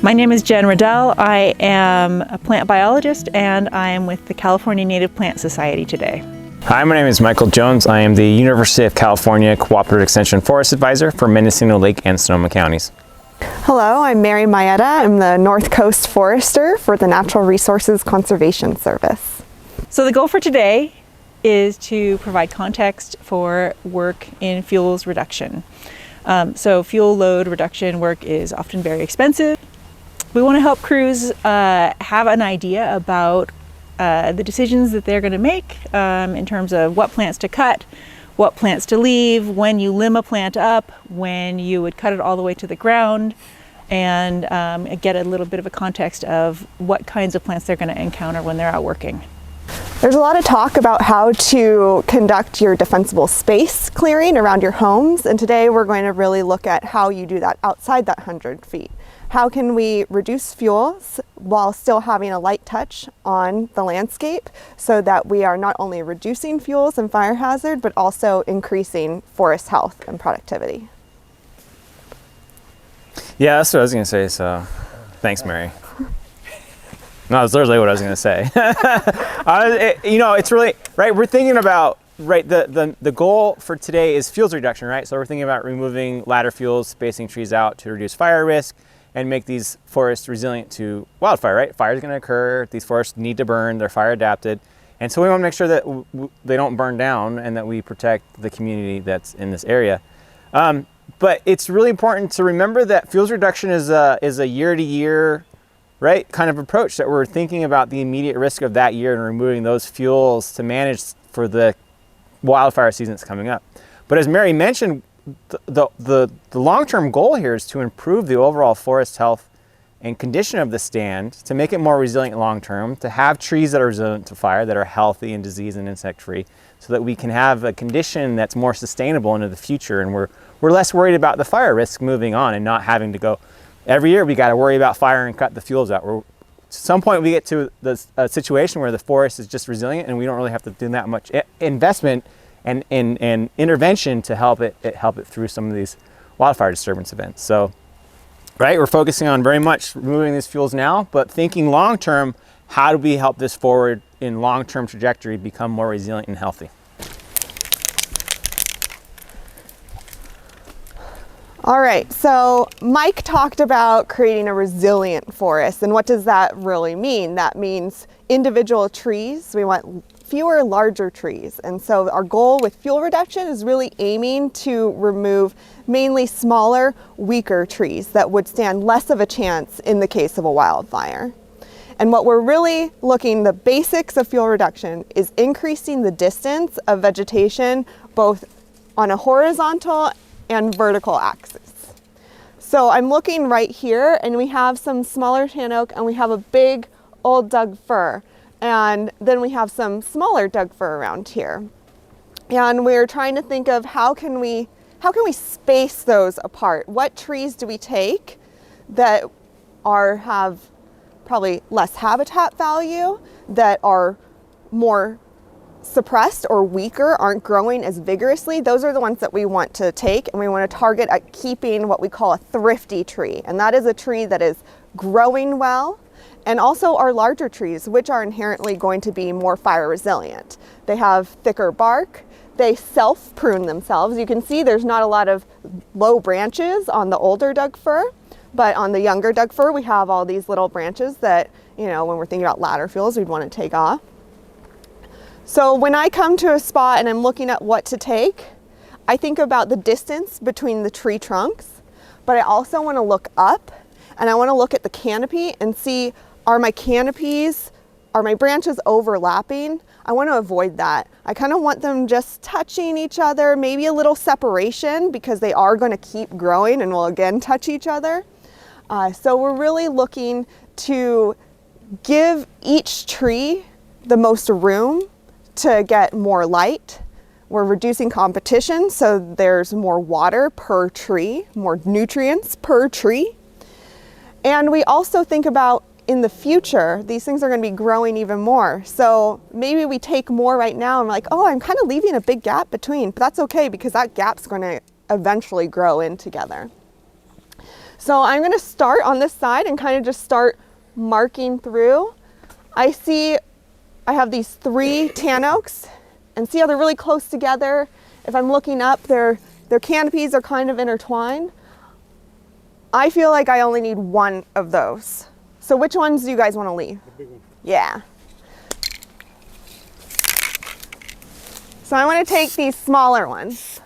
My name is Jen Riddell. I am a plant biologist and I am with the California Native Plant Society today. Hi, my name is Michael Jones. I am the University of California Cooperative Extension Forest Advisor for Mendocino Lake and Sonoma counties. Hello, I'm Mary Maeda. I'm the North Coast Forester for the Natural Resources Conservation Service. So the goal for today is to provide context for work in fuels reduction. So fuel load reduction work is often very expensive. We want to help crews have an idea about the decisions that they're going to make in terms of what plants to cut, what plants to leave, when you limb a plant up, when you would cut it all the way to the ground, and get a little bit of a context of what kinds of plants they're going to encounter when they're out working. There's a lot of talk about how to conduct your defensible space clearing around your homes, and today we're going to really look at how you do that outside that 100 feet. How can we reduce fuels while still having a light touch on the landscape so that we are not only reducing fuels and fire hazard, but also increasing forest health and productivity? Yeah, that's what I was going to say, so thanks, Mary. No, that's literally what I was going to say. It's really, right, we're thinking about, right, the goal for today is fuels reduction, right? So we're thinking about removing ladder fuels, spacing trees out to reduce fire risk, and make these forests resilient to wildfire, right? Fire is going to occur. These forests need to burn. They're fire adapted. And so we want to make sure that they don't burn down and that we protect the community that's in this area. But it's really important to remember that fuels reduction is a year-to-year, right, kind of approach, that we're thinking about the immediate risk of that year and removing those fuels to manage for the wildfire season that's coming up. But as Mary mentioned, the long-term goal here is to improve the overall forest health and condition of the stand, to make it more resilient long-term, to have trees that are resilient to fire, that are healthy and disease and insect-free, so that we can have a condition that's more sustainable into the future, and we're less worried about the fire risk moving on and not having to go every year we got to worry about fire and cut the fuels out. At some point we get to a situation where the forest is just resilient and we don't really have to do that much investment and intervention to help it through some of these wildfire disturbance events. So, right, we're focusing on very much removing these fuels now, but thinking long term, how do we help this forward in long-term trajectory become more resilient and healthy? All right, so Mike talked about creating a resilient forest, and what does that really mean? That means individual trees. We want fewer, larger trees. And so our goal with fuel reduction is really aiming to remove mainly smaller, weaker trees that would stand less of a chance in the case of a wildfire. And what we're really looking, the basics of fuel reduction, is increasing the distance of vegetation both on a horizontal and vertical axis. So I'm looking right here, and we have some smaller tan oak and we have a big old Doug fir. And then we have some smaller Doug fir around here. And we're trying to think of how can we space those apart? What trees do we take that have probably less habitat value, that are more suppressed or weaker, aren't growing as vigorously? Those are the ones that we want to take, and we want to target at keeping what we call a thrifty tree. And that is a tree that is growing well, and also our larger trees, which are inherently going to be more fire resilient. They have thicker bark, they self-prune themselves. You can see there's not a lot of low branches on the older Doug fir, but on the younger Doug fir, we have all these little branches that, when we're thinking about ladder fuels, we'd want to take off. So when I come to a spot and I'm looking at what to take, I think about the distance between the tree trunks, but I also want to look up and I want to look at the canopy and see, are my branches overlapping? I want to avoid that. I kind of want them just touching each other, maybe a little separation, because they are going to keep growing and will again touch each other. So we're really looking to give each tree the most room to get more light. We're reducing competition, so there's more water per tree, more nutrients per tree. And we also think about, in the future, these things are going to be growing even more. So maybe we take more right now and we're like, oh, I'm kind of leaving a big gap between, but that's okay because that gap's going to eventually grow in together. So I'm gonna start on this side and kind of just start marking through. I see I have these 3 tan oaks, and see how they're really close together. If I'm looking up, their canopies are kind of intertwined. I feel like I only need 1 of those. So which ones do you guys want to leave? The big one. Yeah. So I want to take these smaller ones.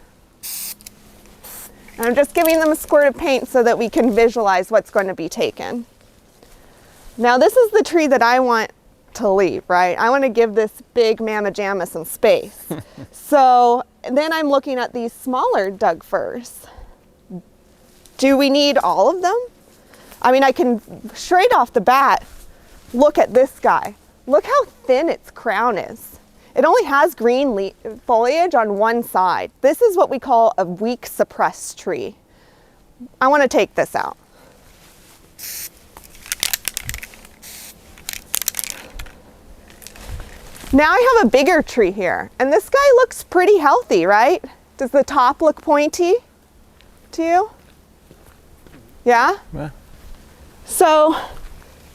And I'm just giving them a squirt of paint so that we can visualize what's going to be taken. Now this is the tree that I want to leave, right? I want to give this big mamma jamma some space. So then I'm looking at these smaller Doug firs. Do we need all of them? I mean, I can straight off the bat look at this guy. Look how thin its crown is. It only has green foliage on one side. This is what we call a weak suppressed tree. I want to take this out. Now I have a bigger tree here, and this guy looks pretty healthy, right? Does the top look pointy to you? Yeah? Yeah. So,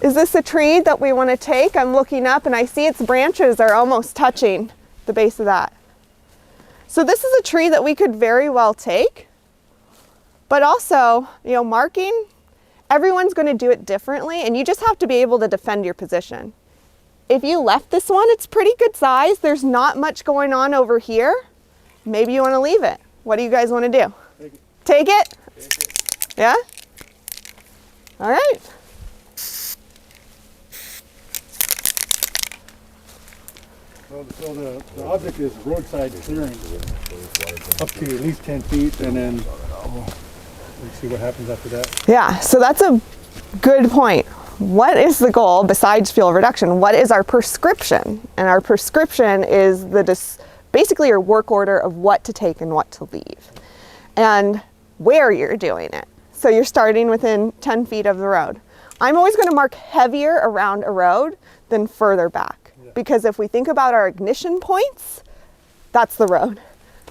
is this a tree that we want to take? I'm looking up and I see its branches are almost touching the base of that. So this is a tree that we could very well take, but also, you know, marking, everyone's going to do it differently, and you just have to be able to defend your position. If you left this one, it's pretty good size. There's not much going on over here. Maybe you want to leave it. What do you guys want to do? Take it. Take it? Take it. Yeah? All right. So the object is roadside clearing up to at least 10 feet, and then we see what happens after that. Yeah, so that's a good point. What is the goal besides fuel reduction? What is our prescription? And our prescription is basically your work order of what to take and what to leave, and where you're doing it. So you're starting within 10 feet of the road. I'm always going to mark heavier around a road than further back, because if we think about our ignition points, that's the road.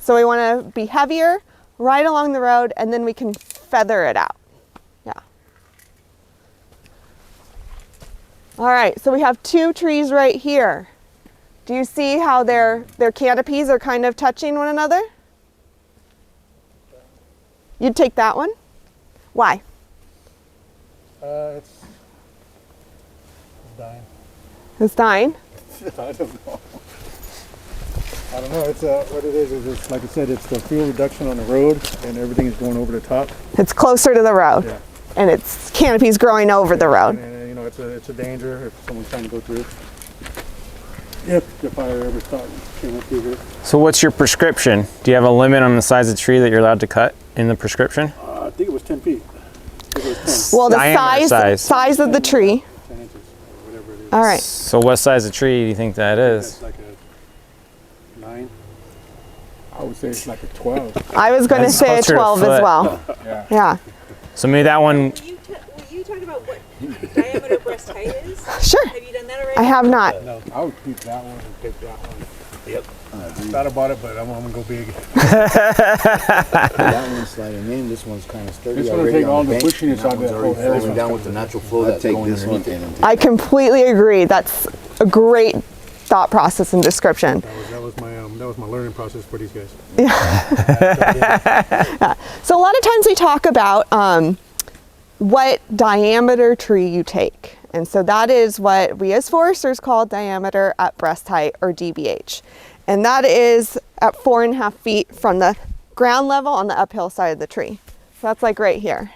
So we want to be heavier right along the road, and then we can feather it out. Yeah. All right, so we have 2 trees right here. Do you see how their canopies are kind of touching one another? You'd take that one? Why? It's dying. It's dying. I don't know. I don't know. It's what it is it's like I said, it's the fuel reduction on the road, and everything is going over the top. It's closer to the road, Yeah. and its canopy's growing over the road. And you know, it's a danger if someone's trying to go through. If the fire ever came up through here. So what's your prescription? Do you have a limit on the size of tree that you're allowed to cut in the prescription? I think it was 10 feet. I think it was 10. Well, the Diameter size of the tree. 10 inches or whatever it is. All right. So what size of tree do you think that is? It's like a 9. I would say it's like a 12. I was going to That's say a closer to 12 as foot. well. Yeah. Yeah. So maybe that one, Will you talk about what diameter breast height is? Sure. Have you done that already? I have not. No, I would keep that one and take that one. Yep. Thought about it, but I'm gonna go big. That one's sliding in. This one's kind of sturdy. This one'll already take on all the the bank, pushing and inside one's that already whole area. flowing down with the natural flow I'd that's take going this one underneath it. I completely agree. That's a great thought process and description. That was my learning process for these guys. So a lot of times we talk about what diameter tree you take. And so that is what we as foresters call diameter at breast height, or DBH. And that is at 4.5 feet from the ground level on the uphill side of the tree. So that's like right here.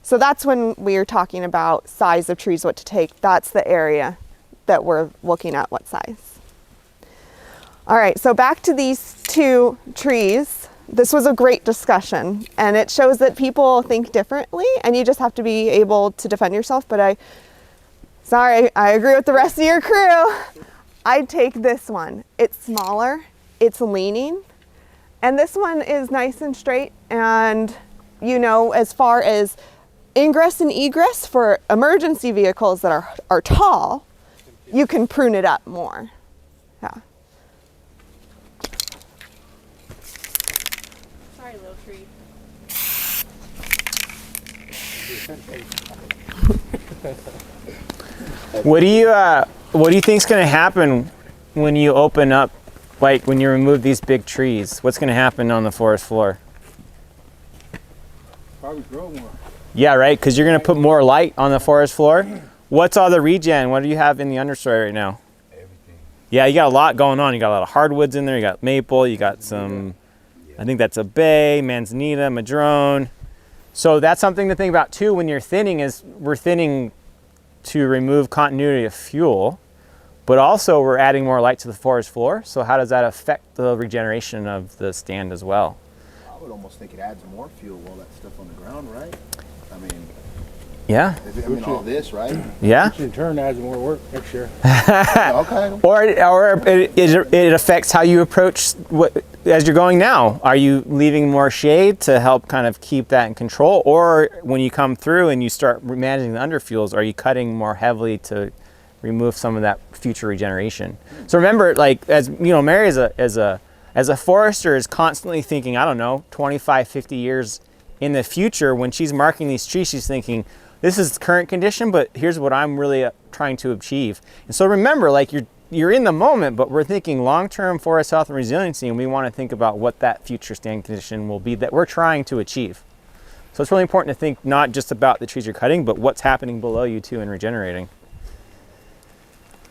So that's when we are talking about size of trees, what to take. That's the area that we're looking at, what size. All right, so back to these 2 trees. This was a great discussion, and it shows that people think differently, and you just have to be able to defend yourself. But I agree with the rest of your crew. I'd take this one. It's smaller, it's leaning, and this one is nice and straight. And you know, as far as ingress and egress for emergency vehicles that are tall, you can prune it up more. Yeah. Sorry, little tree. What do you think's going to happen when you open up, like when you remove these big trees? What's going to happen on the forest floor? Probably grow more. Yeah, right, because you're going to put more light on the forest floor. What's all the regen? What do you have in the understory right now? Everything. Yeah, you got a lot going on. You got a lot of hardwoods in there. You got maple. You got some, I think that's a bay, manzanita, madrone. So that's something to think about too when you're thinning, is we're thinning to remove continuity of fuel, but also we're adding more light to the forest floor. So how does that affect the regeneration of the stand as well? I would almost think it adds more fuel, all that stuff on the ground, right? I mean, Yeah, all this, right? yeah. Which in turn adds more work next year. Okay. Or it affects how you approach what as you're going now. Are you leaving more shade to help kind of keep that in control? Or when you come through and you start managing the underfuels, are you cutting more heavily to remove some of that future regeneration? So remember, like, as you know, Mary as a forester is constantly thinking, I don't know, 25, 50 years in the future. When she's marking these trees, she's thinking, this is current condition, but here's what I'm really trying to achieve. And so remember, like, you're in the moment, but we're thinking long-term forest health and resiliency, and we want to think about what that future stand condition will be that we're trying to achieve. So it's really important to think not just about the trees you're cutting, but what's happening below you too in regenerating.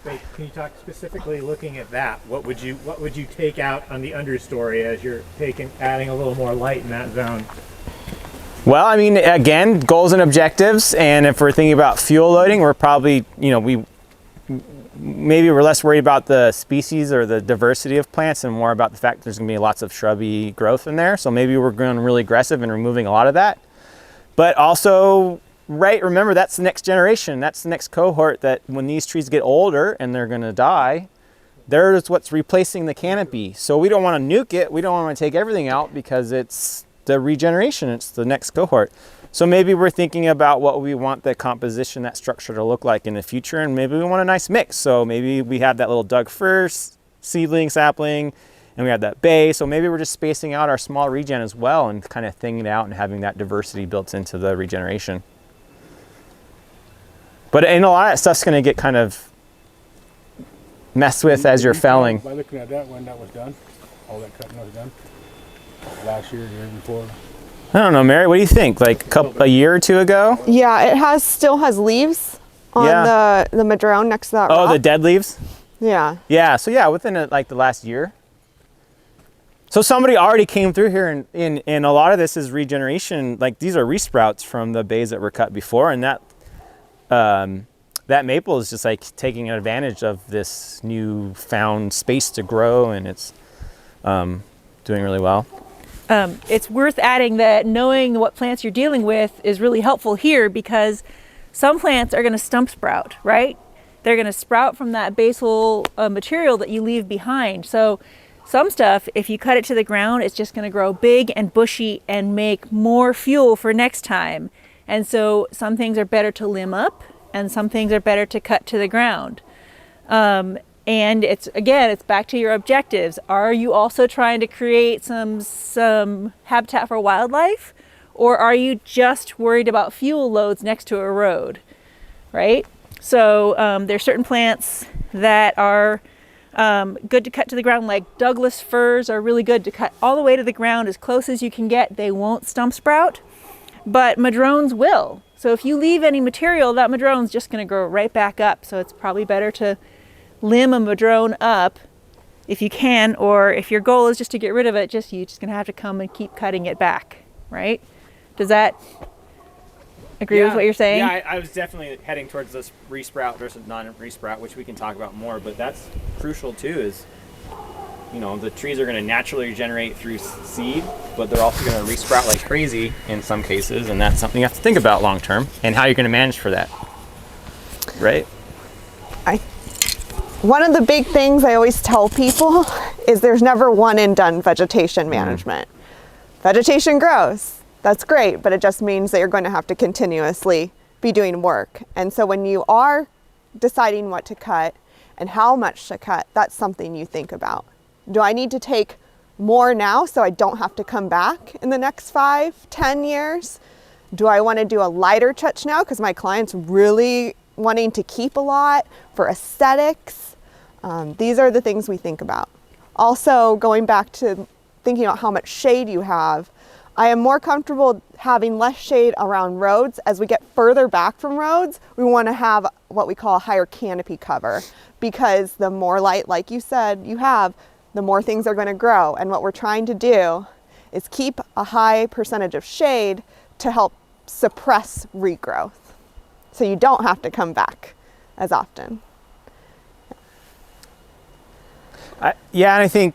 Wait, can you talk specifically looking at that? What would you take out on the understory as you're adding a little more light in that zone? Well, I mean, again, goals and objectives, and if we're thinking about fuel loading, we're probably, maybe we're less worried about the species or the diversity of plants and more about the fact there's going to be lots of shrubby growth in there. So maybe we're going really aggressive and removing a lot of that. But also, right, remember, that's the next generation. That's the next cohort that when these trees get older and they're going to die, there's what's replacing the canopy. So we don't want to nuke it. We don't want to take everything out because it's the regeneration, it's the next cohort. So maybe we're thinking about what we want the composition, that structure to look like in the future, and maybe we want a nice mix. So maybe we have that little Doug fir seedling, sapling, and we have that bay. So maybe we're just spacing out our small regen as well and kind of thinning it out and having that diversity built into the regeneration. But a lot of that stuff's going to get kind of messed with as you're felling. By looking at that when that was done, all that cutting was done. Last year, the year before. I don't know, Mary, what do you think? Like a year or two ago? Yeah, it still has leaves on the madrone next to that rock. Oh, the dead leaves? Yeah. Yeah, so yeah, within like the last year. So somebody already came through here and a lot of this is regeneration. Like these are resprouts from the bays that were cut before, and that maple is just like taking advantage of this new found space to grow, and it's doing really well. It's worth adding that knowing what plants you're dealing with is really helpful here, because some plants are going to stump sprout, right? They're going to sprout from that basal material that you leave behind. So some stuff, if you cut it to the ground, it's just going to grow big and bushy and make more fuel for next time. And so some things are better to limb up and some things are better to cut to the ground. And it's back to your objectives. Are you also trying to create some habitat for wildlife, or are you just worried about fuel loads next to a road, right? So there's certain plants that are good to cut to the ground, like Douglas firs are really good to cut all the way to the ground as close as you can get. They won't stump sprout, but madrones will. So if you leave any material, that madrone's just going to grow right back up. So it's probably better to limb a madrone up if you can, or if your goal is just to get rid of it, you're just gonna have to come and keep cutting it back, right? Does that agree with what you're saying? Yeah, I was definitely heading towards this resprout versus non-resprout, which we can talk about more, but that's crucial too, is, the trees are gonna naturally regenerate through seed, but they're also gonna resprout like crazy in some cases, and that's something you have to think about long term, and how you're gonna manage for that, right? One of the big things I always tell people is there's never one and done vegetation management. Vegetation grows, that's great, but it just means that you're going to have to continuously be doing work. And so when you are deciding what to cut and how much to cut, that's something you think about. Do I need to take more now so I don't have to come back in the next 5, 10 years? Do I want to do a lighter touch now because my client's really wanting to keep a lot for aesthetics? These are the things we think about. Also, going back to thinking about how much shade you have, I am more comfortable having less shade around roads. As we get further back from roads, we want to have what we call a higher canopy cover, because the more light, like you said, you have, the more things are going to grow. And what we're trying to do is keep a high percentage of shade to help suppress regrowth, so you don't have to come back as often. Yeah, and I think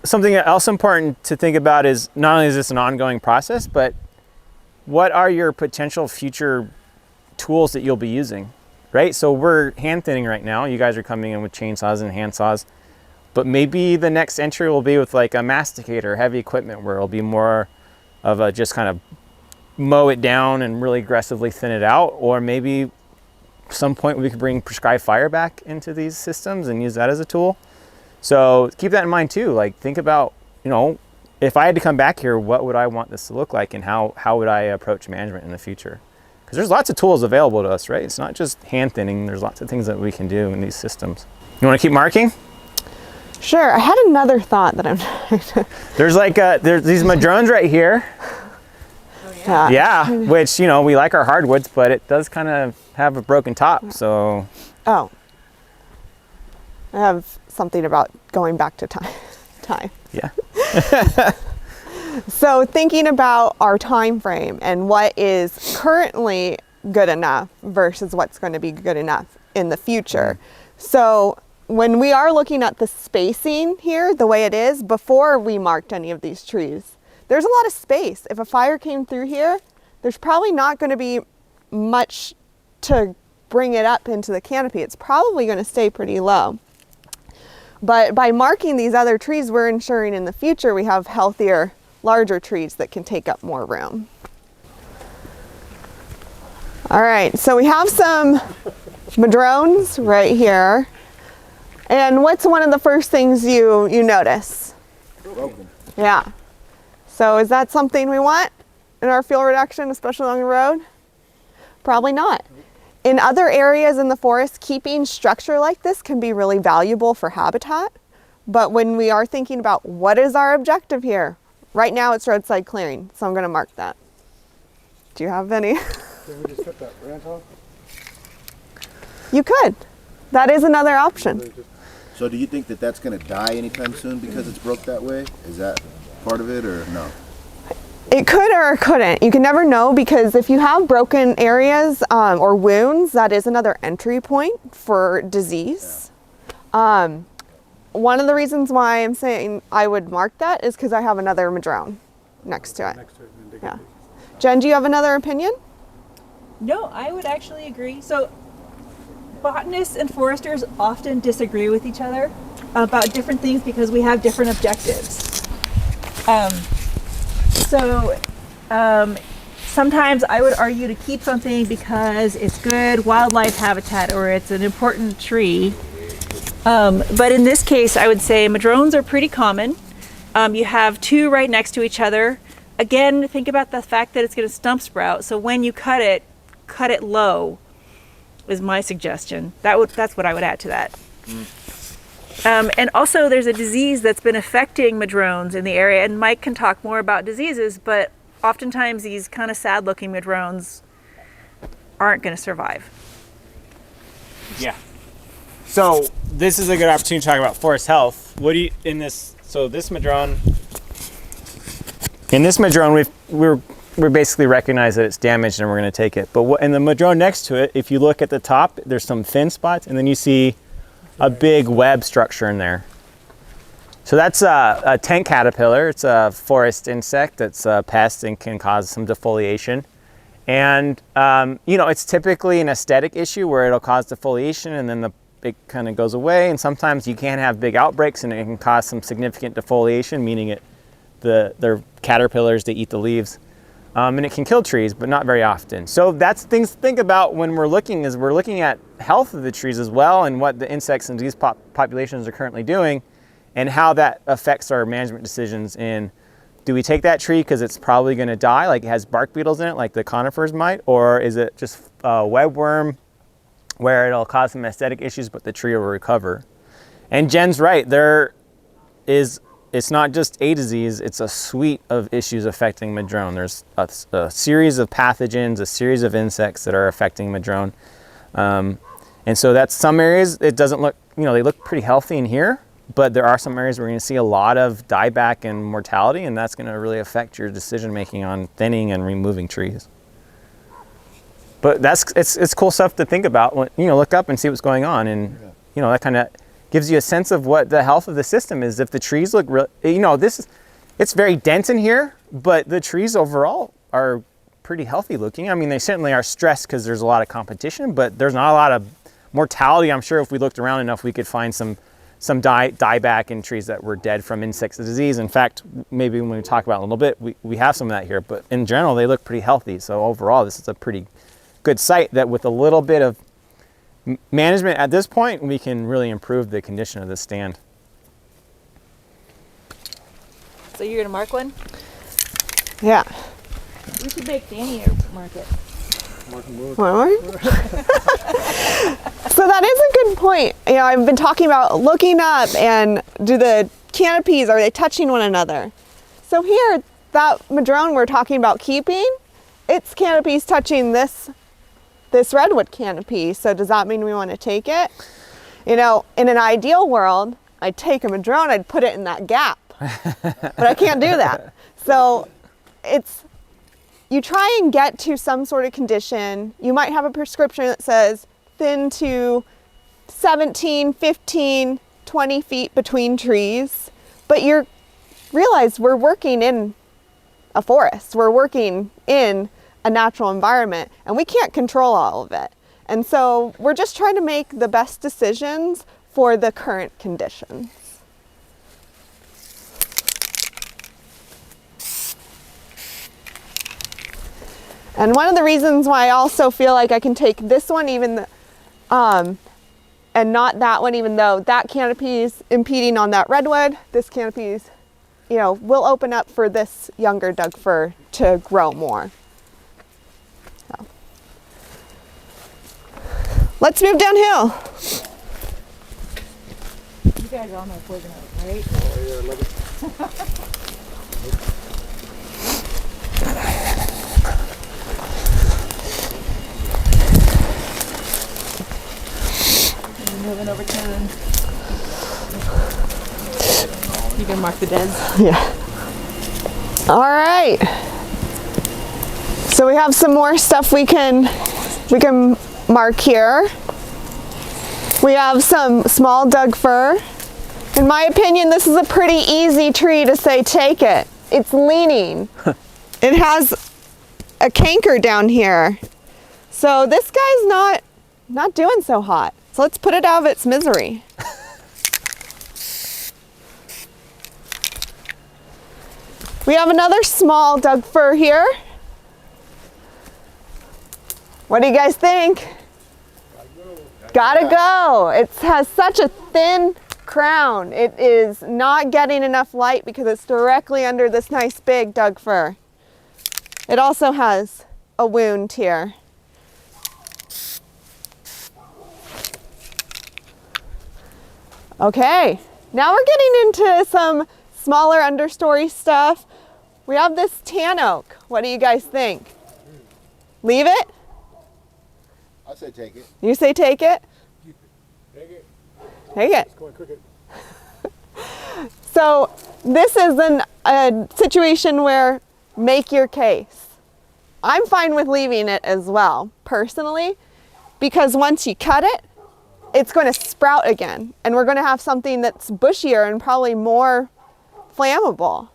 something else important to think about is not only is this an ongoing process, but what are your potential future tools that you'll be using, right? So we're hand thinning right now. You guys are coming in with chainsaws and hand saws, but maybe the next entry will be with like a masticator, heavy equipment, where it'll be more of a just kind of mow it down and really aggressively thin it out. Or maybe some point we could bring prescribed fire back into these systems and use that as a tool. So keep that in mind too. Like, think about, you know, if I had to come back here, what would I want this to look like, and how would I approach management in the future? Because there's lots of tools available to us, right? It's not just hand thinning. There's lots of things that we can do in these systems. You want to keep marking? Sure. I had another thought that I'm There's like there's these madrones right here. Yeah, which, you know, we like our hardwoods, but it does kind of have a broken top. So Oh, I have something about going back to time. yeah. So thinking about our time frame and what is currently good enough versus what's going to be good enough in the future. So when we are looking at the spacing here, the way it is, before we marked any of these trees, there's a lot of space. If a fire came through here, there's probably not going to be much to bring it up into the canopy. It's probably going to stay pretty low. But by marking these other trees, we're ensuring in the future we have healthier, larger trees that can take up more room. All right, so we have some madrones right here. And what's one of the first things you notice? Broken. Yeah. So is that something we want in our fuel reduction, especially along the road? Probably not. In other areas in the forest, keeping structure like this can be really valuable for habitat. But when we are thinking about what is our objective here, right now it's roadside clearing, so I'm going to mark that. Do you have any? Can we just cut that branch off? You could. That is another option. So do you think that that's going to die anytime soon because it's broke that way? Is that part of it, or no? It could or it couldn't. You can never know, because if you have broken areas or wounds, that is another entry point for disease. One of the reasons why I'm saying I would mark that is because I have another madrone next to it. Yeah. Jen, do you have another opinion? No, I would actually agree. So botanists and foresters often disagree with each other about different things because we have different objectives. Sometimes I would argue to keep something because it's good wildlife habitat or it's an important tree. But in this case, I would say madrones are pretty common. You have two right next to each other. Again, think about the fact that it's going to stump sprout. So when you cut it low is my suggestion. That's what I would add to that. And also there's a disease that's been affecting madrones in the area, and Mike can talk more about diseases, but oftentimes these kind of sad looking madrones aren't going to survive. Yeah. So this is a good opportunity to talk about forest health. What do you in this? So this madrone. In this madrone, we basically recognize that it's damaged and we're going to take it. But in the madrone next to it, if you look at the top, there's some thin spots, and then you see a big web structure in there. So that's a tent caterpillar. It's a forest insect that's a pest and can cause some defoliation. And it's typically an aesthetic issue where it'll cause defoliation and then it kind of goes away. And sometimes you can have big outbreaks and it can cause some significant defoliation, meaning they're caterpillars that eat the leaves. And it can kill trees, but not very often. So that's things to think about when we're looking at health of the trees as well, and what the insects and disease populations are currently doing, and how that affects our management decisions in do we take that tree because it's probably going to die, like it has bark beetles in it, like the conifers might, or is it just a webworm where it'll cause some aesthetic issues, but the tree will recover? And Jen's right. It's not just a disease, it's a suite of issues affecting madrone. There's a series of pathogens, a series of insects that are affecting madrone. And so that's some areas, it doesn't look, they look pretty healthy in here, but there are some areas where you're gonna see a lot of dieback and mortality, and that's gonna really affect your decision-making on thinning and removing trees. But it's cool stuff to think about when, look up and see what's going on. And, that kind of gives you a sense of what the health of the system is. If the trees look real, it's very dense in here, but the trees overall are pretty healthy looking. I mean, they certainly are stressed because there's a lot of competition, but there's not a lot of mortality. I'm sure if we looked around enough, we could find some dieback in trees that were dead from insects and disease. In fact, maybe when we talk about it in a little bit, we have some of that here, but in general, they look pretty healthy. So overall, this is a pretty good site that with a little bit of management at this point, we can really improve the condition of this stand. So you're gonna mark one? Yeah. We should make Danny mark it. So that is a good point. I've been talking about looking up and do the canopies, are they touching one another? So here, that madrone we're talking about keeping, its canopy's touching this redwood canopy. So does that mean we want to take it? In an ideal world, I'd take a madrone, I'd put it in that gap, but I can't do that. So you try and get to some sort of condition. You might have a prescription that says thin to 17, 15, 20 feet between trees, but you realize we're working in a forest. We're working in a natural environment, and we can't control all of it. And so we're just trying to make the best decisions for the current conditions. And one of the reasons why I also feel like I can take this one and not that one, even though that canopy is impeding on that redwood, this canopy is, will open up for this younger Doug fir to grow more. So. Let's move downhill. You guys all know poison oak, right? Oh, yeah, I love it. Moving over to. You can mark the deads. Yeah. All right. So we have some more stuff we can mark here. We have some small Doug fir. In my opinion, this is a pretty easy tree to say take it. It's leaning. It has a canker down here. So this guy's not doing so hot. So let's put it out of its misery. We have another small Doug fir here. What do you guys think? Gotta go. It has such a thin crown. It is not getting enough light because it's directly under this nice big Doug fir. It also has a wound here. Okay, now we're getting into some smaller understory stuff. We have this tan oak. What do you guys think? Leave it? I say take it. You say take it? Take it. Take it. It's going cricket. So this is a situation where make your case. I'm fine with leaving it as well, personally, because once you cut it, it's going to sprout again, and we're going to have something that's bushier and probably more flammable.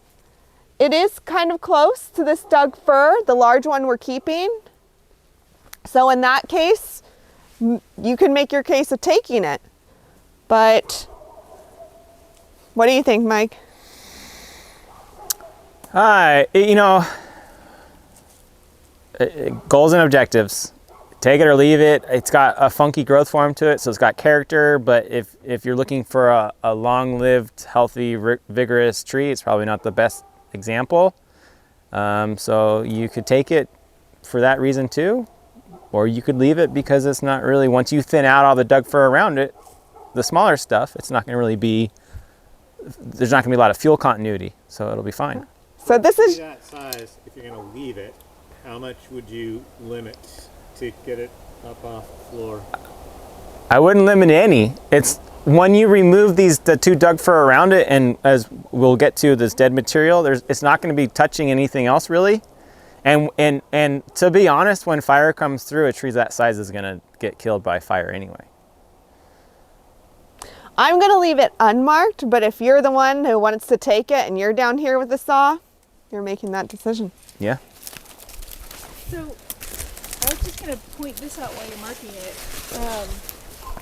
It is kind of close to this Doug fir, the large one we're keeping. So in that case, you can make your case of taking it. But what do you think, Mike? Goals and objectives. Take it or leave it. It's got a funky growth form to it, so it's got character, but if you're looking for a long-lived, healthy, vigorous tree, it's probably not the best example. So you could take it for that reason too, or you could leave it because it's not really, once you thin out all the Doug fir around it, the smaller stuff, it's not going to really be, there's not going to be a lot of fuel continuity, so it'll be fine. So this is That size, if you're going to leave it, how much would you limit to get it up off the floor? I wouldn't limit any. It's when you remove the 2 Doug fir around it, and as we'll get to this dead material, it's not going to be touching anything else really. And to be honest, when fire comes through, a tree that size is going to get killed by fire anyway. I'm going to leave it unmarked, but if you're the one who wants to take it and you're down here with the saw, you're making that decision. Yeah. So I was just going to point this out while you're marking it.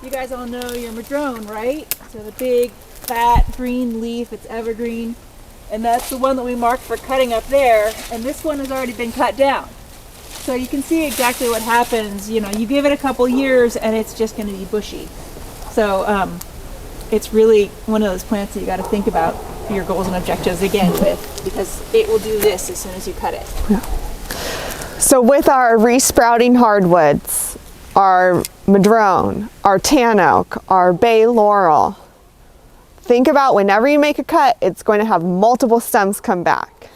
You guys all know your madrone, right? So the big, fat, green leaf, it's evergreen. And that's the one that we marked for cutting up there. And this one has already been cut down. So you can see exactly what happens. You know, you give it a couple years and it's just going to be bushy. So it's really one of those plants that you got to think about your goals and objectives again with, because it will do this as soon as you cut it. So with our resprouting hardwoods, our madrone, our tan oak, our bay laurel, think about whenever you make a cut, it's going to have multiple stems come back.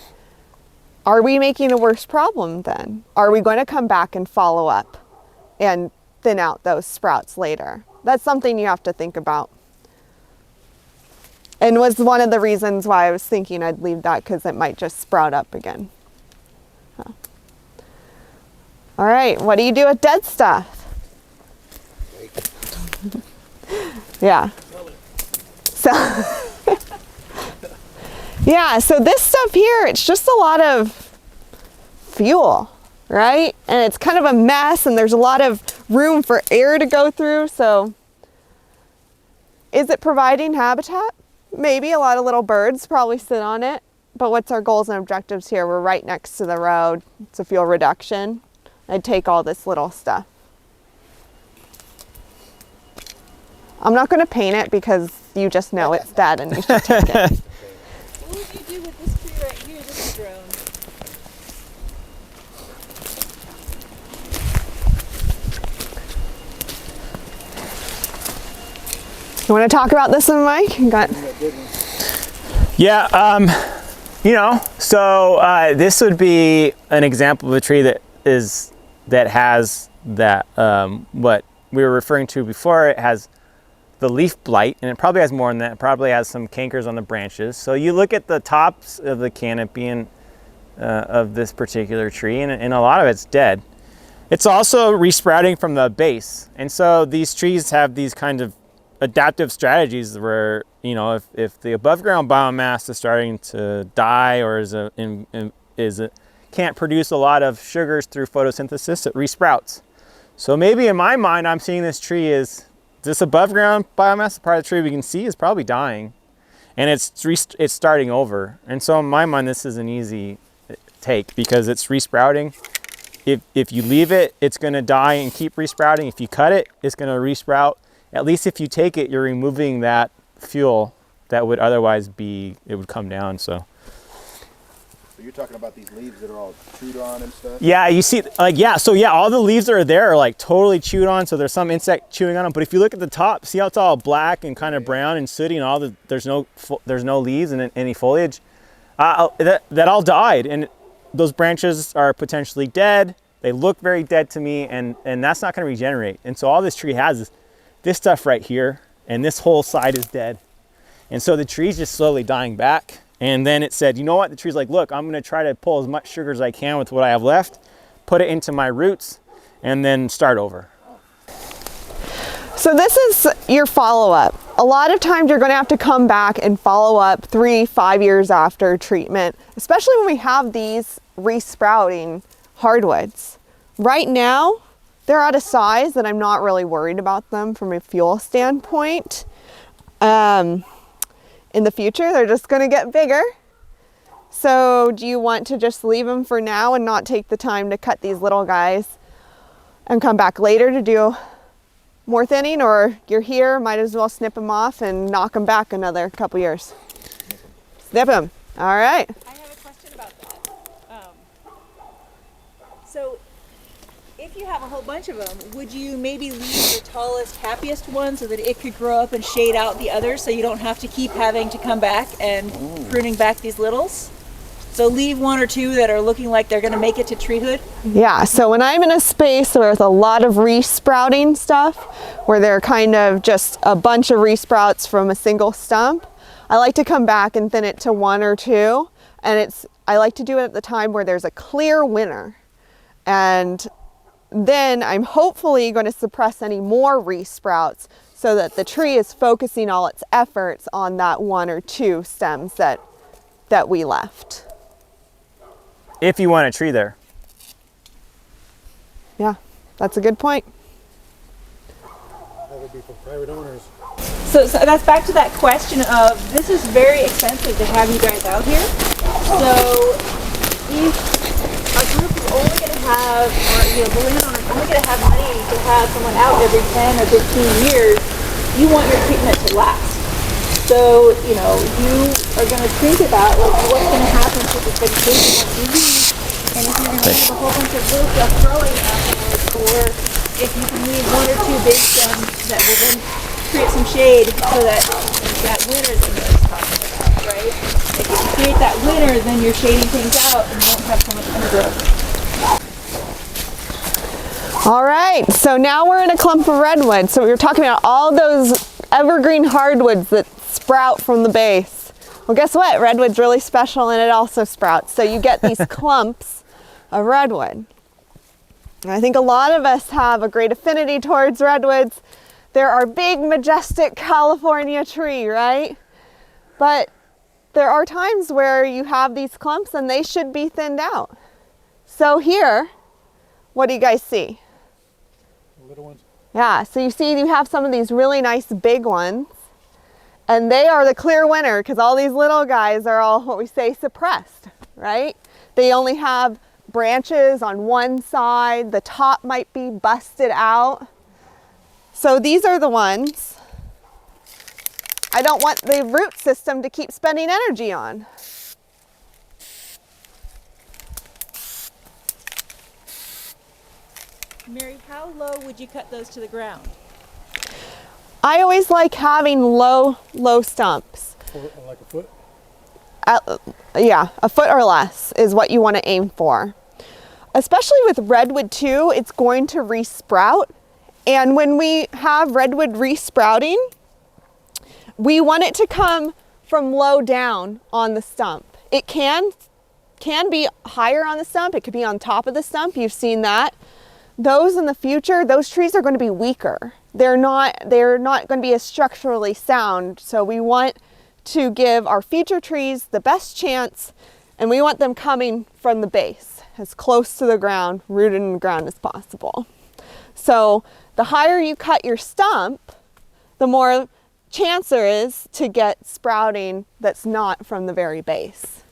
Are we making a worse problem then? Are we going to come back and follow up and thin out those sprouts later? That's something you have to think about. And was one of the reasons why I was thinking I'd leave that, because it might just sprout up again. Huh. All right, what do you do with dead stuff? Yeah. So, yeah, so this stuff here, it's just a lot of fuel, right? And it's kind of a mess, and there's a lot of room for air to go through. So is it providing habitat? Maybe. A lot of little birds probably sit on it. But what's our goals and objectives here? We're right next to the road. It's a fuel reduction. I'd take all this little stuff. I'm not going to paint it because you just know it's dead and you should take it. What would you do with this tree right here, this drone? You want to talk about this one, Mike? You got... Yeah, you know, so this would be an example of a tree that has that, what we were referring to before. It has the leaf blight, and it probably has more than that. It probably has some cankers on the branches. So you look at the tops of the canopy and of this particular tree, and a lot of it's dead. It's also resprouting from the base. And so these trees have these kind of adaptive strategies where, you know, if the above ground biomass is starting to die or can't produce a lot of sugars through photosynthesis, it resprouts. So maybe in my mind, I'm seeing this tree is this above ground biomass, the part of the tree we can see, is probably dying, and it's starting over. And so in my mind, this is an easy take because it's resprouting. If you leave it, it's going to die and keep resprouting. If you cut it, it's going to resprout. At least if you take it, you're removing that fuel that would otherwise be, it would come down. So you're talking about these leaves that are all chewed on and stuff? yeah, you see, like, yeah, so yeah, all the leaves that are there are like totally chewed on, so there's some insect chewing on them. But if you look at the top, see how it's all black and kind of brown and sooty, and there's no leaves and any foliage. That all died, and those branches are potentially dead. They look very dead to me, and that's not going to regenerate. And so all this tree has is this stuff right here, and this whole side is dead. And so the tree's just slowly dying back. And then it said, you know what? The tree's like, look, I'm going to try to pull as much sugar as I can with what I have left, put it into my roots, and then start over. So this is your follow-up. A lot of times you're going to have to come back and follow up 3-5 years after treatment, especially when we have these resprouting hardwoods. Right now, they're at a size that I'm not really worried about them from a fuel standpoint. In the future, they're just going to get bigger. So do you want to just leave them for now and not take the time to cut these little guys and come back later to do more thinning? Or you're here, might as well snip them off and knock them back another couple years. Snip them. All right. I have a question So if you have a whole bunch of them, would you maybe leave the tallest, happiest one so that it could grow up and shade out the others so you don't have to keep having to come back and pruning back these littles? So leave one or two that are looking like they're going to make it to treehood. Yeah, so when I'm in a space where there's a lot of resprouting stuff, where they're kind of just a bunch of resprouts from a single stump, I like to come back and thin it to one or two. And I like to do it at the time where there's a clear winner. And then I'm hopefully going to suppress any more resprouts so that the tree is focusing all its efforts on that one or two stems that we left. If you want a tree there. Yeah, that's a good point. That would be for private owners. So that's back to that question of, this is very expensive to have you guys out here. So if a group is only going to have, or the landowner is only going to have money to have someone out every 10 or 15 years, you want your treatment to last. So, you are going to think about what's going to happen to the vegetation once you leave, and if you're going to leave a whole bunch of little stuff growing afterwards, or if you can leave one or two big stems that will then create some shade so that winter that you were talking about, right? If you create that winter, then you're shading things out and you won't have so much undergrowth. All right, so now we're in a clump of redwood. So we were talking about all those evergreen hardwoods that sprout from the base. Well, guess what? Redwood's really special and it also sprouts. So you get these clumps of redwood. And I think a lot of us have a great affinity towards redwoods. They're our big, majestic California tree, right? But there are times where you have these clumps and they should be thinned out. So here, what do you guys see? The little ones. Yeah, so you see you have some of these really nice big ones, and they are the clear winner because all these little guys are all what we say suppressed, right? They only have branches on one side, the top might be busted out. So these are the ones I don't want the root system to keep spending energy on. Mary, how low would you cut those to the ground? I always like having low stumps. Or like a foot. Yeah, a foot or less is what you want to aim for. Especially with redwood too, it's going to resprout. And when we have redwood resprouting, we want it to come from low down on the stump. It can be higher on the stump. It could be on top of the stump. You've seen that. Those in the future, those trees are going to be weaker. They're not going to be as structurally sound. So we want to give our future trees the best chance, and we want them coming from the base, as close to the ground, rooted in the ground as possible. So the higher you cut your stump, the more chance there is to get sprouting that's not from the very base.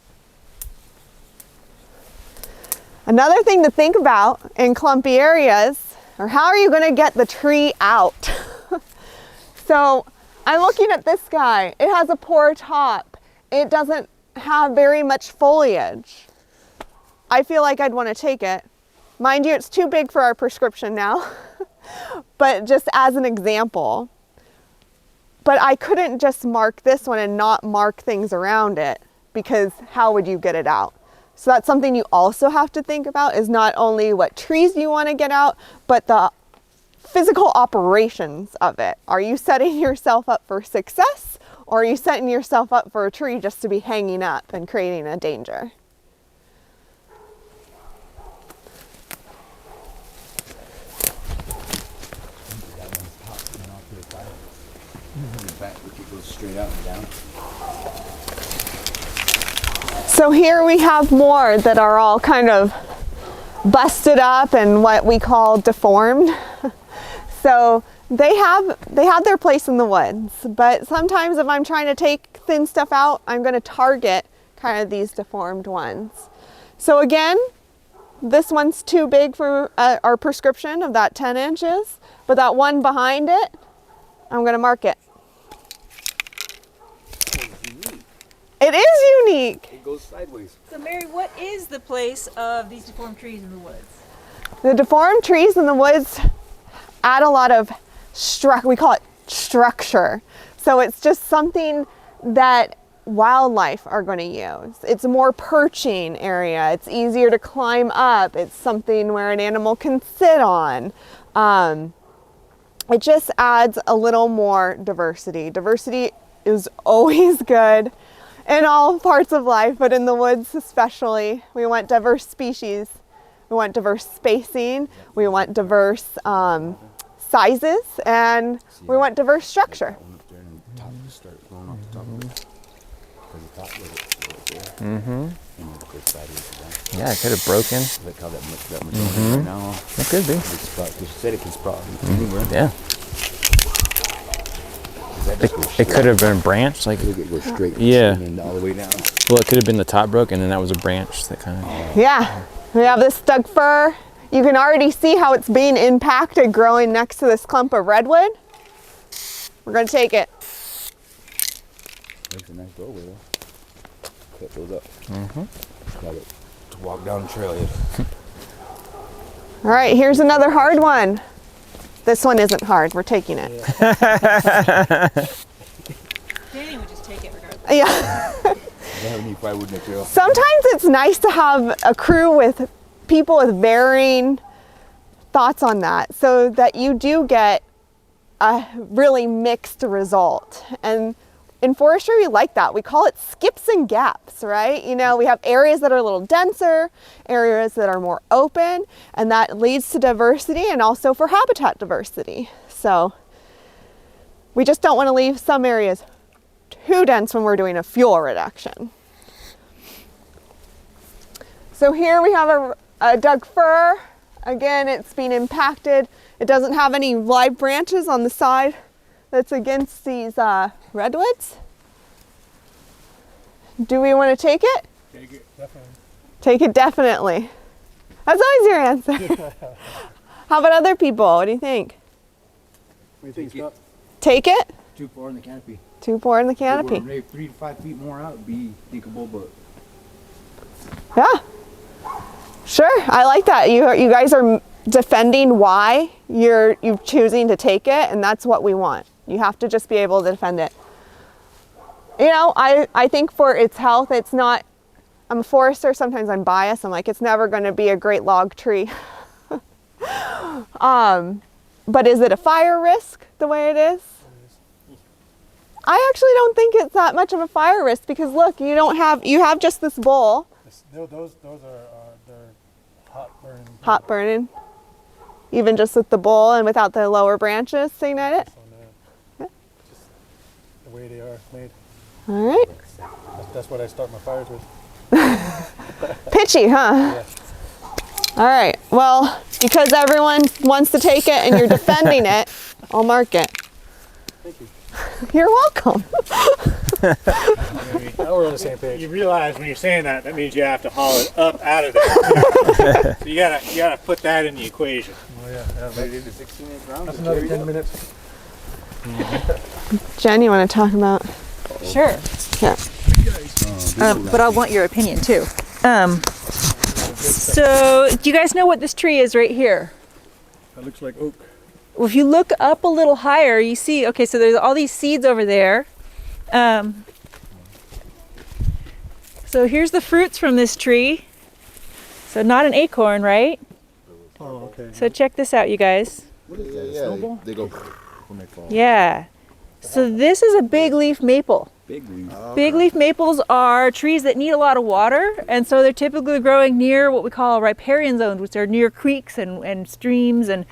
Another thing to think about in clumpy areas, or how are you going to get the tree out? So I'm looking at this guy. It has a poor top. It doesn't have very much foliage. I feel like I'd want to take it. Mind you, it's too big for our prescription now, but just as an example. But I couldn't just mark this one and not mark things around it, because how would you get it out? So that's something you also have to think about, is not only what trees you want to get out, but the physical operations of it. Are you setting yourself up for success, or are you setting yourself up for a tree just to be hanging up and creating a danger? It goes straight out and down. So here we have more that are all kind of busted up and what we call deformed. So they have their place in the woods, but sometimes if I'm trying to take thin stuff out, I'm going to target kind of these deformed ones. So again, this one's too big for our prescription of that 10 inches, but that one behind it, I'm going to mark it. It is unique. It goes sideways. So Mary, what is the place of these deformed trees in the woods? The deformed trees in the woods add a lot of we call it structure. So it's just something that wildlife are going to use. It's a more perching area. It's easier to climb up. It's something where an animal can sit on. It just adds a little more diversity. Diversity is always good in all parts of life, but in the woods especially. We want diverse species. We want diverse spacing. We want diverse sizes, and we want diverse structure. Mm-hmm. Yeah, it could have broken. Look how that much right now. It could be. They said it can sprout anywhere. Yeah. It could have been a branch, like It goes straight. Yeah. And all the way down. well, it could have been the top broke, and then that was a branch that kind of. Yeah, we have this Doug fir. You can already see how it's being impacted growing next to this clump of redwood. We're gonna take it. Makes a nice doorway though. Cut those up. Got it. To walk down the trail. Yeah. All right, here's another hard one. This one isn't hard, we're taking it. Danny would just take it regardless. Yeah. I have any firewood in the trail. Sometimes it's nice to have a crew with people with varying thoughts on that so that you do get a really mixed result. And in forestry, we like that. We call it skips and gaps, right? You know, we have areas that are a little denser, areas that are more open, and that leads to diversity and also for habitat diversity. So we just don't want to leave some areas too dense when we're doing a fuel reduction. So here we have a Doug fir. Again, it's being impacted. It doesn't have any live branches on the side that's against these redwoods. Do we want to take it? Take it, definitely. Take it definitely. That's always your answer. How about other people? What do you think? What do you think, Scott? Take it? Too far in the canopy. Too poor in the canopy. Maybe 3 to 5 feet more out would be thinkable, but Yeah. Sure, I like that. You guys are defending why you're choosing to take it, and that's what we want. You have to just be able to defend it. You know, I think for its health, it's not, I'm a forester, sometimes I'm biased. I'm like, it's never going to be a great log tree. But is it a fire risk the way it is? I actually don't think it's that much of a fire risk because look, you have just this bowl. Those are they're hot burning. Hot burning, even just with the bowl and without the lower branches sitting at it. On just the way they are made. All right. That's what I start my fires with. Pitchy, huh? Yeah. All right. Well, because everyone wants to take it and you're defending it, I'll mark it. Thank you. You're welcome. Now we're on the same page. You realize when you're saying that, that means you have to haul it up out of there. So you gotta put that in the equation. Oh yeah, maybe the 16-inch round. that's another 10 minutes. Jen, you want to talk about? Sure. Yeah. But I want your opinion too. So, do you guys know what this tree is right here? That looks like oak. Well, if you look up a little higher, you see, okay, so there's all these seeds over there. So here's the fruits from this tree. So not an acorn, right? Oh, okay. So check this out, you guys. What is that? A snowball? They go when they fall. Yeah. So this is a big leaf maple. Big leaves. Big leaf maples are trees that need a lot of water, and so they're typically growing near what we call riparian zones, which are near creeks and streams and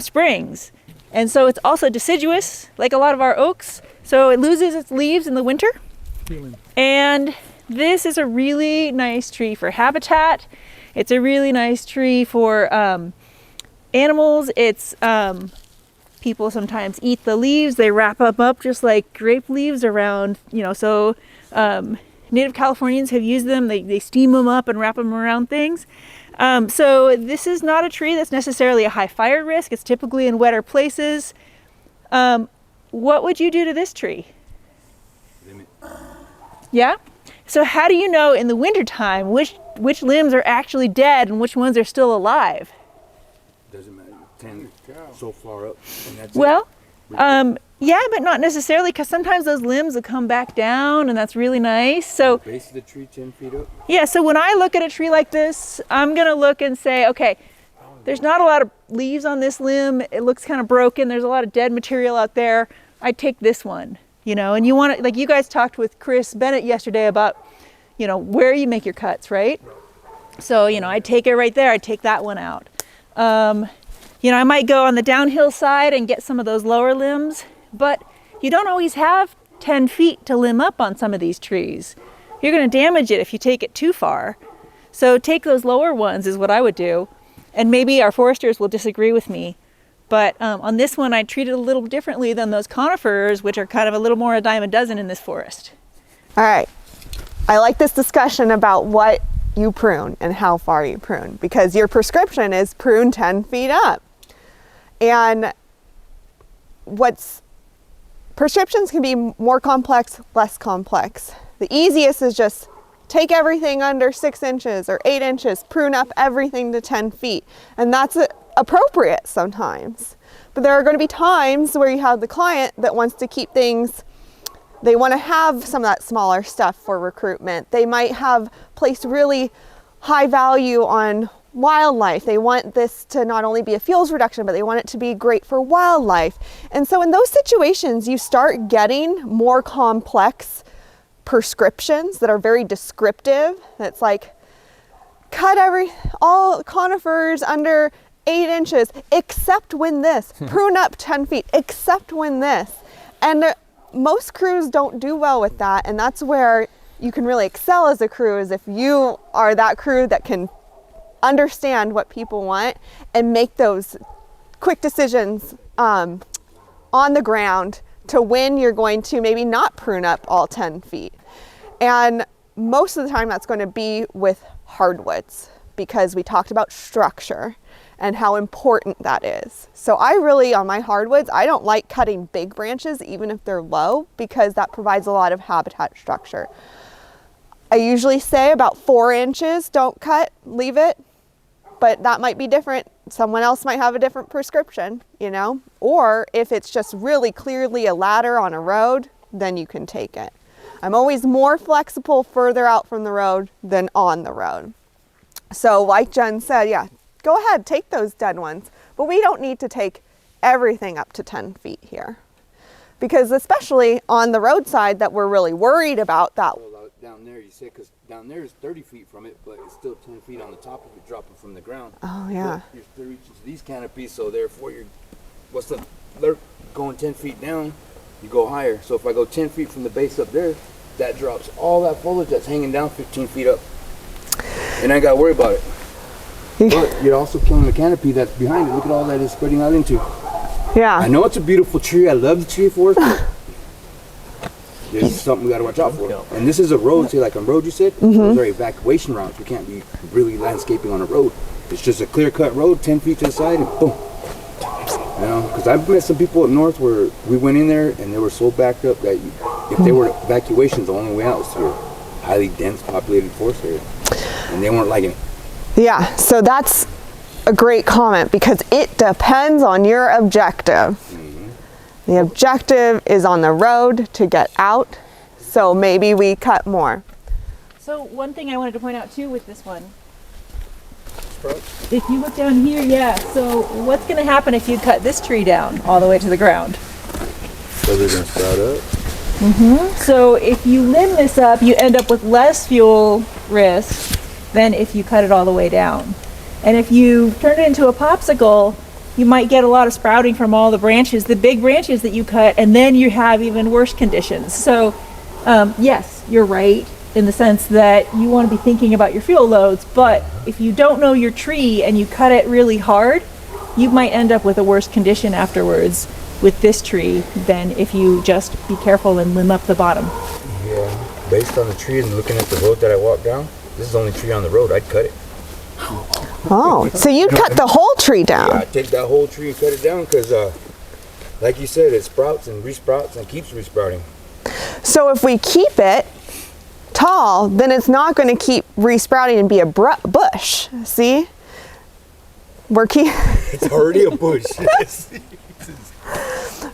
springs. And so it's also deciduous, like a lot of our oaks, so it loses its leaves in the winter. And this is a really nice tree for habitat. It's a really nice tree for animals. It's people sometimes eat the leaves. They wrap them up just like grape leaves around, so Native Californians have used them. They steam them up and wrap them around things. So this is not a tree that's necessarily a high fire risk. It's typically in wetter places. What would you do to this tree? Yeah? So how do you know in the wintertime which limbs are actually dead and which ones are still alive? 10 so far up, and that's Well, yeah, but not necessarily, because sometimes those limbs will come back down, and that's really nice. So it. Base of the tree 10 feet up. yeah, so when I look at a tree like this, I'm gonna look and say, okay, there's not a lot of leaves on this limb. It looks kind of broken. There's a lot of dead material out there. I take this one, you know, and you want to, like you guys talked with Chris Bennett yesterday about, you know, where you make your cuts, right? So, you know, I take it right there. I take that one out. You know, I might go on the downhill side and get some of those lower limbs, but you don't always have 10 feet to limb up on some of these trees. You're going to damage it if you take it too far. So take those lower ones is what I would do. And maybe our foresters will disagree with me. But on this one, I treat it a little differently than those conifers, which are kind of a little more a dime a dozen in this forest. All right. I like this discussion about what you prune and how far you prune, because your prescription is prune 10 feet up. And prescriptions can be more complex, less complex. The easiest is just take everything under 6 inches or 8 inches, prune up everything to 10 feet. And that's appropriate sometimes. But there are going to be times where you have the client that wants to keep things, they want to have some of that smaller stuff for recruitment. They might have placed really high value on wildlife. They want this to not only be a fuels reduction, but they want it to be great for wildlife. And so in those situations, you start getting more complex prescriptions that are very descriptive. That's like, cut all conifers under 8 inches, except when this, prune up 10 feet, except when this. And most crews don't do well with that. And that's where you can really excel as a crew, is if you are that crew that can understand what people want and make those quick decisions on the ground to when you're going to maybe not prune up all 10 feet. And most of the time that's going to be with hardwoods, because we talked about structure and how important that is. So I really, on my hardwoods, I don't like cutting big branches even if they're low, because that provides a lot of habitat structure. I usually say about 4 inches, don't cut, leave it. But that might be different. Someone else might have a different prescription, you know? Or if it's just really clearly a ladder on a road, then you can take it. I'm always more flexible further out from the road than on the road. So like Jen said, yeah, go ahead, take those dead ones. But we don't need to take everything up to 10 feet here. Because especially on the roadside that we're really worried about that. Well, down there, you said, because down there is 30 feet from it, but it's still 10 feet on the top of it, dropping from the ground. Oh, yeah. But you're 30 inches of these canopies, so therefore they're going 10 feet down, you go higher. So if I go 10 feet from the base up there, that drops all that foliage that's hanging down 15 feet up. And I ain't got to worry about it. But you're also killing the canopy that's behind it. Look at all that it's spreading out into. Yeah. I know it's a beautiful tree. I love the tree forest. This is something we got to watch out for. And this is a road, say like on road you said, those are evacuation routes. We can't be really landscaping on a road. It's just a clear-cut road, 10 feet to the side, and boom. You know, because I've met some people up north where we went in there and they were so backed up that if they were evacuations, the only way out was through a highly dense populated forest area. And they weren't liking it. Yeah, so that's a great comment, because it depends on your objective. The objective is on the road to get out, so maybe we cut more. So one thing I wanted to point out too with this one, if you look down here, yeah, so what's going to happen if you cut this tree down all the way to the ground? So they're going to sprout up? So if you limb this up, you end up with less fuel risk than if you cut it all the way down. And if you turn it into a popsicle, you might get a lot of sprouting from all the branches, the big branches that you cut, and then you have even worse conditions. So yes, you're right in the sense that you want to be thinking about your fuel loads, but if you don't know your tree and you cut it really hard, you might end up with a worse condition afterwards with this tree than if you just be careful and limb up the bottom. Yeah, based on the tree and looking at the road that I walked down, this is the only tree on the road, I'd cut it. Oh, so you'd cut the whole tree down? Yeah, I'd take that whole tree and cut it down because, like you said, it sprouts and resprouts and keeps resprouting. So if we keep it tall, then it's not going to keep resprouting and be a bush. See? We're It's already a bush.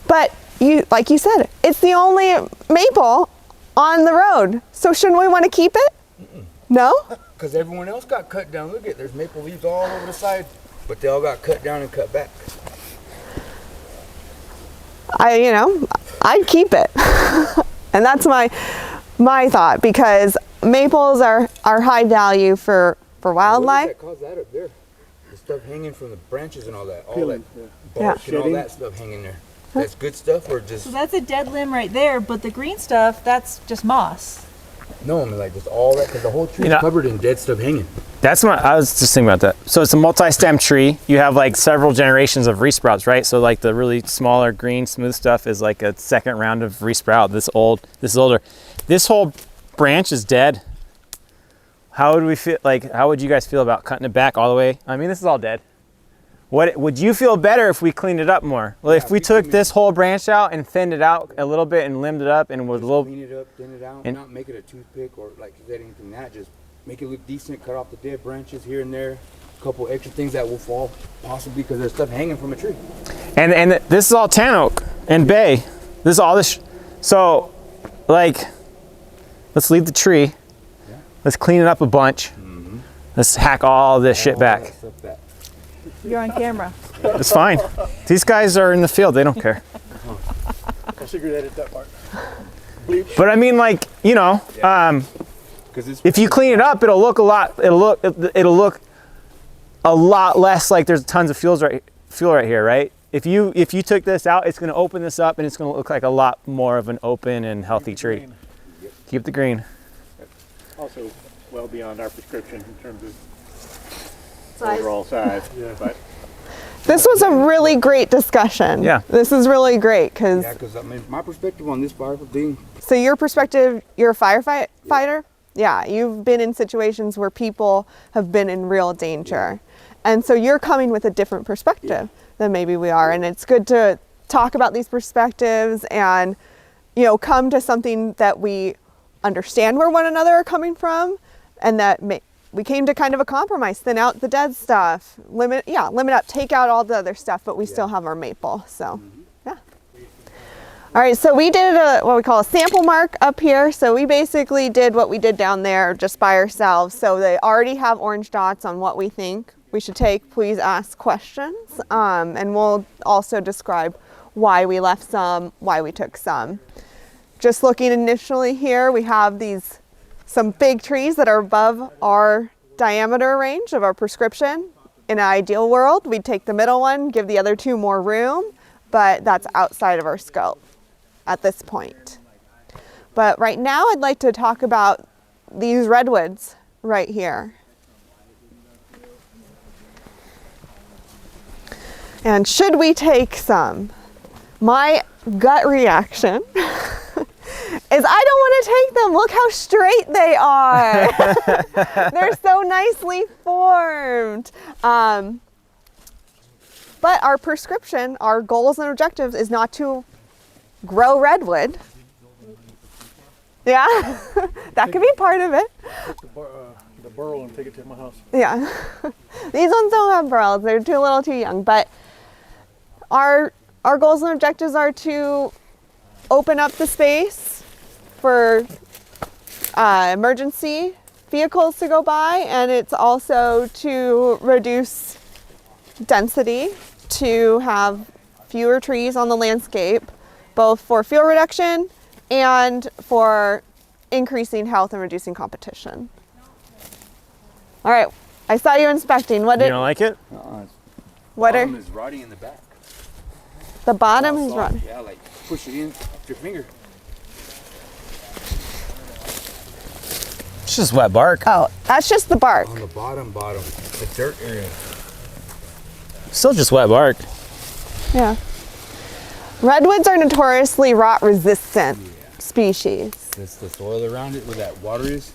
But you, like you said, it's the only maple on the road. So shouldn't we want to keep it? No? Because everyone else got cut down. Look at, there's maple leaves all over the side, but they all got cut down and cut back. I'd keep it. And that's my thought, because maples are high value for wildlife. What does that cause that up there? The stuff hanging from the branches and all that. All Peeling, that yeah. bark and all that stuff hanging there. That's good stuff or just... So that's a dead limb right there, but the green stuff, that's just moss. No, I mean like just all that, because the whole tree You is know- covered in dead stuff hanging. That's what I was just thinking about that. So it's a multi-stem tree. You have like several generations of resprouts, right? So like the really smaller green smooth stuff is like a second round of resprout. This is older. This whole branch is dead. How would we feel? Like, how would you guys feel about cutting it back all the way? I mean, this is all dead. What would you feel better if we cleaned it up more? Well, if we took this whole branch out and thinned it out a little bit and limbed it up and was a little, Clean it up, thin it out, and- not make it a toothpick or like you said, anything that. Just make it look decent, cut off the dead branches here and there, a couple extra things that will fall, possibly because there's stuff hanging from a tree. and this is all tan oak and bay. This is all this. So, like, let's leave the tree. Let's clean it up a bunch. Let's hack all this shit All back. that stuff back. You're on camera. It's fine. These guys are in the field. They don't care. I figured edit that part. But I mean, like, you know, 'Cause it's if you clean it up, it'll look a lot. It'll look a lot less like there's tons of fuel right here, right? If you took this out, it's going to open this up, and it's going to look like a lot more of an open and healthy tree. Green. Keep the green. Also, well beyond our prescription in terms of Size. overall size. But This was a really great discussion. Yeah. This is really great because, Yeah, because I mean, my perspective on this fire thing, so your perspective, you're a firefighter? Yeah, you've been in situations where people have been in real danger. And so you're coming with a different perspective than maybe we are. And it's good to talk about these perspectives and, come to something that we understand where one another are coming from, and that we came to kind of a compromise, thin out the dead stuff, limit up, take out all the other stuff, but we still have our maple. So, yeah. All right, so we did what we call a sample mark up here. So we basically did what we did down there just by ourselves. So they already have orange dots on what we think we should take. Please ask questions, and we'll also describe why we left some, why we took some. Just looking initially here, we have some big trees that are above our diameter range of our prescription. In an ideal world, we'd take the middle one, give the other two more room, but that's outside of our scope at this point. But right now, I'd like to talk about these redwoods right here. And should we take some? My gut reaction is I don't want to take them. Look how straight they are. They're so nicely formed. But our prescription, our goals and objectives is not to grow redwood. Yeah, that could be part of it. Take the burl and take it to my house. Yeah, these ones don't have burls. They're a little too young. But our goals and objectives are to open up the space for emergency vehicles to go by, and it's also to reduce density, to have fewer trees on the landscape, both for fuel reduction and for increasing health and reducing competition. All right, I saw you inspecting. What You did don't like it? what are bottom is rotting in the back. the bottom is Soft. run? Yeah, like push it in with your finger. It's just wet bark. Oh, that's just the bark. On the bottom, the dirt area. Still just wet bark. Yeah. Redwoods are notoriously rot resistant species. It's the soil around it where that water is.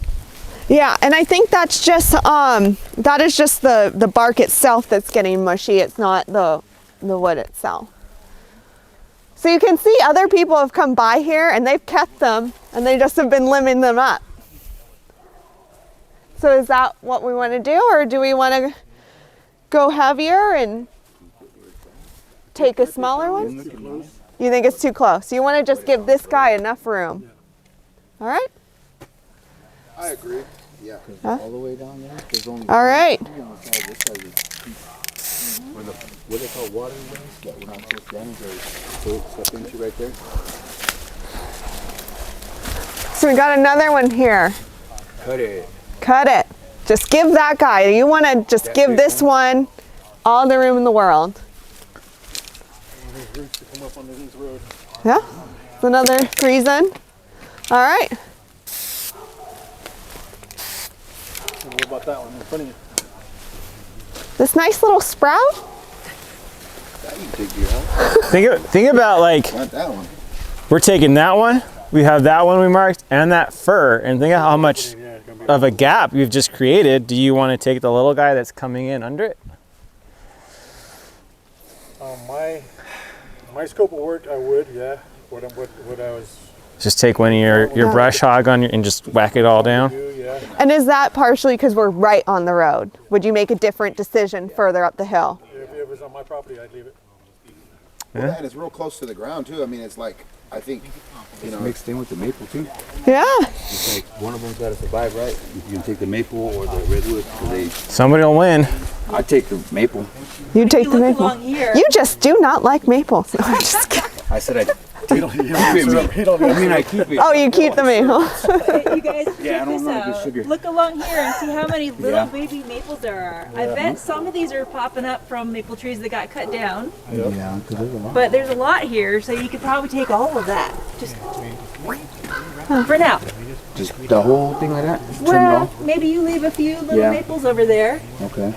Yeah, and I think that's just that is just the bark itself that's getting mushy. It's not the wood itself. So you can see other people have come by here and they've kept them and they just have been limbing them up. So is that what we want to do, or do we want to go heavier and take a smaller one? You think it's too close? You want to just give this guy enough room? All right. I agree. Yeah. All the way down there, there's only All right. three on the side. This side is where the what they call waterways that we're not supposed to damage or step into right there. So we got another one here. Cut it. Cut it. Just give that guy. You want to just give this one all the room in the world. There's roots to come up under this road. Yeah. It's another reason. All right. And what about that one in front of you? This nice little sprout. That you take your house. Think about like Not that one. we're taking that one. We have that one we marked and that fir, and think of how much Yeah, it's gonna be. of a gap you've just created. Do you want to take the little guy that's coming in under it? My scope of work, I would, yeah. What I was Just take one of your brush hog on your, and just whack it all down. do, yeah. And is that partially because we're right on the road? Would you make a different decision further up the hill? If it was on my property, I'd leave it. Yeah. And it's real close to the ground too. I mean, it's like, I think, you know, Mixed in with the maple too. Yeah. It's like one of them's got to survive, right? If you can take the maple or the redwood, 'cause they. Somebody will win. I take the maple. You take the look maple. along here. You just do not like maples. No, I'm just kidding. I said I. You don't I mean, I keep it. Oh, you keep the maple. You guys, Yeah, I check don't this know if it's out. sugar. Look along here and see how many little Yeah. baby maples there are. I bet some of these are popping up from maple trees that got cut down, Yeah, because there's a lot. but there's a lot here, so you could probably take all of that. Just for now. Just the whole thing like that. Just trim it Well, off. maybe you leave a few little Yeah. maples over there, Okay.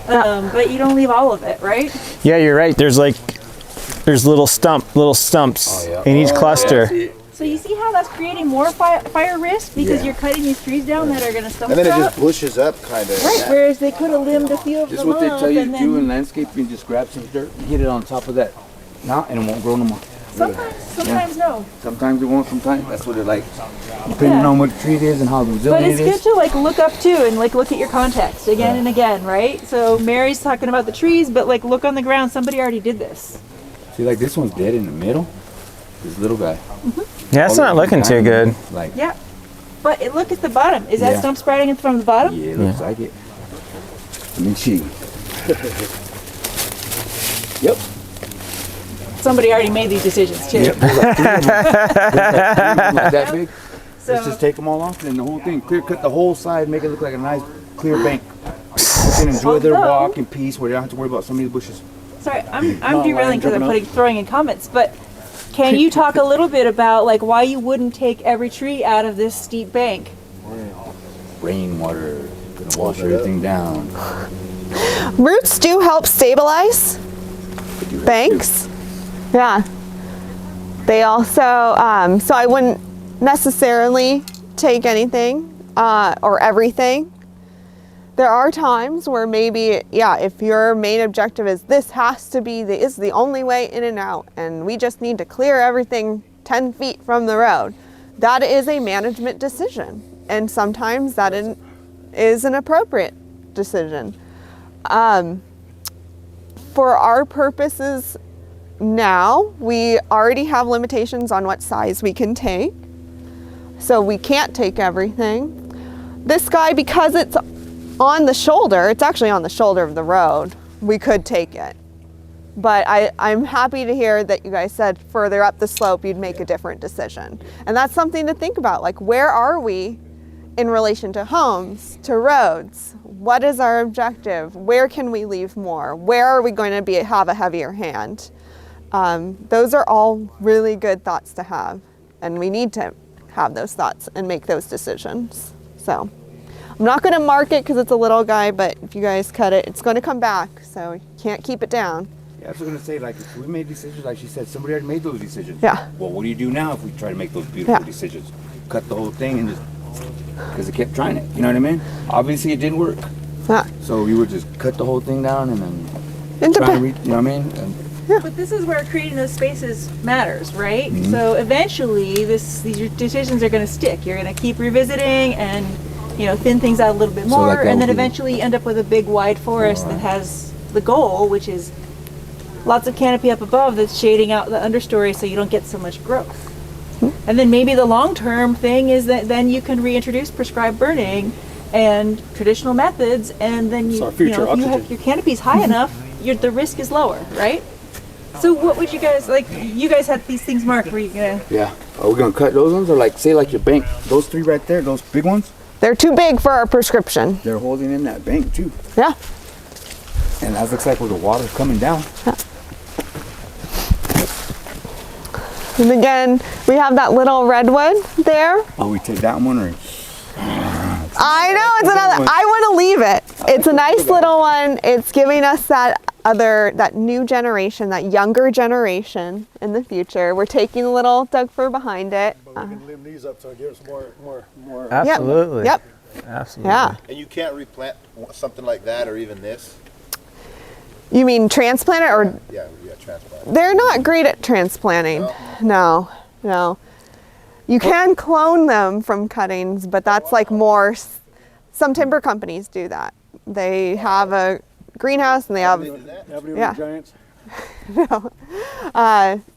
but you don't leave all of it, right? Yeah, you're right. There's little stumps Oh, yeah. in each cluster. So you see how that's creating more fire risk because Yeah. you're cutting these trees down that are going to stump and then it drop? just bushes up kind of. Right, whereas they could have limbed a few of This is them what they up tell you and to do in then landscaping. Just grab some dirt, hit it on top of that knot, and it won't grow no more. sometimes no. Sometimes it won't. Sometimes that's what it like. Depending Yeah. on what the tree it is and how But resilient it's it good is. to like look up too and like look at your context again and again, right? So Mary's talking about the trees, but like look on the ground. Somebody already did this. See, like this one's dead in the middle. This little guy. Yeah, it's not looking too good. Like, Yeah. But look at the bottom. Is that Yeah. stump sprouting from the bottom? yeah, it looks like it. I mean, she. Yep. Somebody already made these decisions too. Yep. There's like three of them. There's like that big. So Let's just take them all off and the whole thing. Clear cut the whole side, make it look like a nice clear bank. They can enjoy their Although- walk in peace where they don't have to worry about some of these bushes. sorry, I'm derailing because I'm throwing in comments, but can you talk a little bit about like why you wouldn't take every tree out of this steep bank? Rainwater, gonna wash everything down. Roots do help stabilize They do that banks. Yeah. They also, so I wouldn't necessarily take anything or everything. There are times where maybe, yeah, if your main objective is this has to be is the only way in and out, and we just need to clear everything 10 feet from the road, that is a management decision. And sometimes that is an appropriate decision. For our purposes now, we already have limitations on what size we can take. So we can't take everything. This guy, because it's on the shoulder, it's actually on the shoulder of the road, we could take it. But I'm happy to hear that you guys said further up the slope you'd make a different decision. And that's something to think about. Like, where are we in relation to homes, to roads? What is our objective? Where can we leave more? Where are we going to have a heavier hand? Those are all really good thoughts to have. And we need to have those thoughts and make those decisions. So I'm not going to mark it because it's a little guy, but if you guys cut it, it's going to come back. So you can't keep it down. Yeah, I was gonna say, like, if we made decisions, like she said, somebody already made those decisions. Yeah. Well, what do you do now if we try to make those beautiful Yeah. decisions? Cut the whole thing and just, because they kept trying it, you know what I mean? Obviously it didn't work. Yeah. So we would just cut the whole thing down and then It try to dep- reach, you know what I mean? And But this is where creating those spaces matters, right? So eventually these decisions are going to stick. You're going to keep revisiting and thin things out a little bit So, more, like, that and then would be- eventually you end up with a big wide forest that has the goal, which is lots of canopy up above that's shading out the understory so you don't get so much growth. And then maybe the long-term thing is that then you can reintroduce prescribed burning and traditional methods, and then So our if future you have oxygen. your canopy's high enough, the risk is lower, right? So what would you guys, like, you guys had these things marked, were you gonna? Yeah. Are we gonna cut those ones, or like say like your bank? Those 3 right there, those big ones, They're too big for our prescription. they're holding in that bank too. Yeah. And that looks like where the water's coming down. And again, we have that little redwood there. Oh, we take that one, or I know, it's another, I want to leave it. It's a nice little one. It's giving us that new generation, that younger generation in the future. We're taking a little Doug fir behind it. But we can limb these up so it gives more. Absolutely. Yep. Absolutely. Yeah. And you can't replant something like that or even this? You mean transplant it, or Yeah, transplant. they're not great at transplanting. No. You can clone them from cuttings, but that's like more, some timber companies do that. They have a greenhouse and they have, Avenue Yeah. Giants.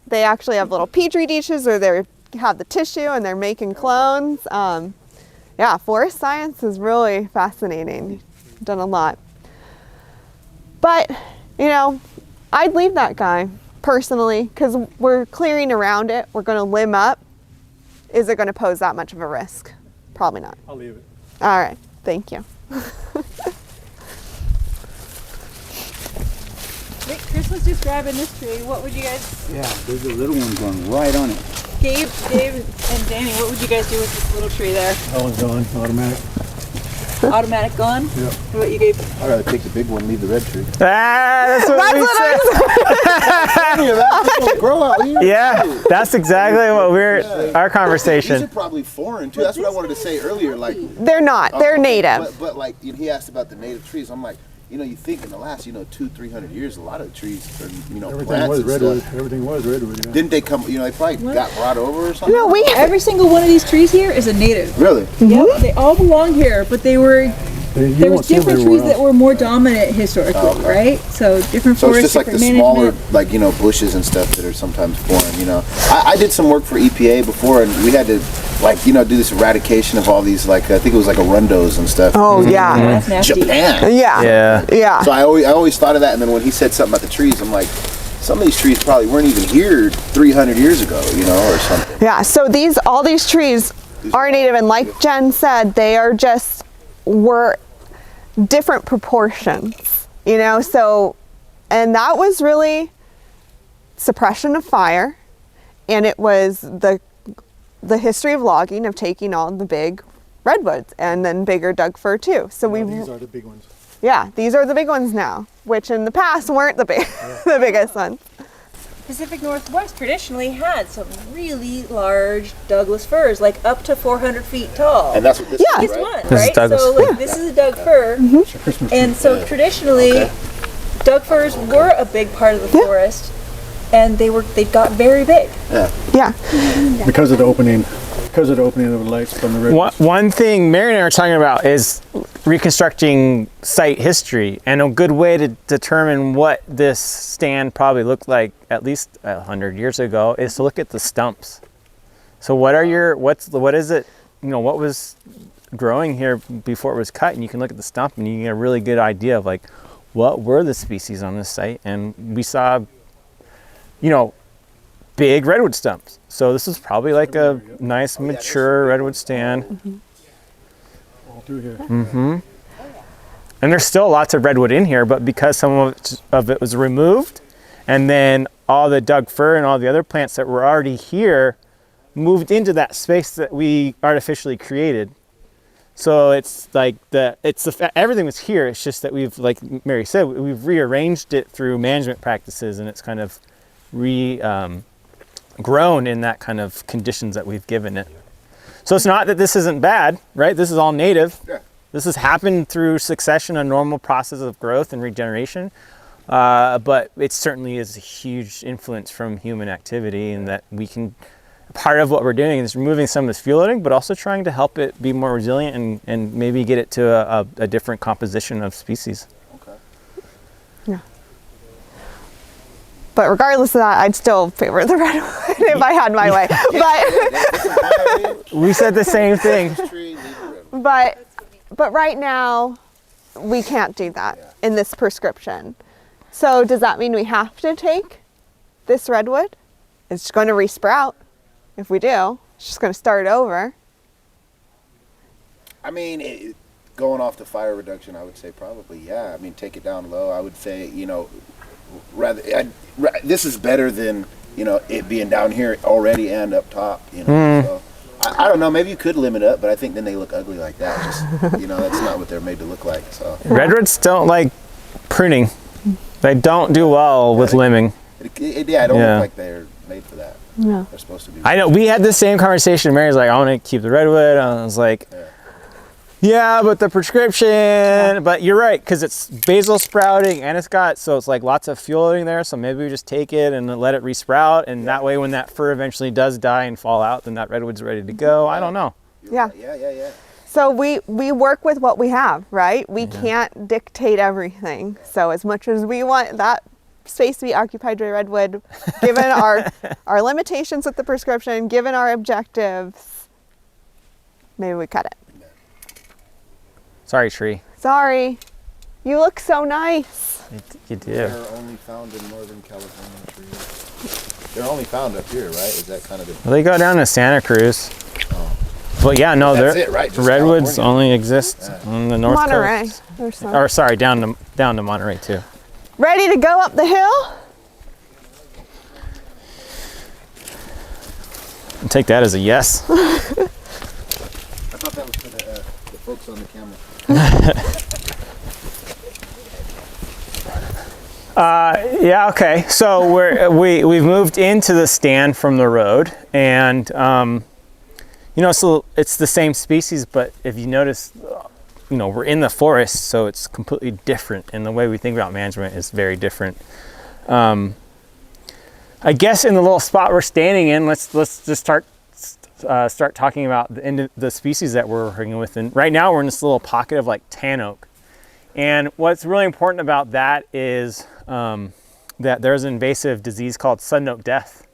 they actually have little petri dishes, or they have the tissue and they're making clones. Yeah, forest science is really fascinating. Done a lot. But, I'd leave that guy personally, because we're clearing around it. We're going to limb up. Is it going to pose that much of a risk? Probably not. I'll leave it. All right, thank you. Chris was just grabbing this tree. What would you guys, yeah, there's the little ones going right on it. Dave, and Danny, what would you guys do with this little tree there? That one's gone, automatic. Automatic gone? Yeah. What about you, Gabe? I'd rather take the big one and leave the red tree. That's what we said. That's grow out here. Yeah, that's exactly what our These conversation. are probably foreign too. That's what I wanted to say earlier. Like, They're not. They're native. But like he asked about the native trees. I'm like, you think in the last 200-300 years, a lot of trees are Everything plants was and redwood. stuff. Everything was redwood. Yeah. Didn't they come? They probably got brought over or something. No, Every single one of these trees here is a native. Really? Yep, they all belong here, but there was different trees that were more dominant historically, right? So different So it's forests, just like the different smaller, management. bushes and stuff that are sometimes foreign. I did some work for EPA before, and we had to, do this eradication of all these, I think it was like arundos and stuff. Oh, yeah. That's nasty. Japan. Yeah. Yeah. Yeah. So I always thought of that, and then when he said something about the trees, I'm like, some of these trees probably weren't even here 300 years ago, or something. Yeah, so all these trees are native, and like Jen said, they were different proportions, so, and that was really suppression of fire, and it was the history of logging, of taking all the big redwoods and then bigger Doug fir too. So These are the big ones. yeah, these are the big ones now, which in the past weren't the biggest ones. Pacific Northwest traditionally had some really large Douglas firs, like up to 400 feet tall. And that's what this Yeah. is, Biggest right? one, This is right? Douglas. So this is a Doug fir, and so traditionally, Doug firs were a big part of the forest, and they got very big. Yeah. Because of the opening of the lights from the redwoods. One thing Mary and I were talking about is reconstructing site history, and a good way to determine what this stand probably looked like at least 100 years ago is to look at the stumps. So what is it, what was growing here before it was cut, and you can look at the stump and you get a really good idea of what were the species on this site. And we saw big redwood stumps. So this is probably like a nice mature redwood stand. All through here. And there's still lots of redwood in here, but because some of it was removed, and then all the Doug fir and all the other plants that were already here moved into that space that we artificially created. So it's like everything was here. It's just that we've, like Mary said, we've rearranged it through management practices, and it's kind of grown in that kind of conditions that we've given it. So it's not that this isn't bad, right? This is all native. Yeah. This has happened through succession, a normal process of growth and regeneration. But it certainly is a huge influence from human activity, and that part of what we're doing is removing some of this fuel loading, but also trying to help it be more resilient and maybe get it to a different composition of species. Okay. Yeah. But regardless of that, I'd still favor the redwood if I had my way. But We said the same thing. Tree, leave the redwood. but right now, we can't do that in this prescription. So does that mean we have to take this redwood? It's going to resprout. If we do, it's just going to start over. I mean, going off the fire reduction, I would say probably, yeah. I mean, take it down low. I would say, you know, this is better than, you know, it being down here already and up top, you know. So, I don't know, maybe you could limit up, but I think then they look ugly like that. Just, you know, that's not what they're made to look like. So Redwoods don't like pruning. They don't do well with limbing. it don't look like they're made for that. No. They're supposed to be. I know, we had the same conversation. Mary's like, I want to keep the redwood. I was like, yeah, but the prescription, but you're right, because it's basal sprouting and so it's like lots of fuel in there. So maybe we just take it and let it resprout. And that way, when that fir eventually does die and fall out, then that redwood's ready to go. I don't know. Yeah. Yeah. So we work with what we have, right? We can't dictate everything. So as much as we want that space to be occupied by redwood, given our limitations with the prescription, given our objectives, maybe we cut it. Sorry, tree. Sorry. You look so nice. You do. They're only found in Northern California trees. They're only found up here, right? Is that kind of the... Well, they go down to Santa Cruz. But yeah, no, That's it, right? Just redwoods California. only exist on the north Monterey. coast. Or some. Or sorry, down to Monterey too. Ready to go up the hill? I'll take that as a yes. I thought that was for the folks on the camera. Yeah, okay. So we've moved into the stand from the road, and you know, so it's the same species, but if you notice, you know, we're in the forest, so it's completely different, and the way we think about management is very different. I guess in the little spot we're standing in, let's just start talking about the species that we're working with. And right now we're in this little pocket of like tan oak. And what's really important about that is that there's an invasive disease called sudden oak death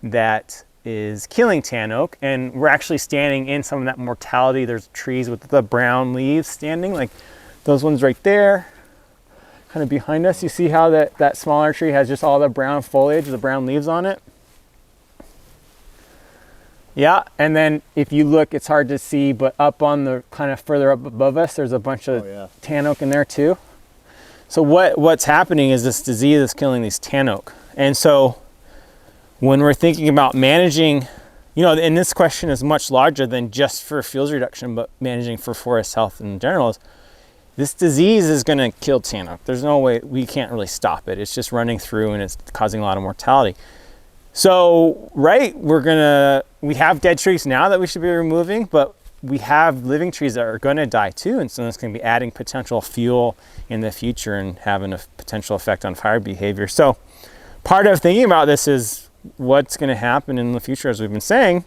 that is killing tan oak. And we're actually standing in some of that mortality. There's trees with the brown leaves standing, like those ones right there, kind of behind us. You see how that smaller tree has just all the brown foliage, the brown leaves on it? Yeah, and then if you look, it's hard to see, but up on the kind of further up above us, there's a bunch of tan oak in there too. So what's happening is this disease is killing these tan oak. And so when we're thinking about managing, you know, and this question is much larger than just for fuels reduction, but managing for forest health in general, is this disease is going to kill tan oak. There's no way, we can't really stop it. It's just running through and it's causing a lot of mortality. So, right, we have dead trees now that we should be removing, but we have living trees that are going to die too. And so it's going to be adding potential fuel in the future and having a potential effect on fire behavior. So part of thinking about this is what's going to happen in the future, as we've been saying,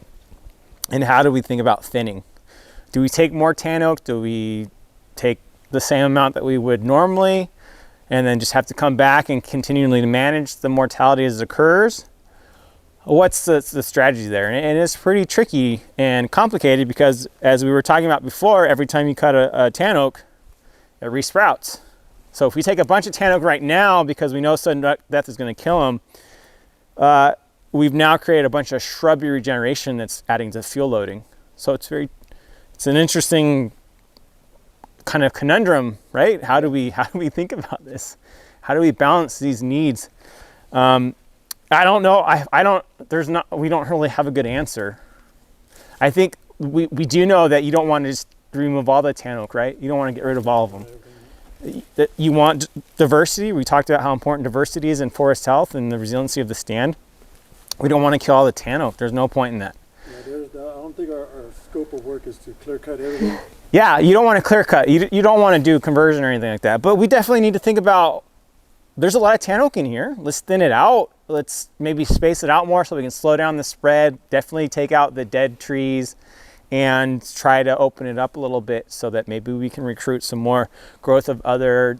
and how do we think about thinning? Do we take more tan oak? Do we take the same amount that we would normally and then just have to come back and continually manage the mortality as it occurs? What's the strategy there? And it's pretty tricky and complicated because, as we were talking about before, every time you cut a tan oak, it resprouts. So if we take a bunch of tan oak right now because we know sudden death is going to kill them, we've now created a bunch of shrubby regeneration that's adding to fuel loading. So it's an interesting kind of conundrum, right? How do we think about this? How do we balance these needs? I don't know. We don't really have a good answer. I think we do know that you don't want to just remove all the tan oak, right? You don't want to get rid of all of them. You want diversity. We talked about how important diversity is in forest health and the resiliency of the stand. We don't want to kill all the tan oak. There's no point in that. Yeah, I don't think our scope of work is to clear cut everything. Yeah, you don't want to clear cut. You don't want to do conversion or anything like that. But we definitely need to think about, there's a lot of tan oak in here. Let's thin it out. Let's maybe space it out more so we can slow down the spread. Definitely take out the dead trees and try to open it up a little bit so that maybe we can recruit some more growth of other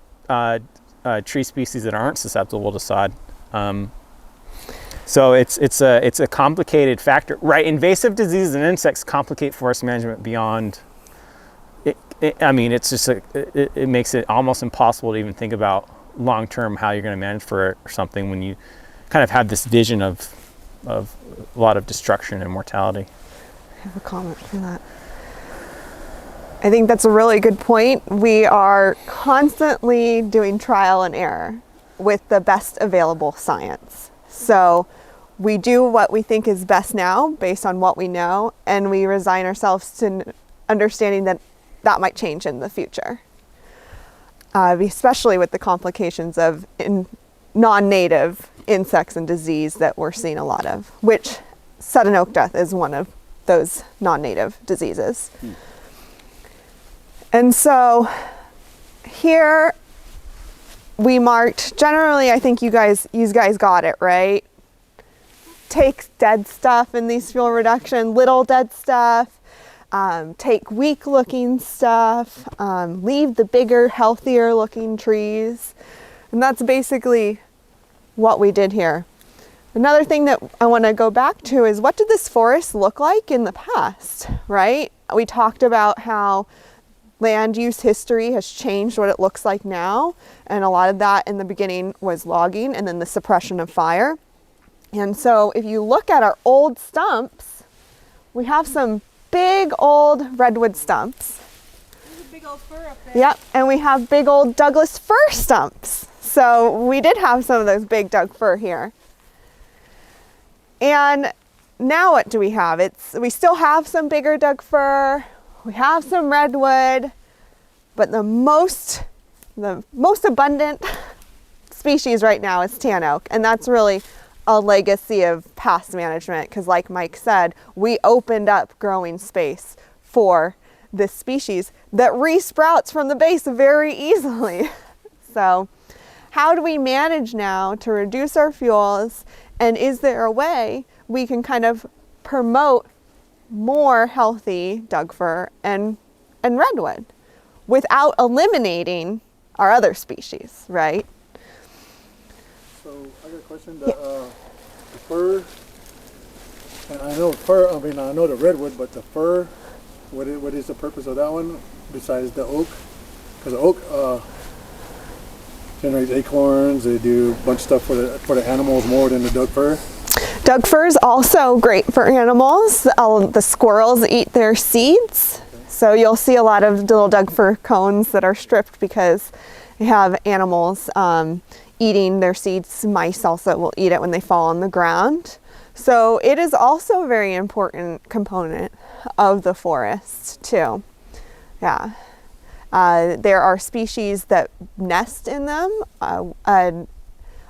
tree species that aren't susceptible to sod. So it's a complicated factor, right? Invasive diseases and insects complicate forest management beyond. I mean, it's just it makes it almost impossible to even think about long term how you're going to manage for something when you kind of have this vision of a lot of destruction and mortality. I have a comment for that. I think that's a really good point. We are constantly doing trial and error with the best available science. So we do what we think is best now based on what we know, and we resign ourselves to understanding that that might change in the future. Especially with the complications of non-native insects and disease that we're seeing a lot of, which sudden oak death is one of those non-native diseases. And so here we marked, generally I think you guys got it, right? Take dead stuff in these fuel reduction, little dead stuff, take weak looking stuff, leave the bigger, healthier looking trees. And that's basically what we did here. Another thing that I want to go back to is, what did this forest look like in the past, right? We talked about how land use history has changed what it looks like now, and a lot of that in the beginning was logging and then the suppression of fire. And so if you look at our old stumps, we have some big old redwood stumps. There's a big old fir up there. Yep, and we have big old Douglas fir stumps. So we did have some of those big Doug fir here. And now what do we have? We still have some bigger Doug fir, we have some redwood, but the most abundant species right now is tan oak, and that's really a legacy of past management, because like Mike said, we opened up growing space for this species that resprouts from the base very easily. So how do we manage now to reduce our fuels, and is there a way we can kind of promote more healthy Doug fir and redwood without eliminating our other species, right? So I got a question. The fir, and I know fir. I mean, I know the redwood, but the fir. What is the purpose of that one besides the oak? Because the oak generates acorns. They do a bunch of stuff for the animals more than the Doug fir. Doug fir is also great for animals. The squirrels eat their seeds. So you'll see a lot of little Doug fir cones that are stripped because they have animals eating their seeds. Mice also will eat it when they fall on the ground. So it is also a very important component of the forest too. Yeah. There are species that nest in them.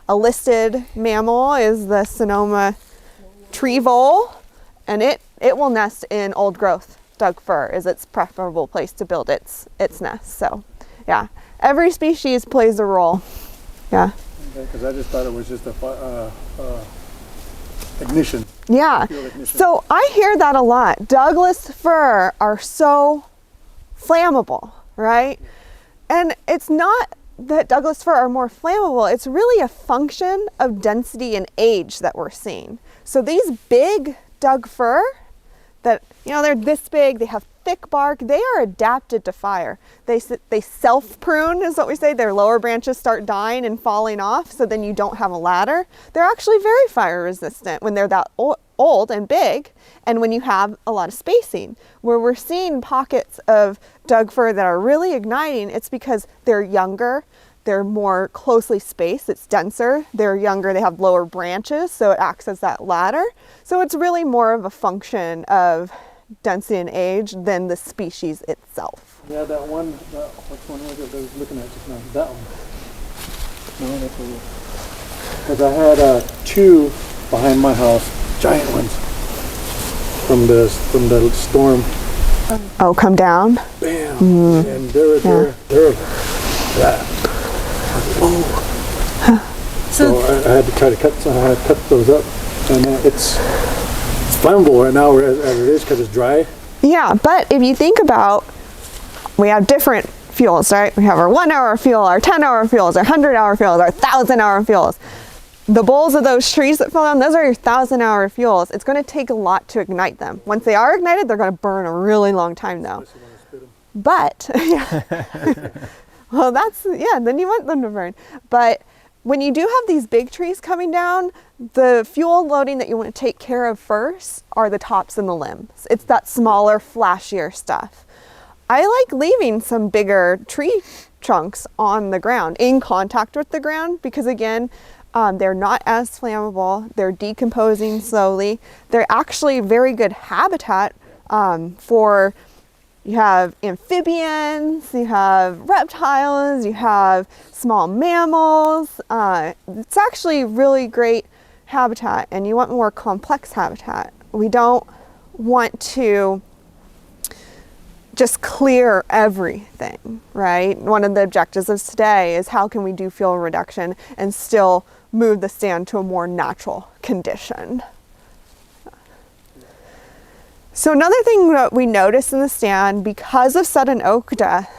A listed mammal is the Sonoma tree vole, and it will nest in old growth Doug fir is its preferable place to build its nest. So yeah, every species plays a role. Yeah. Because I just thought it was just a ignition. Yeah. Fuel ignition. So I hear that a lot. Douglas fir are so flammable, right? And it's not that Douglas fir are more flammable, it's really a function of density and age that we're seeing. So these big Doug fir that, they're this big, they have thick bark, they are adapted to fire. They self-prune is what we say. Their lower branches start dying and falling off, so then you don't have a ladder. They're actually very fire resistant when they're that old and big, and when you have a lot of spacing. Where we're seeing pockets of Doug fir that are really igniting, it's because they're younger, they're more closely spaced, it's denser, they're younger, they have lower branches, so it acts as that ladder. So it's really more of a function of density and age than the species itself. Yeah, that one, which one was it that I was looking at just now? That one. No, that's what because I had two behind my house, giant ones, from the storm. Oh, come down? Bam! And they're that. So I had to try to cut those up, and it's flammable right now as it is because it's dry. Yeah, but if you think about, we have different fuels, right? We have our 1 hour fuel, our 10 hour fuels, our 100 hour fuels, our 1,000 hour fuels. the bowls of those trees that fell down, those are your 1,000-hour fuels. It's going to take a lot to ignite them. Once they are ignited, they're going to burn a really long time though. But, well, then you want them to burn. But when you do have these big trees coming down, the fuel loading that you want to take care of first are the tops and the limbs. It's that smaller, flashier stuff. I like leaving some bigger tree trunks on the ground, in contact with the ground, because again, they're not as flammable, they're decomposing slowly. They're actually very good habitat for, you have amphibians, you have reptiles, you have small mammals. It's actually really great habitat, and you want more complex habitat. We don't want to just clear everything, right? One of the objectives of today is how can we do fuel reduction and still move the stand to a more natural condition. So another thing that we notice in the stand because of sudden oak death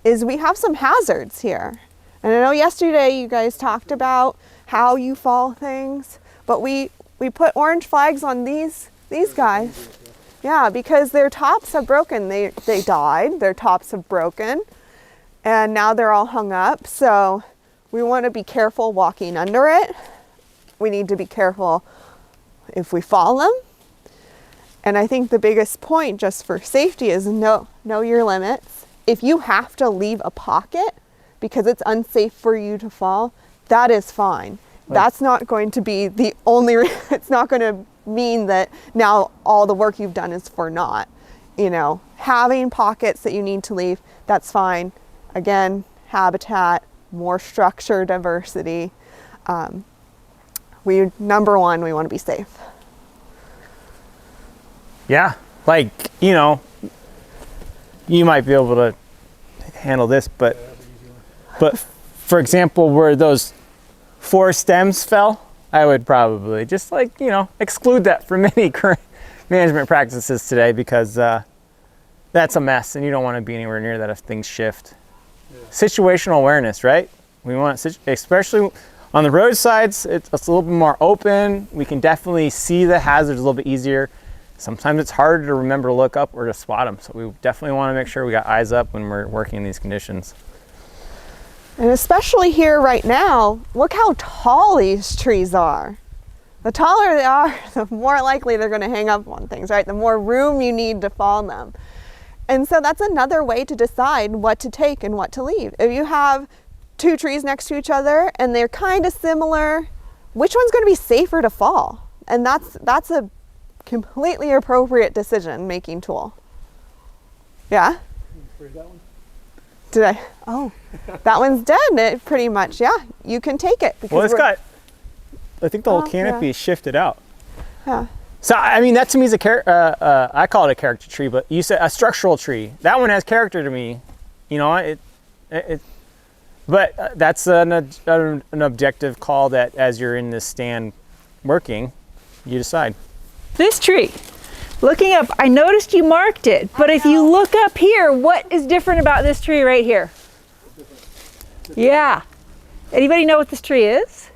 is we have some hazards here. And I know yesterday you guys talked about how you fall things, but we put orange flags on these guys. Yeah, because their tops have broken. They died, their tops have broken, and now they're all hung up. So we want to be careful walking under it. We need to be careful if we fall them. And I think the biggest point just for safety is know your limits. If you have to leave a pocket because it's unsafe for you to fall, that is fine. That's not going to be the only, it's not going to mean that now all the work you've done is for naught. You know, having pockets that you need to leave, that's fine. Again, habitat, more structure diversity. Number one, we want to be safe. Yeah, like, you know, you might be able to handle this, but for example, where those 4 stems fell, I would probably just, like, you know, exclude that from any current management practices today, because that's a mess and you don't want to be anywhere near that if things shift. Yeah. Situational awareness, right? We want, especially on the roadsides, it's a little bit more open. We can definitely see the hazards a little bit easier. Sometimes it's harder to remember to look up or to spot them. So we definitely want to make sure we got eyes up when we're working in these conditions. And especially here right now, look how tall these trees are. The taller they are, the more likely they're going to hang up on things, right? The more room you need to fall them. And so that's another way to decide what to take and what to leave. If you have 2 trees next to each other and they're kind of similar, which one's going to be safer to fall? And that's a completely appropriate decision-making tool. Yeah? Did I? Oh, that one's dead, pretty much. Yeah, you can take it. Well, it's got, I think the whole canopy is shifted out. Yeah. So, I mean, that to me is I call it a character tree, but you said a structural tree. That one has character to me. You know, but that's an objective call that as you're in this stand working, you decide. This tree, looking up, I noticed you marked it, but if you look up here, what is different about this tree right here? Yeah. Anybody know what this tree is?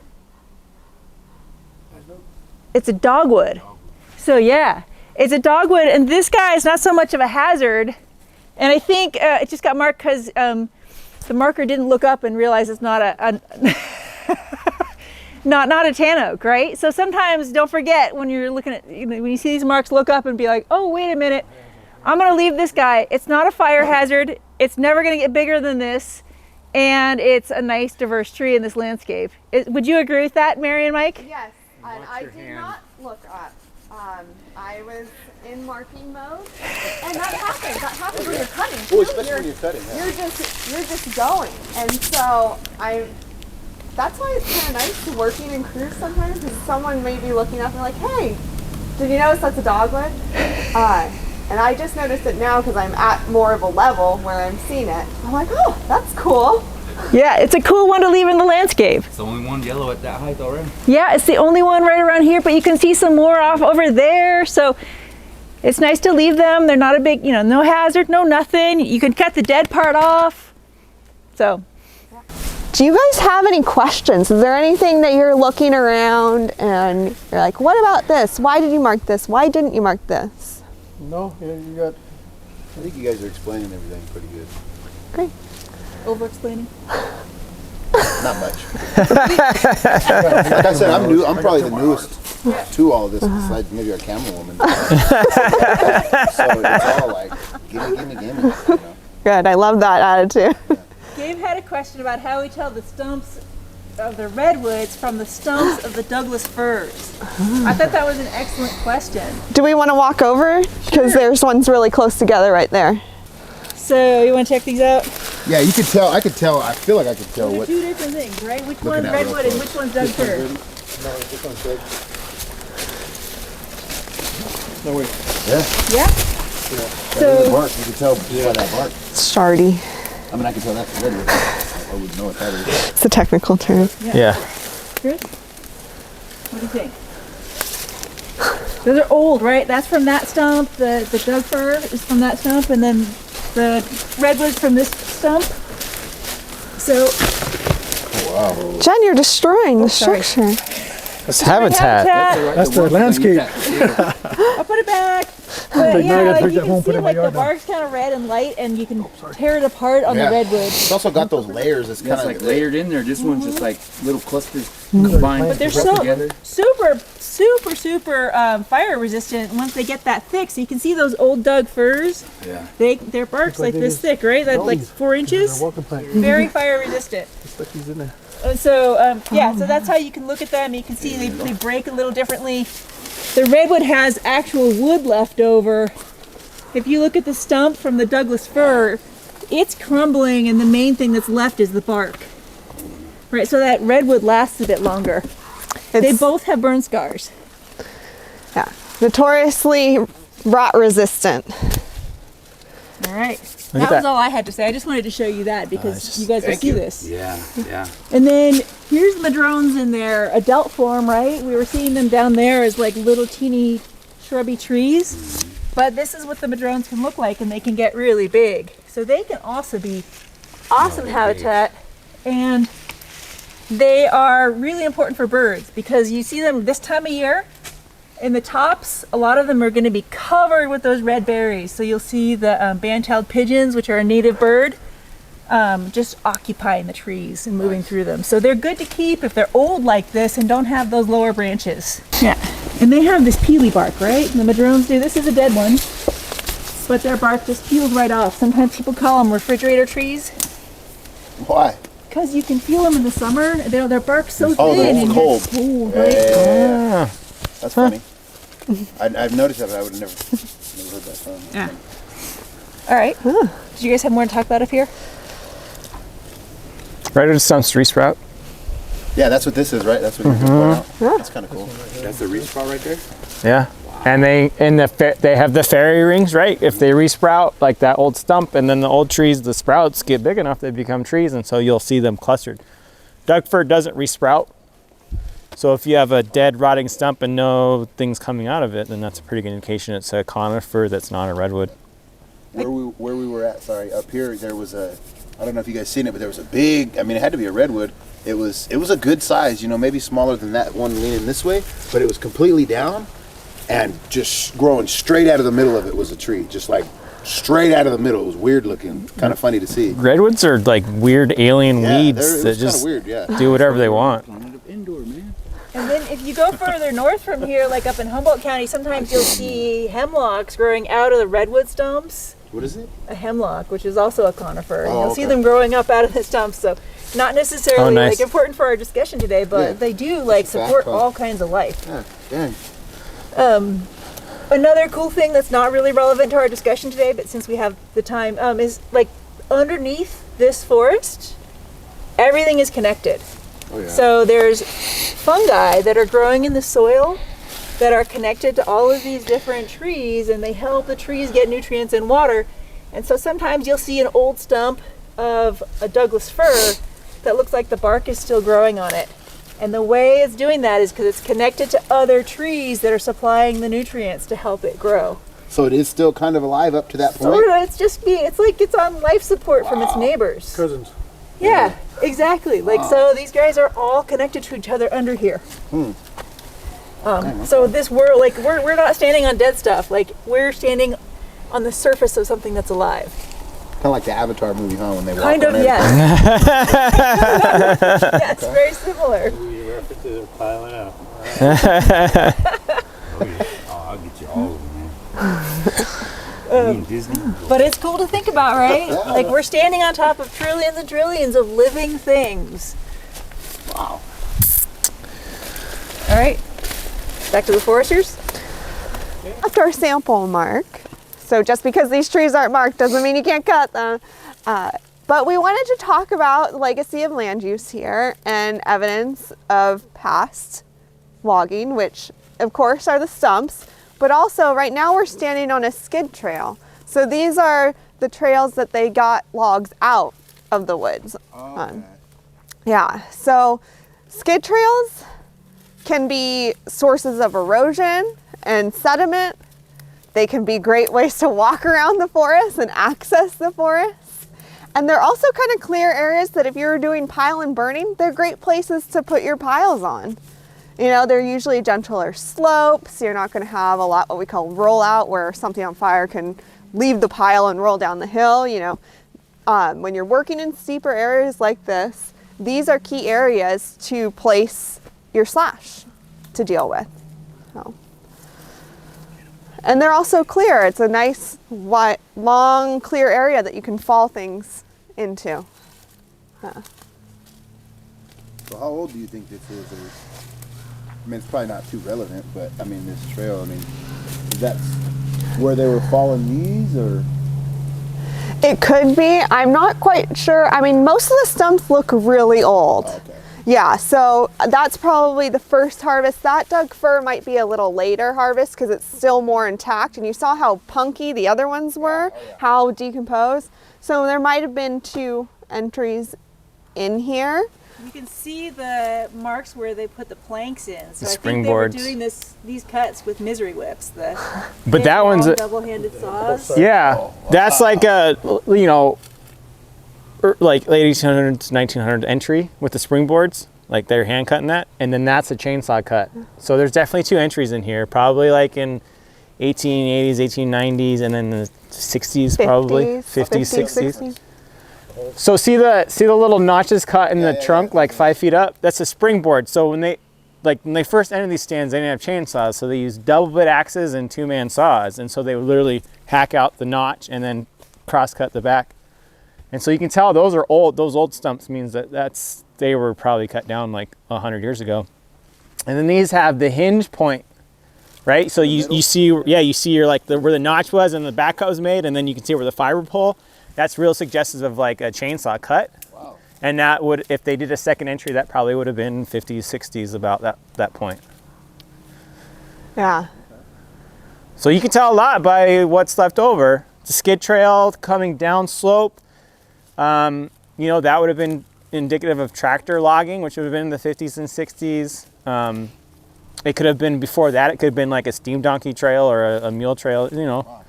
It's a dogwood. So yeah, it's a dogwood, and this guy is not so much of a hazard. And I think it just got marked because the marker didn't look up and realize it's not a not a tan oak, right? So sometimes don't forget when you're looking at, when you see these marks, look up and be like, oh, wait a minute, I'm gonna leave this guy. It's not a fire hazard. It's never gonna get bigger than this. And it's a nice diverse tree in this landscape. Would you agree with that, Mary and Mike? Yes, and I did not look up. I was in marking mode, and that happens. That happens when you're cutting. Well, especially when you're cutting. Yeah. You're just going, and so that's why it's kind of nice to working in crews sometimes, because someone may be looking up and like, hey, did you notice that's a dogwood? And I just noticed it now because I'm at more of a level where I'm seeing it. I'm like, oh, that's cool. Yeah, it's a cool one to leave in the landscape. It's the only one yellow at that height already. Yeah, it's the only one right around here, but you can see some more off over there. So it's nice to leave them. They're not a big, no hazard, no nothing. You can cut the dead part off. So Do you guys have any questions? Is there anything that you're looking around and you're like, what about this? Why did you mark this? Why didn't you mark this? No, yeah, you got. I think you guys are explaining everything pretty good. Great. Over-explaining. Not much. Like I said, I'm new. I'm probably the newest to all of this, besides maybe our camera woman. So it's all like, gimme, you know. Good. I love that attitude. Gabe had a question about how we tell the stumps of the redwoods from the stumps of the Douglas firs. I thought that was an excellent question. Do we want to walk over? Because there's ones really close together right there. So you want to check these out? Yeah, you could tell. I could tell. I feel like I could tell They're what. two different things, right? Which Looking one's at it real redwood and close. which one's Doug fir? No, this one's good. No, wait. Yeah. Yeah. The So bark. You can tell by that bark. It's shardy. I mean, I can tell that's redwood. I would know what that is. It's a technical term. Yeah. Chris, what do you think? Those are old, right? That's from that stump. The Doug fir is from that stump, and then the redwood's from this stump. So Jen, you're destroying the sorry. structure. It's habitat. That's the landscape. I'll put it back. But Like, now I yeah, gotta like take you that home, can put it see in my like the yard now. bark's kind of red and light, and you can tear it apart on Yeah. the redwood. It's also got those layers. It's Yeah, kind it's of like layered in there. This one's just like little clusters combined But they're put so together. super fire resistant once they get that thick. So you can see those old Doug firs. Yeah. Their bark's like this thick, right? That's like 4 inches. Walking plant. Very fire resistant. Stuff these in there. So yeah, so that's how you can look at them. You can see they break a little differently. The redwood has actual wood left over. If you look at the stump from the Douglas fir, it's crumbling, and the main thing that's left is the bark. Right, so that redwood lasts a bit longer. They It's both have burn scars. yeah, notoriously rot resistant. All right. Look at That was that. all I had to say. I just wanted to show you that because you guys will see this. Yeah, yeah. And then here's madrones in their adult form, right? We were seeing them down there as like little teeny shrubby trees. But this is what the madrones can look like, and they can get really big. So they can also be awesome habitat, and they are really important for birds because you see them this time of year. In the tops, a lot of them are going to be covered with those red berries. So you'll see the band-tailed pigeons, which are a native bird, just occupying the trees and moving through them. So they're good to keep if they're old like this and don't have those lower branches. Yeah, and they have this peely bark, right? And the madrones do. This is a dead one, but their bark just peels right off. Sometimes people call them refrigerator trees why. because you can feel them in the summer. Their bark's so Oh, thin they're and cold. it's cold, Yeah, right? yeah, yeah. That's funny. I've noticed that, but I would have never heard that song. Yeah. All right. Did you guys have more to talk about up here? Redwood stumps resprout. Yeah, that's what this is, right? That's what you're pointing out. That's kind of cool. That's the reach spot right there. Yeah. And they have the fairy rings, right? If they resprout like that old stump, and then the old trees, the sprouts get big enough, they become trees, and so you'll see them clustered. Doug fir doesn't resprout. So if you have a dead rotting stump and no things coming out of it, then that's a pretty good indication it's a conifer that's not a redwood. Where we were at, sorry, up here there was a, I don't know if you guys seen it, but there was a big, I mean it had to be a redwood. It was a good size, you know, maybe smaller than that one leaning this way, but it was completely down and just growing straight out of the middle of it was a tree, just like straight out of the middle. It was weird looking, kind of funny to see. Redwoods are like weird alien Yeah, weeds it that was kind just of weird, yeah. do whatever they want. Planet of indoor, man. And then if you go further north from here, like up in Humboldt County, sometimes you'll see hemlocks growing out of the redwood stumps. What is it? A hemlock, which is also a conifer. And Oh, you'll see okay. them growing up out of the stumps. So not necessarily Oh, nice. like important for our discussion today, but Yeah. they do like It's a fact, support huh? all kinds of life. Yeah, dang. Another cool thing that's not really relevant to our discussion today, but since we have the time, is like underneath this forest, everything is connected. Oh yeah. So there's fungi that are growing in the soil that are connected to all of these different trees, and they help the trees get nutrients and water. And so sometimes you'll see an old stump of a Douglas fir that looks like the bark is still growing on it. And the way it's doing that is because it's connected to other trees that are supplying the nutrients to help it grow. So it is still kind of alive up to that point? Sort of, it's just being, it's like it's on life support from its neighbors. Cousins. Yeah, exactly. Like, so these guys are all connected to each other under here. So this world, like, we're not standing on dead stuff. Like, we're standing on the surface of something that's alive. Kind of like the Avatar movie, huh? When they walk Kind of, on it. yes. Yeah, it's very similar. We references are piling up. I'll get you all of them, man. Me and Disney. But it's cool to think about, right? Like, we're standing on top of trillions and trillions of living things. Wow. All right, back to the foresters. That's our sample mark. So just because these trees aren't marked doesn't mean you can't cut them. But we wanted to talk about legacy of land use here and evidence of past logging, which of course are the stumps, but also right now we're standing on a skid trail. So these are the trails that they got logs out of the woods on. Yeah, so skid trails can be sources of erosion and sediment. They can be great ways to walk around the forest and access the forest. And they're also kind of clear areas that if you're doing pile and burning, they're great places to put your piles on. You know, they're usually gentler slopes. You're not going to have a lot what we call rollout, where something on fire can leave the pile and roll down the hill. You know, when you're working in steeper areas like this, these are key areas to place your slash to deal with. So. And they're also clear. It's a nice, wide, long, clear area that you can fall things into. So how old do you think this is? I mean, it's probably not too relevant, but I mean, this trail, I mean, that's where they were falling these, or? It could be. I'm not quite sure. I mean, most of the stumps look really old. Oh, okay. Yeah, so that's probably the first harvest. That Doug fir might be a little later harvest because it's still more intact. And you saw how punky the other ones were, how decomposed. So there might have been 2 entries in here. You can see the marks where they put the planks in. So The I think they were springboards. doing these cuts with misery whips. The But that one's a- double-handed saws. Yeah, that's like a, you know, like late 1800s, 1900 entry with the springboards, like they're hand cutting that, and then that's a chainsaw cut. So there's definitely 2 entries in here, probably like in 1880s, 1890s, and then the 60s, probably 50s, 60s. So see the little notches cut in the trunk, like 5 feet up. That's a springboard. So when they first entered these stands, they didn't have chainsaws, so they used double bit axes and 2-man saws, and so they would literally hack out the notch and then cross cut the back. And so you can tell those are old. Those old stumps means that they were probably cut down like 100 years ago. And then these have the hinge point, right? So you see your like where the notch was and the back cut was made, and then you can see where the fiber pull. That's real suggestive of like a chainsaw cut. Wow. And that would, if they did a second entry, that probably would have been 50s, 60s about that point. Yeah. So you can tell a lot by what's left over. It's a skid trail coming down slope. You know, that would have been indicative of tractor logging, which would have been in the 50s and 60s. It could have been before that. It could have been like a steam donkey trail or a mule trail, you know. Wow.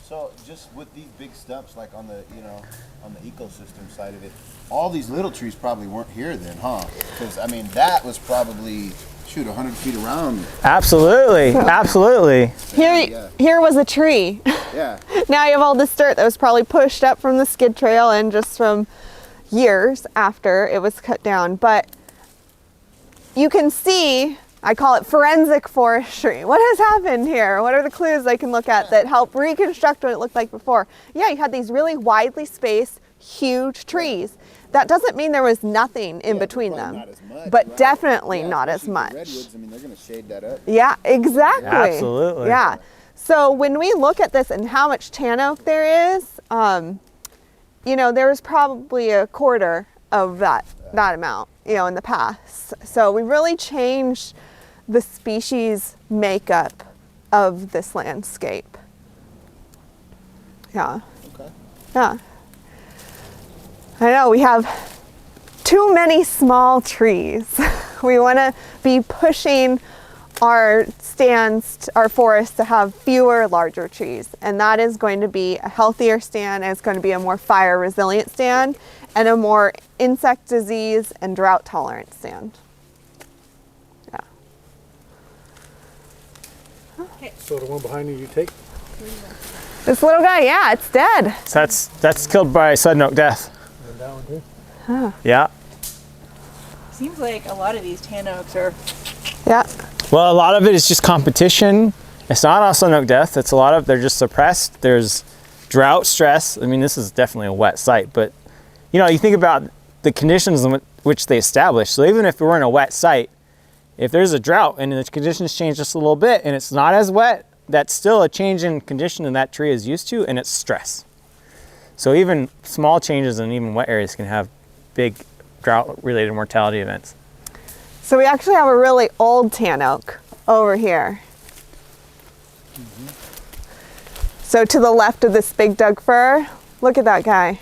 So just with these big stumps, like on the, you know, on the ecosystem side of it, all these little trees probably weren't here then, huh? Because, I mean, that was probably, 100 feet around. Absolutely, absolutely. Here was a tree. Yeah. Now you have all this dirt that was probably pushed up from the skid trail and just from years after it was cut down. But you can see, I call it forensic forestry. What has happened here? What are the clues I can look at that help reconstruct what it looked like before? Yeah, you had these really widely spaced, huge trees. That doesn't mean there was nothing in between them, not as much, but right? definitely Yeah, not as especially much. the redwoods, I mean, they're going to shade that up. Yeah, exactly. Absolutely. Yeah. So when we look at this and how much tan oak there is, you know, there was probably a quarter of that amount, you know, in the past. So we really changed the species makeup of this landscape. Yeah. Okay. Yeah. I know we have too many small trees. We want to be pushing our stands, our forests, to have fewer larger trees, and that is going to be a healthier stand, and it's going to be a more fire resilient stand, and a more insect disease and drought tolerant stand. Yeah. So the one behind you take? This little guy, yeah, it's dead. So that's killed by sudden oak death. And that one too? Yeah. Seems like a lot of these tan oaks are. Yeah. Well, a lot of it is just competition. It's not all sudden oak death. It's a lot of, they're just suppressed. There's drought stress. I mean, this is definitely a wet site, but you know, you think about the conditions in which they establish. So even if we're in a wet site, if there's a drought and the conditions change just a little bit and it's not as wet, that's still a change in condition that tree is used to, and it's stress. So even small changes in even wet areas can have big drought-related mortality events. So we actually have a really old tan oak over here. So to the left of this big Doug fir, look at that guy.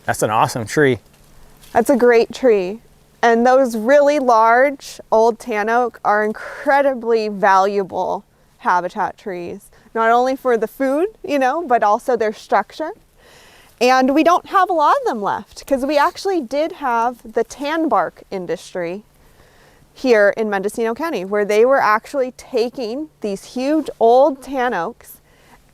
That's an awesome tree. That's a great tree. And those really large old tan oak are incredibly valuable habitat trees, not only for the food, you know, but also their structure. And we don't have a lot of them left because we actually did have the tan bark industry here in Mendocino County, where they were actually taking these huge old tan oaks,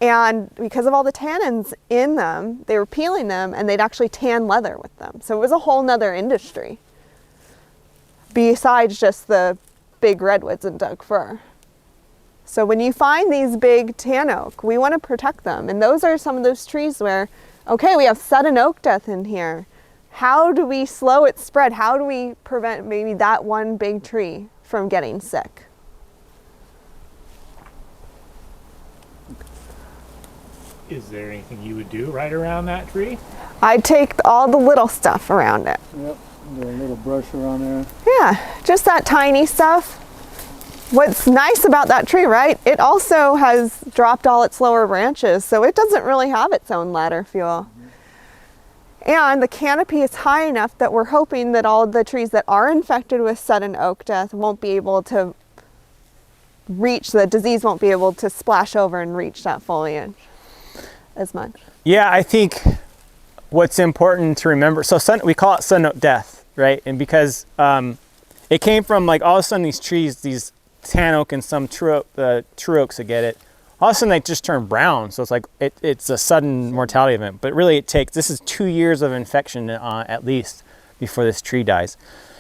and because of all the tannins in them, they were peeling them and they'd actually tan leather with them. So it was a whole nother industry besides just the big redwoods and Doug fir. So when you find these big tan oak, we want to protect them. And those are some of those trees where, okay, we have sudden oak death in here. How do we slow its spread? How do we prevent maybe that one big tree from getting sick? Is there anything you would do right around that tree? I'd take all the little stuff around it. Yep. Do a little brush around there. Yeah, just that tiny stuff. What's nice about that tree, right? It also has dropped all its lower branches, so it doesn't really have its own ladder fuel. And the canopy is high enough that we're hoping that all of the trees that are infected with sudden oak death won't be able to reach, the disease won't be able to splash over and reach that foliage as much. Yeah, I think what's important to remember, so we call it sudden oak death, right? And because it came from like all of a sudden these trees, these tan oak and some true oaks that get it, all of a sudden they just turn brown. So it's like it's a sudden mortality event, but really this is 2 years of infection at least before this tree dies.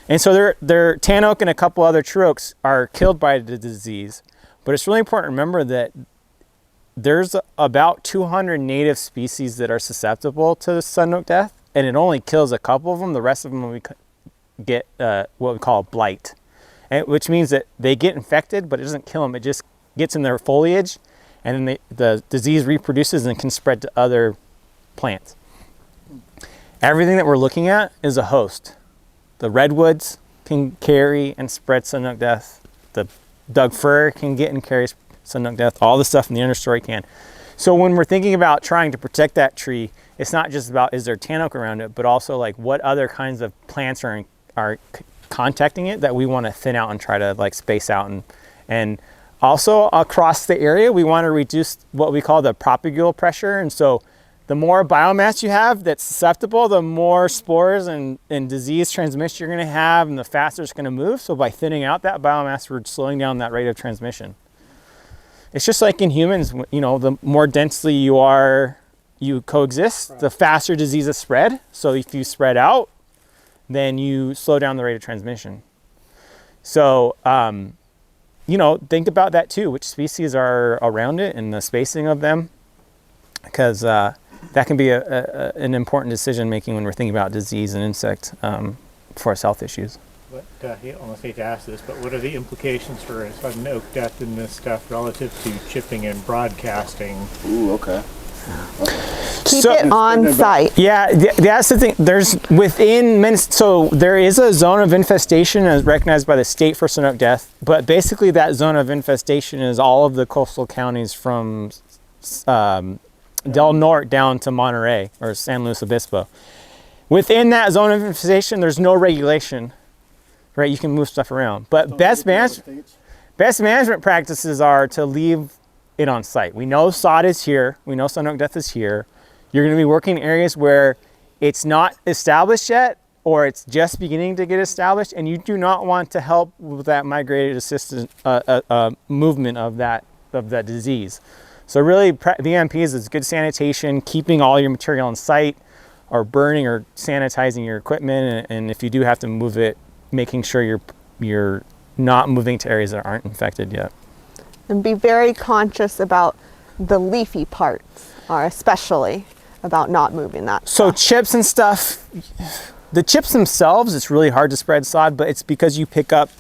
And so their tan oak and a couple other true oaks are killed by the disease, but it's really important to remember that there's about 200 native species that are susceptible to sudden oak death, and it only kills a couple of them. The rest of them we get what we call blight, which means that they get infected, but it doesn't kill them. It just gets in their foliage, and then the disease reproduces and can spread to other plants. Everything that we're looking at is a host. The redwoods can carry and spread sudden oak death. The Doug fir can get and carry sudden oak death. All the stuff in the understory can. So when we're thinking about trying to protect that tree, it's not just about is there tan oak around it, but also like what other kinds of plants are contacting it that we want to thin out and try to like space out. And also across the area, we want to reduce what we call the propagule pressure. And so the more biomass you have that's susceptible, the more spores and disease transmission you're going to have, and the faster it's going to move. So by thinning out that biomass, we're slowing down that rate of transmission. It's just like in humans, you know, the more densely you coexist, the faster diseases spread. So if you spread out, then you slow down the rate of transmission. So, you know, think about that too, which species are around it and the spacing of them, because that can be an important decision making when we're thinking about disease and insect forest health issues. What, I almost hate to ask this, but what are the implications for sudden oak death in this stuff relative to chipping and broadcasting? Ooh, okay. Keep it on site. Yeah, that's the thing. There's so there is a zone of infestation as recognized by the state for sudden oak death, but basically that zone of infestation is all of the coastal counties from Del Norte down to Monterey or San Luis Obispo. Within that zone of infestation, there's no regulation, right? You can move stuff around, but best management practices are to leave it on site. We know sod is here. We know sudden oak death is here. You're going to be working in areas where it's not established yet, or it's just beginning to get established, and you do not want to help with that migrated assistance movement of that disease. So really, BMPs is good sanitation, keeping all your material in sight, or burning or sanitizing your equipment, and if you do have to move it, making sure you're not moving to areas that aren't infected yet. And be very conscious about the leafy parts, or especially about not moving that. So chips and stuff, the chips themselves, it's really hard to spread sod, but it's because you pick up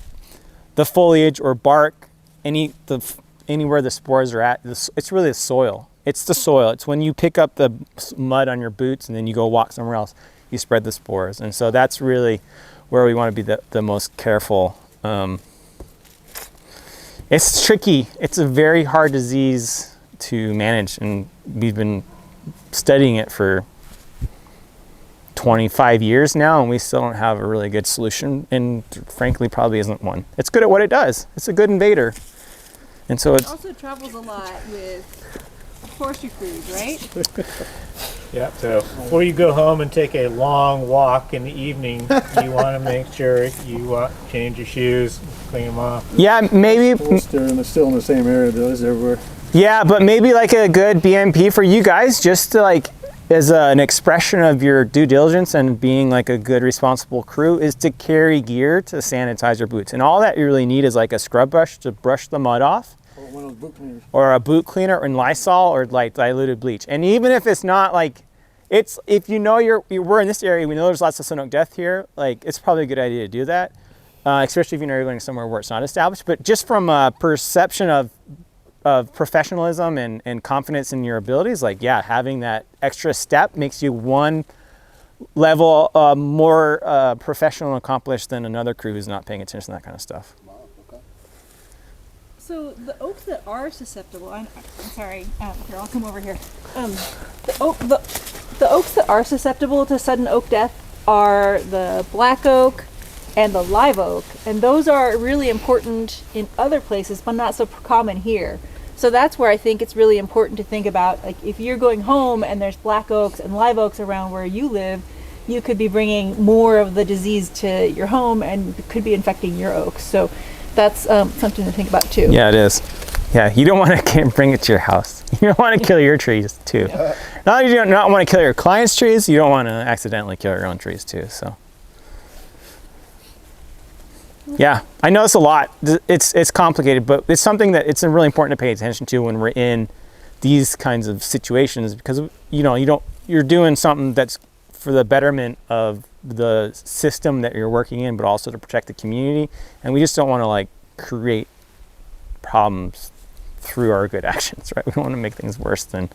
the foliage or bark, anywhere the spores are at. It's really the soil. It's the soil. It's when you pick up the mud on your boots and then you go walk somewhere else, you spread the spores. And so that's really where we want to be the most careful. It's tricky. It's a very hard disease to manage, and we've been studying it for 25 years now, and we still don't have a really good solution, and frankly probably isn't one. It's good at what it does. It's a good invader. And so It it's also travels a lot with forestry crews, right? Yeah, so before you go home and take a long walk in the evening, you want to make sure you change your shoes, clean them off. yeah, maybe They're still in the same area though, as everywhere. yeah, but maybe like a good BMP for you guys, just to like as an expression of your due diligence and being like a good responsible crew, is to carry gear to sanitize your boots. And all that you really need is like a scrub brush to brush the mud off, Or one of those boot cleaners. or a boot cleaner, and Lysol, or like diluted bleach. And even if it's not like, if you know we're in this area, we know there's lots of sun oak death here, like it's probably a good idea to do that, especially if you know you're going somewhere where it's not established. But just from a perception of professionalism and confidence in your abilities, like, yeah, having that extra step makes you one level more professional and accomplished than another crew who's not paying attention to that kind of stuff. So the oaks that are susceptible, I'm sorry, here, I'll come over here. The oaks that are susceptible to sudden oak death are the black oak and the live oak, and those are really important in other places, but not so common here. So that's where I think it's really important to think about, like, if you're going home and there's black oaks and live oaks around where you live, you could be bringing more of the disease to your home and could be infecting your oaks. So that's something to think about too. Yeah, it is. Yeah, you don't want to bring it to your house. You don't want to kill your trees too. Not only do you not want to kill your clients' trees, you don't want to accidentally kill your own trees too. So, yeah, I know it's a lot. It's complicated, but it's something that it's really important to pay attention to when we're in these kinds of situations, because you're doing something that's for the betterment of the system that you're working in, but also to protect the community. And we just don't want to like create problems through our good actions, right? We don't want to make things worse than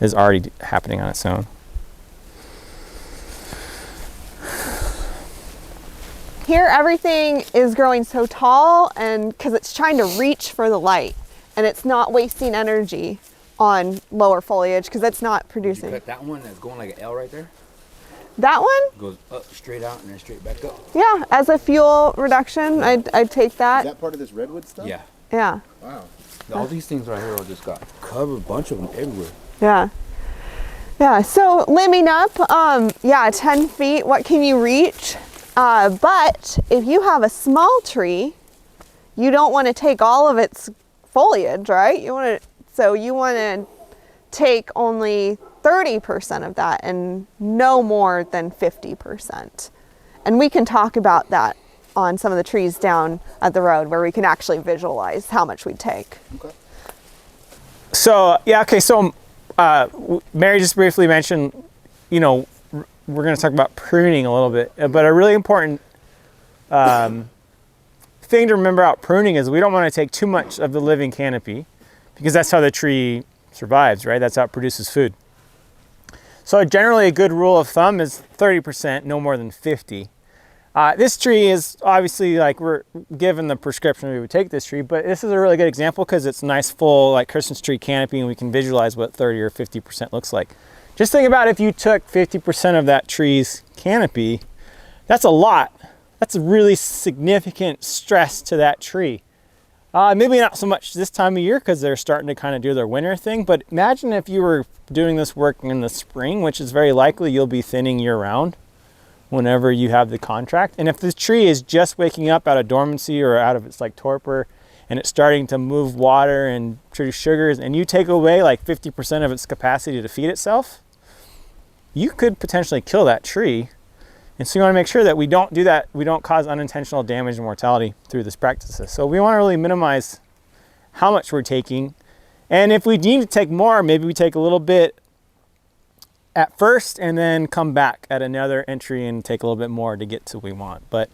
is already happening on its own. Here, everything is growing so tall, and because it's trying to reach for the light, and it's not wasting energy on lower foliage because it's not You producing. cut that one that's going like an L right there. That one, Goes up, straight out, and then straight back up. yeah, as a fuel reduction, I'd take Is that. that part of this redwood stuff? Yeah. Yeah, Wow. All these things right here all just got covered, a bunch of them everywhere. yeah. Yeah, so limbing up, 10 feet, what can you reach? But if you have a small tree, you don't want to take all of its foliage, right? You want to take only 30% of that and no more than 50%. And we can talk about that on some of the trees down at the road where we can actually visualize how much we take. Okay. So yeah, okay. So Mary just briefly mentioned, we're going to talk about pruning a little bit, but a really important thing to remember about pruning is we don't want to take too much of the living canopy, because that's how the tree survives, right? That's how it produces food. So generally a good rule of thumb is 30%, no more than 50. This tree is obviously, like, we're given the prescription we would take this tree, but this is a really good example because it's nice full like Christmas tree canopy, and we can visualize what 30 or 50% looks like. Just think about if you took 50% of that tree's canopy, that's a lot. That's a really significant stress to that tree. Maybe not so much this time of year because they're starting to kind of do their winter thing, but imagine if you were doing this work in the spring, which is very likely you'll be thinning year round whenever you have the contract. And if the tree is just waking up out of dormancy or out of its like torpor and it's starting to move water and produce sugars, and you take away like 50% of its capacity to feed itself, you could potentially kill that tree. And so you want to make sure that we don't do that. We don't cause unintentional damage and mortality through this practices. So we want to really minimize how much we're taking. And if we need to take more, maybe we take a little bit at first and then come back at another entry and take a little bit more to get to what we want. But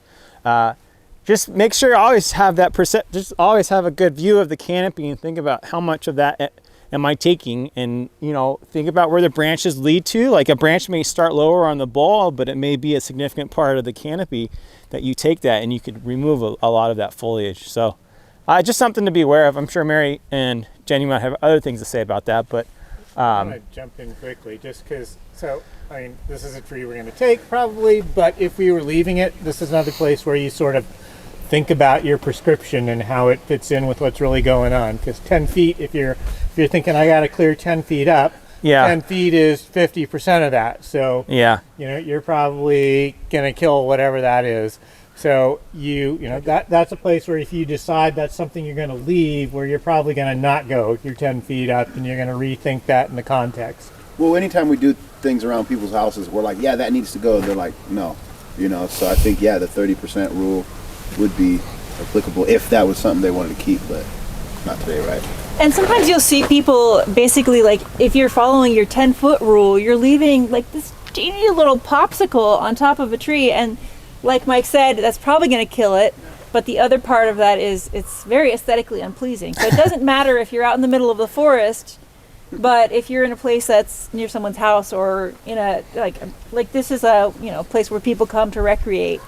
just make sure you always have that just always have a good view of the canopy and think about how much of that am I taking, and think about where the branches lead to. Like a branch may start lower on the bowl, but it may be a significant part of the canopy that you take that and you could remove a lot of that foliage. So just something to be aware of. I'm sure Mary and Jenny might have other things to say about that, but I'm going to jump in quickly just because, this is a tree we're going to take probably, but if we were leaving it, this is another place where you sort of think about your prescription and how it fits in with what's really going on. Because 10 feet, if you're thinking I got to clear 10 feet up, 10 feet is 50% of that. So you're probably going to kill whatever that is. So that's a place where if you decide that's something you're going to leave, where you're probably going to not go your 10 feet up, and you're going to rethink that in the context. Well, anytime we do things around people's houses, we're like, yeah, that needs to go. They're like, no, So I think the 30% rule would be applicable if that was something they wanted to keep, but not today, right? And sometimes you'll see people basically, like, if you're following your 10-foot rule, you're leaving like this teeny little popsicle on top of a tree, and like Mike said, that's probably going to kill it. But the other part of that is it's very aesthetically unpleasing. So it doesn't matter if you're out in the middle of the forest, but if you're in a place that's near someone's house, or in a like this is a place where people come to recreate,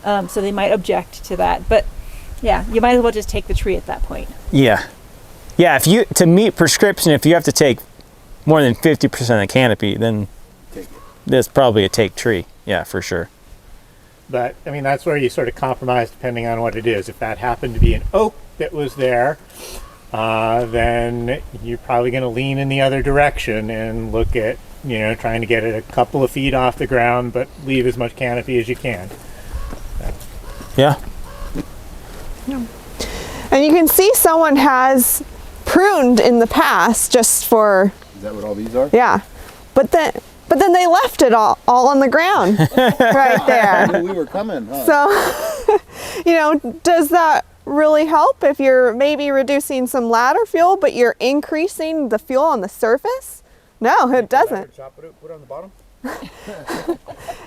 so they might object to that. But yeah, you might as well just take the tree at that point. Yeah. If you to meet prescription, if you have to take more than 50% of the canopy, then that's probably a take tree. Yeah, for sure. But that's where you sort of compromise depending on what it is. If that happened to be an oak that was there, then you're probably going to lean in the other direction and look at, trying to get it a couple of feet off the ground, but leave as much canopy as you can. Yeah. And you can see someone has pruned in the past just for... Is that what all these are? Yeah. But then they left it all on the ground right there. I knew we were coming, huh? So, does that really help if you're maybe reducing some ladder fuel, but you're increasing the fuel on the surface? No, it doesn't. Put it on the bottom.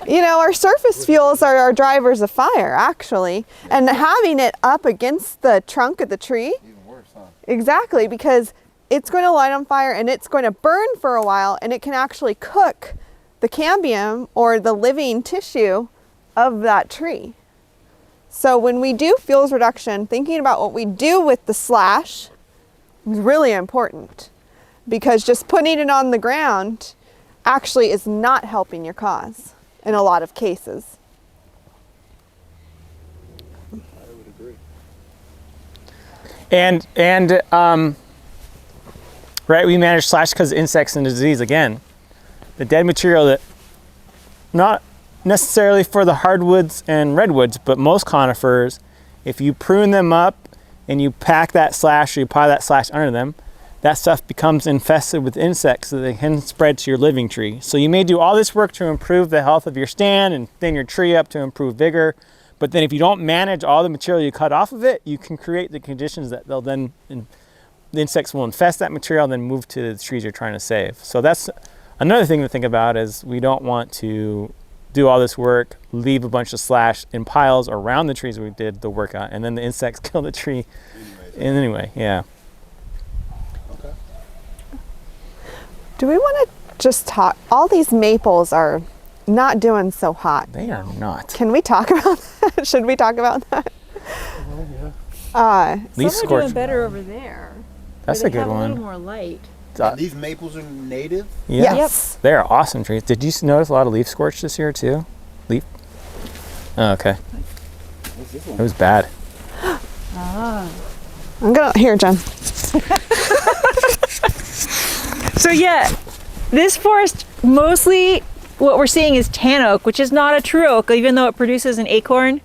Our surface fuels are our drivers of fire, actually. And having it up against the trunk of the tree. Even worse, huh? Exactly, because it's going to light on fire and it's going to burn for a while, and it can actually cook the cambium or the living tissue of that tree. So when we do fuels reduction, thinking about what we do with the slash is really important, because just putting it on the ground actually is not helping your cause in a lot of cases. I would agree. And right, we manage slash because of insects and disease. Again, the dead material that, not necessarily for the hardwoods and redwoods, but most conifers, if you prune them up and you pack that slash or you pile that slash under them, that stuff becomes infested with insects so they can spread to your living tree. So you may do all this work to improve the health of your stand and thin your tree up to improve vigor, but then if you don't manage all the material you cut off of it, you can create the conditions that they'll then, the insects will infest that material and then move to the trees you're trying to save. So that's another thing to think about, is we don't want to do all this work, leave a bunch of slash in piles around the trees we did the work on, and then the insects kill the tree anyway. Yeah. Okay. Do we want to just talk? All these maples are not doing so hot. They are not. Can we talk about that? Should we talk about that? Leaf Some are scorch. doing better over there. That's where a they good have one. A little more light. These maples are native? Yeah. Yes. They are awesome trees. Did you notice a lot of leaf scorch this year too? Leaf? Oh, okay. It was bad. Here, Jen. So yeah, this forest, mostly what we're seeing is tan oak, which is not a true oak, even though it produces an acorn.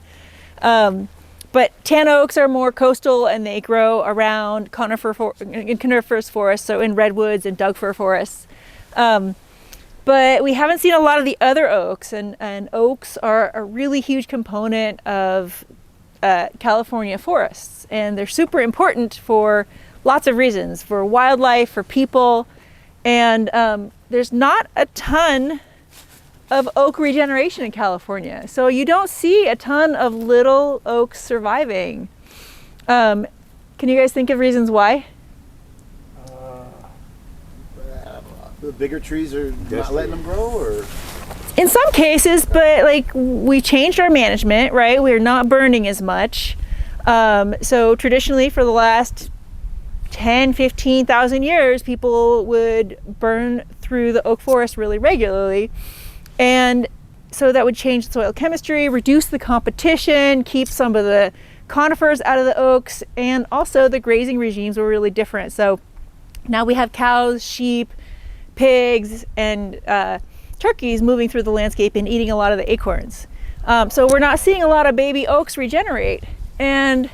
But tan oaks are more coastal and they grow around coniferous forests, so in redwoods and Doug fir forests. But we haven't seen a lot of the other oaks, and oaks are a really huge component of California forests, and they're super important for lots of reasons, for wildlife, for people, and there's not a ton of oak regeneration in California, so you don't see a ton of little oaks surviving. Can you guys think of reasons why? The bigger trees are not letting them grow, or In some cases, but like we changed our management, right? We're not burning as much. So traditionally for the last 10, 15,000 years, people would burn through the oak forest really regularly. And so that would change the soil chemistry, reduce the competition, keep some of the conifers out of the oaks, and also the grazing regimes were really different. So now we have cows, sheep, pigs, and turkeys moving through the landscape and eating a lot of the acorns. So we're not seeing a lot of baby oaks regenerate. And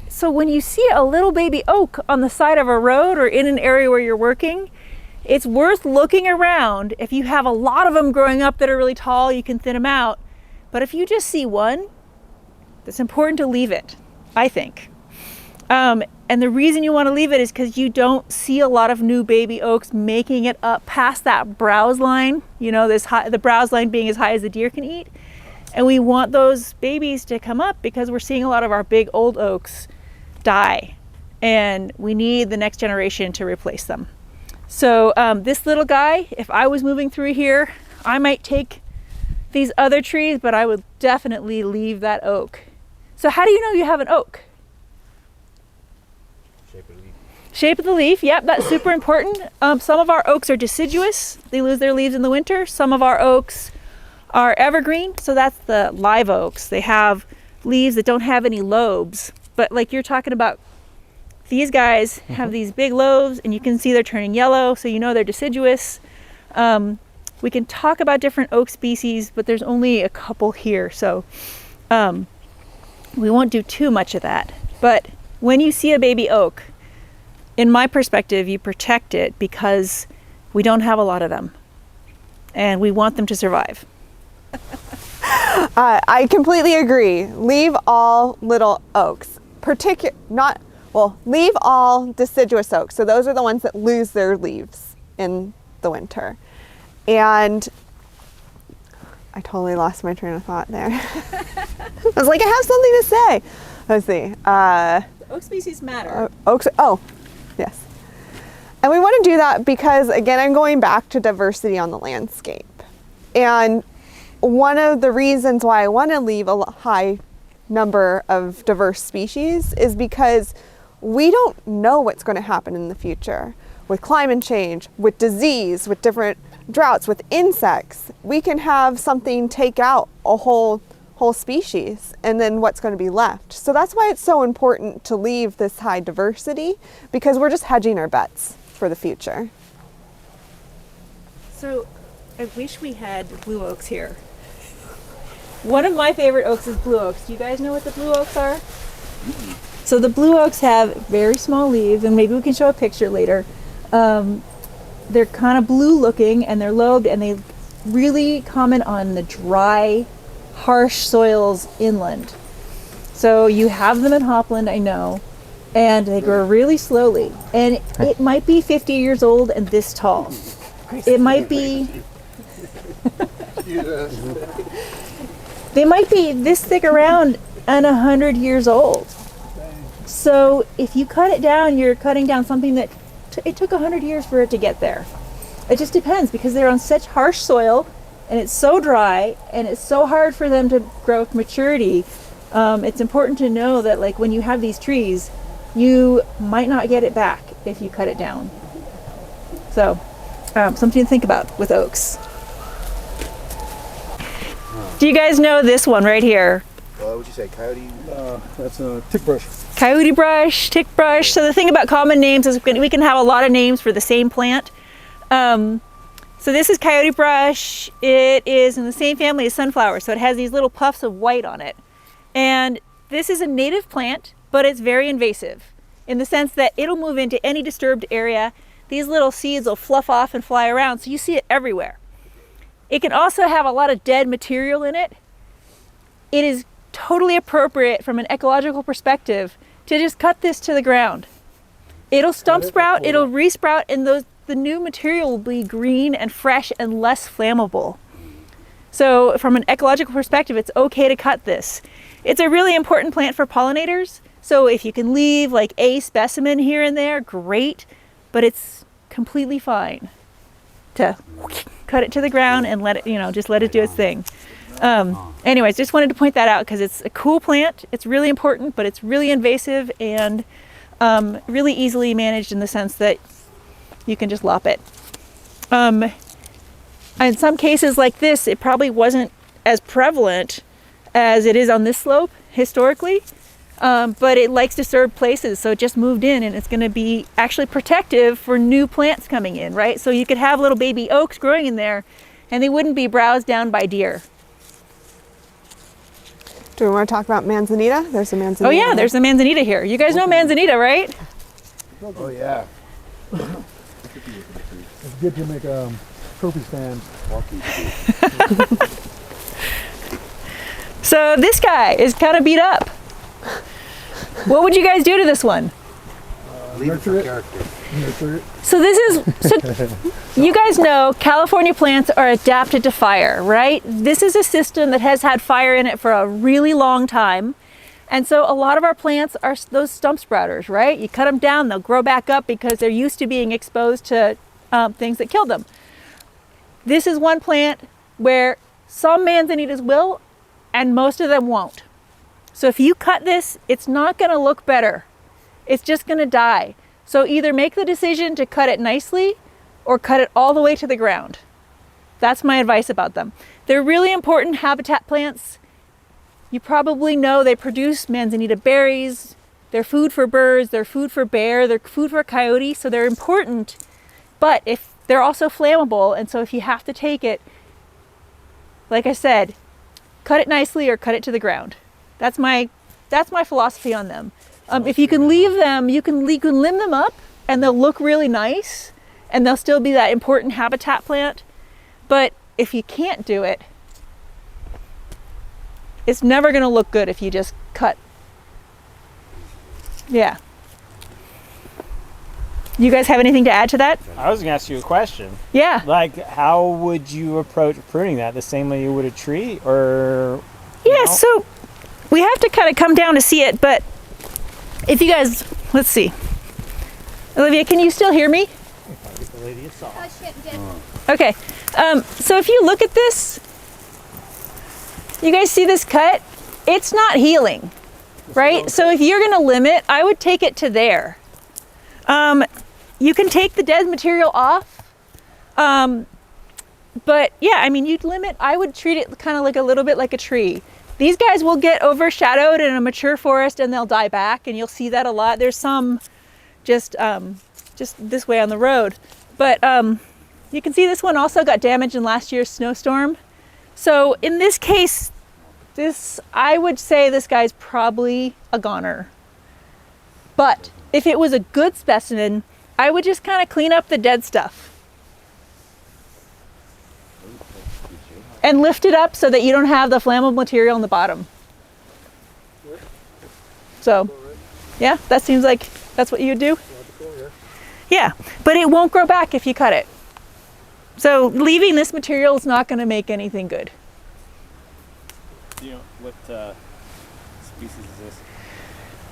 so when you see a little baby oak on the side of a road or in an area where you're working, it's worth looking around. If you have a lot of them growing up that are really tall, you can thin them out. But if you just see one, it's important to leave it, I think. And the reason you want to leave it is because you don't see a lot of new baby oaks making it up past that browse line, you know, the browse line being as high as the deer can eat. And we want those babies to come up because we're seeing a lot of our big old oaks die, and we need the next generation to replace them. So this little guy, if I was moving through here, I might take these other trees, but I would definitely leave that oak. So how do you know you have an oak? Shape of the leaf, yep, that's super important. Some of our oaks are deciduous. They lose their leaves in the winter. Some of our oaks are evergreen, so that's the live oaks. They have leaves that don't have any lobes. But like you're talking about, these guys have these big lobes, and you can see they're turning yellow, so you know they're deciduous. We can talk about different oak species, but there's only a couple here, so we won't do too much of that. But when you see a baby oak, in my perspective, you protect it because we don't have a lot of them, and we want them to survive. I completely agree. Leave all little oaks, leave all deciduous oaks. So those are the ones that lose their leaves in the winter. And I totally lost my train of thought there. I was like, I have something to say. Let's see. Oak species matter. Oaks. Oh, yes. And we want to do that because, again, I'm going back to diversity on the landscape. And one of the reasons why I want to leave a high number of diverse species is because we don't know what's going to happen in the future with climate change, with disease, with different droughts, with insects. We can have something take out a whole species, and then what's going to be left. So that's why it's so important to leave this high diversity, because we're just hedging our bets for the future. So I wish we had blue oaks here. One of my favorite oaks is blue oaks. Do you guys know what the blue oaks are? So the blue oaks have very small leaves, and maybe we can show a picture later. They're kind of blue looking, and they're lobed, and they really common on the dry, harsh soils inland. So you have them in Hopland, I know, and they grow really slowly. And it might be 50 years old and this tall. It might be... They might be this thick around and 100 years old. So if you cut it down, you're cutting down something that it took 100 years for it to get there. It just depends, because they're on such harsh soil, and it's so dry, and it's so hard for them to grow to maturity. It's important to know that, like, when you have these trees, you might not get it back if you cut it down. So something to think about with oaks. Do you guys know this one right here? What would you say, coyote? That's a tick brush. coyote brush, tick brush. So the thing about common names is we can have a lot of names for the same plant. So this is coyote brush. It is in the same family as sunflower, so it has these little puffs of white on it. And this is a native plant, but it's very invasive in the sense that it'll move into any disturbed area. These little seeds will fluff off and fly around, so you see it everywhere. It can also have a lot of dead material in it. It is totally appropriate from an ecological perspective to just cut this to the ground. It'll stump sprout, it'll resprout, and the new material will be green and fresh and less flammable. So from an ecological perspective, it's okay to cut this. It's a really important plant for pollinators. So if you can leave like a specimen here and there, great, but it's completely fine to cut it to the ground and let it, just let it do its thing. Anyways, just wanted to point that out because it's a cool plant. It's really important, but it's really invasive and really easily managed in the sense that you can just lop it. In some cases like this, it probably wasn't as prevalent as it is on this slope historically, but it likes disturbed places, so it just moved in, and it's going to be actually protective for new plants coming in, right? So you could have little baby oaks growing in there, and they wouldn't be browsed down by deer. Do we want to talk about manzanita? There's a manzanita. Oh yeah, there's a manzanita here. You guys know manzanita, right? Oh yeah. It's good to make trophy stands. So this guy is kind of beat up. What would you guys do to this one? Leave it for character. So you guys know California plants are adapted to fire, right? This is a system that has had fire in it for a really long time. And so a lot of our plants are those stump sprouters, right? You cut them down, they'll grow back up because they're used to being exposed to things that killed them. This is one plant where some manzanitas will and most of them won't. So if you cut this, it's not going to look better. It's just going to die. So either make the decision to cut it nicely or cut it all the way to the ground. That's my advice about them. They're really important habitat plants. You probably know they produce manzanita berries. They're food for birds, they're food for bear, they're food for coyote, so they're important. But if they're also flammable, and so if you have to take it, like I said, cut it nicely or cut it to the ground. That's my philosophy on them. If you can leave them, you can limb them up and they'll look really nice and they'll still be that important habitat plant. But if you can't do it, it's never going to look good if you just cut. Yeah. You guys have anything to add to that? I was gonna ask you a question. Yeah. Like, how would you approach pruning that? The same way you would a tree, or? Yeah, so we have to kind of come down to see it, but if you guys, let's see. Olivia, can you still hear me? Okay, so if you look at this, you guys see this cut? It's not healing, right? So if you're gonna limit, I would take it to there. You can take the dead material off, but yeah, I mean, you'd limit, I would treat it kind of like a little bit like a tree. These guys will get overshadowed in a mature forest and they'll die back, and you'll see that a lot. There's some just this way on the road, but you can see this one also got damaged in last year's snowstorm. So in this case, I would say this guy's probably a goner. But if it was a good specimen, I would just kind of clean up the dead stuff and lift it up so that you don't have the flammable material on the bottom. So, yeah, that seems like that's what you would do. Yeah, but it won't grow back if you cut it. So leaving this material is not going to make anything good. Do you know what species is this?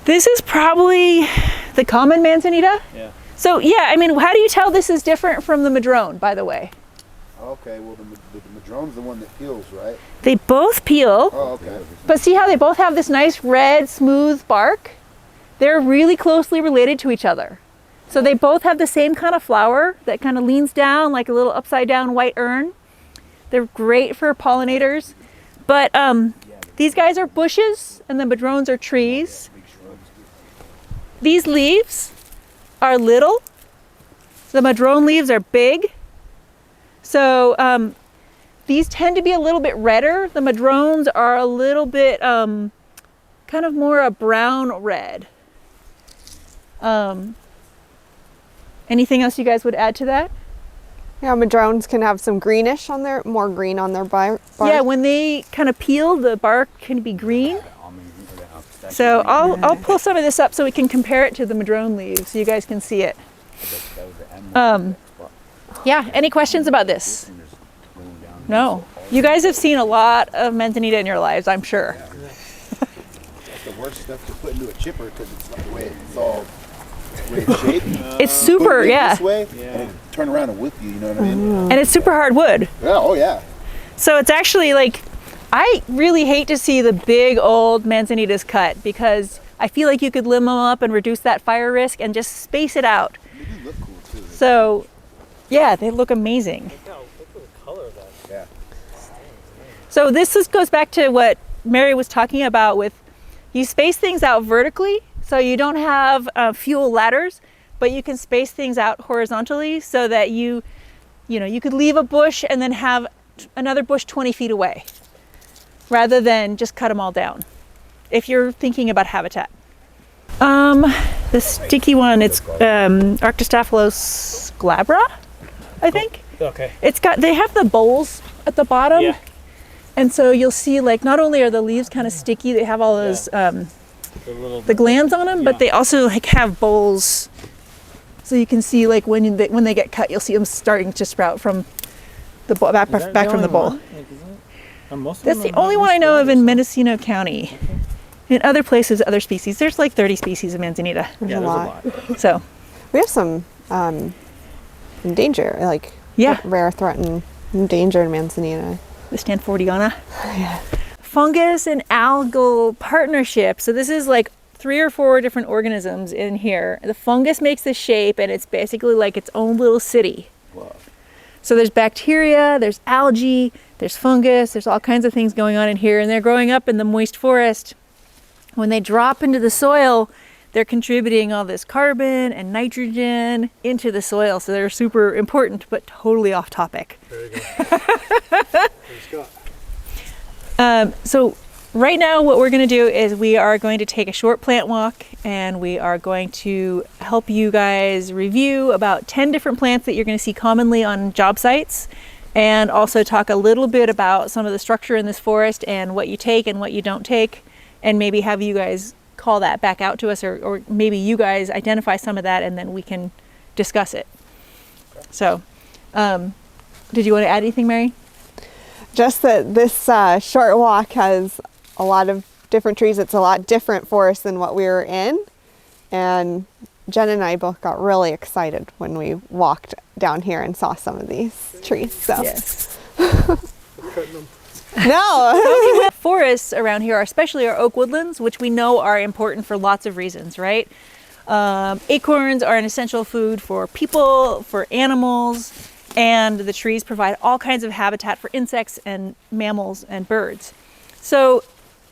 This is probably the common manzanita. Yeah. So yeah, I mean, how do you tell this is different from the madrone, by the way? Okay, well the madrone's the one that peels, right? They both peel, Oh, okay. but see how they both have this nice red, smooth bark? They're really closely related to each other. So they both have the same kind of flower that kind of leans down like a little upside down white urn. They're great for pollinators, but these guys are bushes and the madrones are trees. these leaves are little. The madrone leaves are big. So these tend to be a little bit redder. The madrones are a little bit kind of more a brown red. Anything else you guys would add to that? Yeah, madrones can have some greenish on their, more green on their bark. Yeah, when they kind of peel, the bark can be green. So I'll pull some of this up so we can compare it to the madrone leaves so you guys can see it. Yeah, any questions about this? No. You guys have seen a lot of manzanita in your lives, I'm sure. That's the worst stuff to put into a chipper because it's like the way it's all the way it's shaped. It's super, yeah. This way, and it'll turn around and whip you, you know what I mean? And it's super hard wood. Yeah, oh yeah. So it's actually like, I really hate to see the big old manzanitas cut because I feel like you could limb them up and reduce that fire risk and just space it out. They do look cool too. So yeah, they look amazing. Look at the color of that. Yeah. So goes back to what Mary was talking about with, you space things out vertically, so you don't have fuel ladders, but you can space things out horizontally so that you could leave a bush and then have another bush 20 feet away, rather than just cut them all down, if you're thinking about habitat. The sticky one, it's Arctostaphylos glabra, I think. Okay. They have the bowls at the bottom. Yeah. And so you'll see, like, not only are the leaves kind of sticky, they have all those the glands on them, but they also like have bowls. So you can see, like, when they get cut, you'll see them starting to sprout from the back from the bowl. That's the only one I know of in Mendocino County. In other places, other species. There's like 30 species of manzanita. There's a lot. So We have some endangered, like yeah, rare, threatened, endangered manzanita. the Stanfordiana. Fungus and algal partnership. So this is like 3 or 4 different organisms in here. The fungus makes the shape, and it's basically like its own little city. Wow. So there's bacteria, there's algae, there's fungus, there's all kinds of things going on in here, and they're growing up in the moist forest. When they drop into the soil, they're contributing all this carbon and nitrogen into the soil. So they're super important, but totally off topic. Very good. So right now what we're going to do is we are going to take a short plant walk, and we are going to help you guys review about 10 different plants that you're going to see commonly on job sites, and also talk a little bit about some of the structure in this forest and what you take and what you don't take, and maybe have you guys call that back out to us, or maybe you guys identify some of that and then we can discuss it. So did you want to add anything, Mary? Just that this short walk has a lot of different trees. It's a lot different forest than what we were in. And Jen and I both got really excited when we walked down here and saw some of these trees. So. Yes. No. Forests around here, especially our oak woodlands, which we know are important for lots of reasons, right? Acorns are an essential food for people, for animals, and the trees provide all kinds of habitat for insects and mammals and birds. So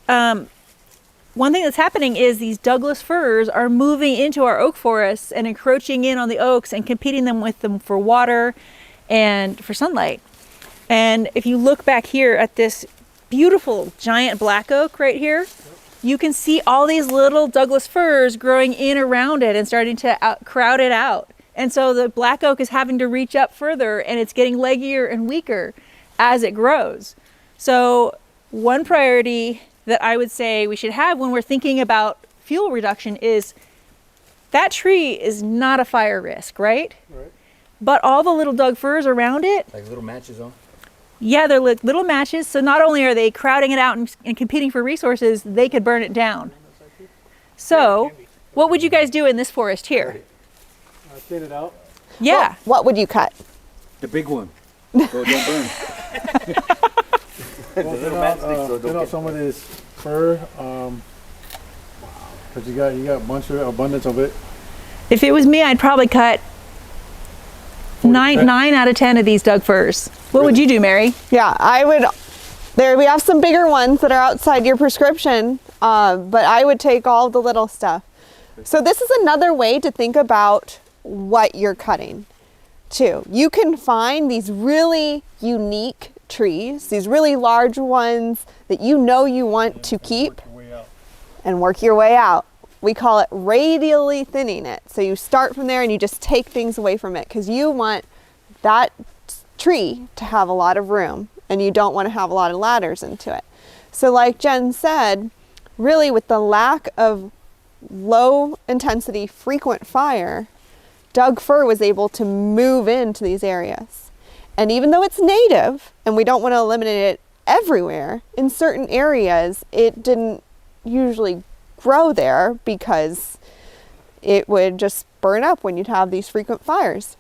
one thing that's happening is these Douglas firs are moving into our oak forests and encroaching in on the oaks and competing with them for water and for sunlight. And if you look back here at this beautiful giant black oak right here, you can see all these little Douglas firs growing in around it and starting to crowd it out. And so the black oak is having to reach up further, and it's getting leggier and weaker as it grows. So one priority that I would say we should have when we're thinking about fuel reduction is that tree is not a fire risk, right? Right. But all the little Doug firs around it, Like little matches on. yeah, they're like little matches. So not only are they crowding it out and competing for resources, they could burn it down. So what would you guys do in this forest here? Clean it out. Yeah. What would you cut? The big one. So it don't burn. Well, thin out some of this fir, cause you got a bunch of abundance of it. If it was me, I'd probably cut 9 out of 10 of these Doug firs. What would you do, Mary? Yeah, I would. We have some bigger ones that are outside your prescription, but I would take all the little stuff. So this is another way to think about what you're cutting too. You can find these really unique trees, these really large ones that you know you want to keep and work your way out. We call it radially thinning it. So you start from there and you just take things away from it because you want that tree to have a lot of room and you don't want to have a lot of ladders into it. So like Jen said, really with the lack of low intensity frequent fire, Doug fir was able to move into these areas. And even though it's native and we don't want to eliminate it everywhere, in certain areas it didn't usually grow there because it would just burn up when you'd have these frequent fires.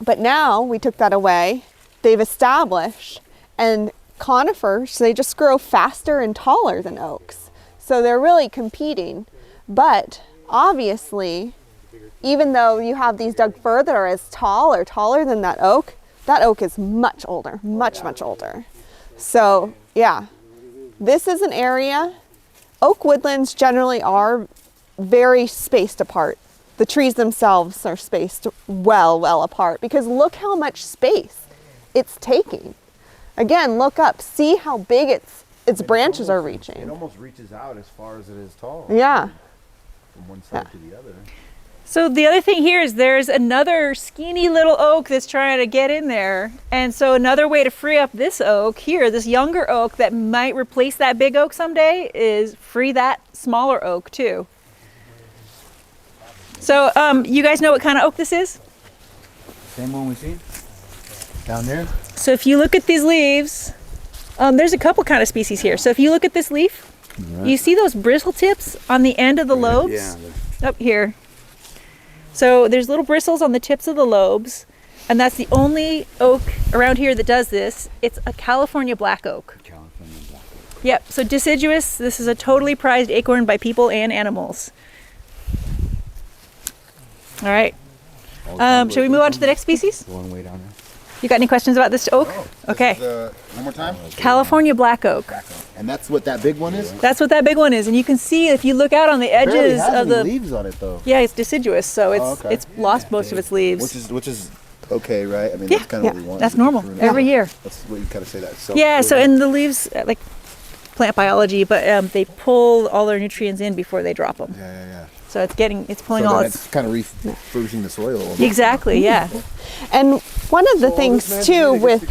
But now we took that away, they've established, and conifers, they just grow faster and taller than oaks. So they're really competing. But obviously, even though you have these Doug fir that are as tall or taller than that oak is much older, much older. So yeah, this is an area, oak woodlands generally are very spaced apart. The trees themselves are spaced well apart because look how much space it's taking. Again, look up, see how big its branches are reaching. It almost reaches out as far as it is tall. Yeah. From one side to the other. So the other thing here is there's another skinny little oak that's trying to get in there. And so another way to free up this oak here, this younger oak that might replace that big oak someday, is free that smaller oak too. So you guys know what kind of oak this is? Same one we seen? Down there? So if you look at these leaves, there's a couple kind of species here. So if you look at this leaf, you see those bristle tips on the end of the lobes? Yeah. Up here. So there's little bristles on the tips of the lobes, and that's the only oak around here that does this. It's a California black oak. California black oak. Yep, so deciduous. This is a totally prized acorn by people and animals. All right. Shall we move on to the next species? The one way down there. You got any questions about this oak? Okay. One more time? California black oak. And that's what that big one is? That's what that big one is, and you can see if you look out on the Barely edges has of any the. leaves on it though. Yeah, it's deciduous, so it's okay. it's lost most of its leaves. Which is okay, right? I mean, Yeah, that's kind of what we want. that's is to normal prune it. every year. That's what you kind of say that. Yeah, so in the leaves, like plant biology, but they pull all their nutrients in before they drop them. Yeah. So it's pulling So all then its. it's kind of refreshing the soil a little bit. Exactly, yeah. And one of the things too with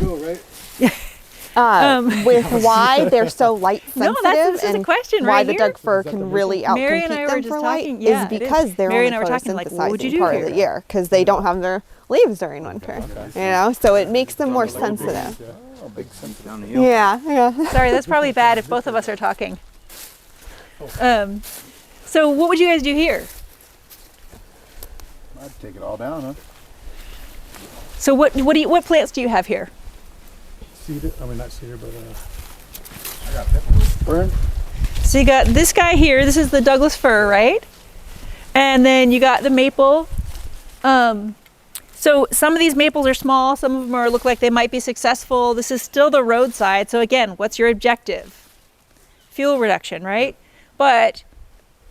why they're so light No, sensitive this is a and question why right the here. Doug fir can really Mary and I outcompete were them just for light talking- yeah, is it is. because they're Mary only and I were talking, like, what would you photosynthesizing do part of here? the year because they don't have their leaves during winter. You know, so it makes them more sensitive. Down the hill. Yeah. Sorry, that's probably bad if both of us are talking. So what would you guys do here? I'd take it all down, huh? So what plants do you have here? Cedar, I mean not cedar, but Burn? So you got this guy here. This is the Douglas fir, right? And then you got the maple. So some of these maples are small. Some of them look like they might be successful. This is still the roadside. So again, what's your objective? Fuel reduction, right? But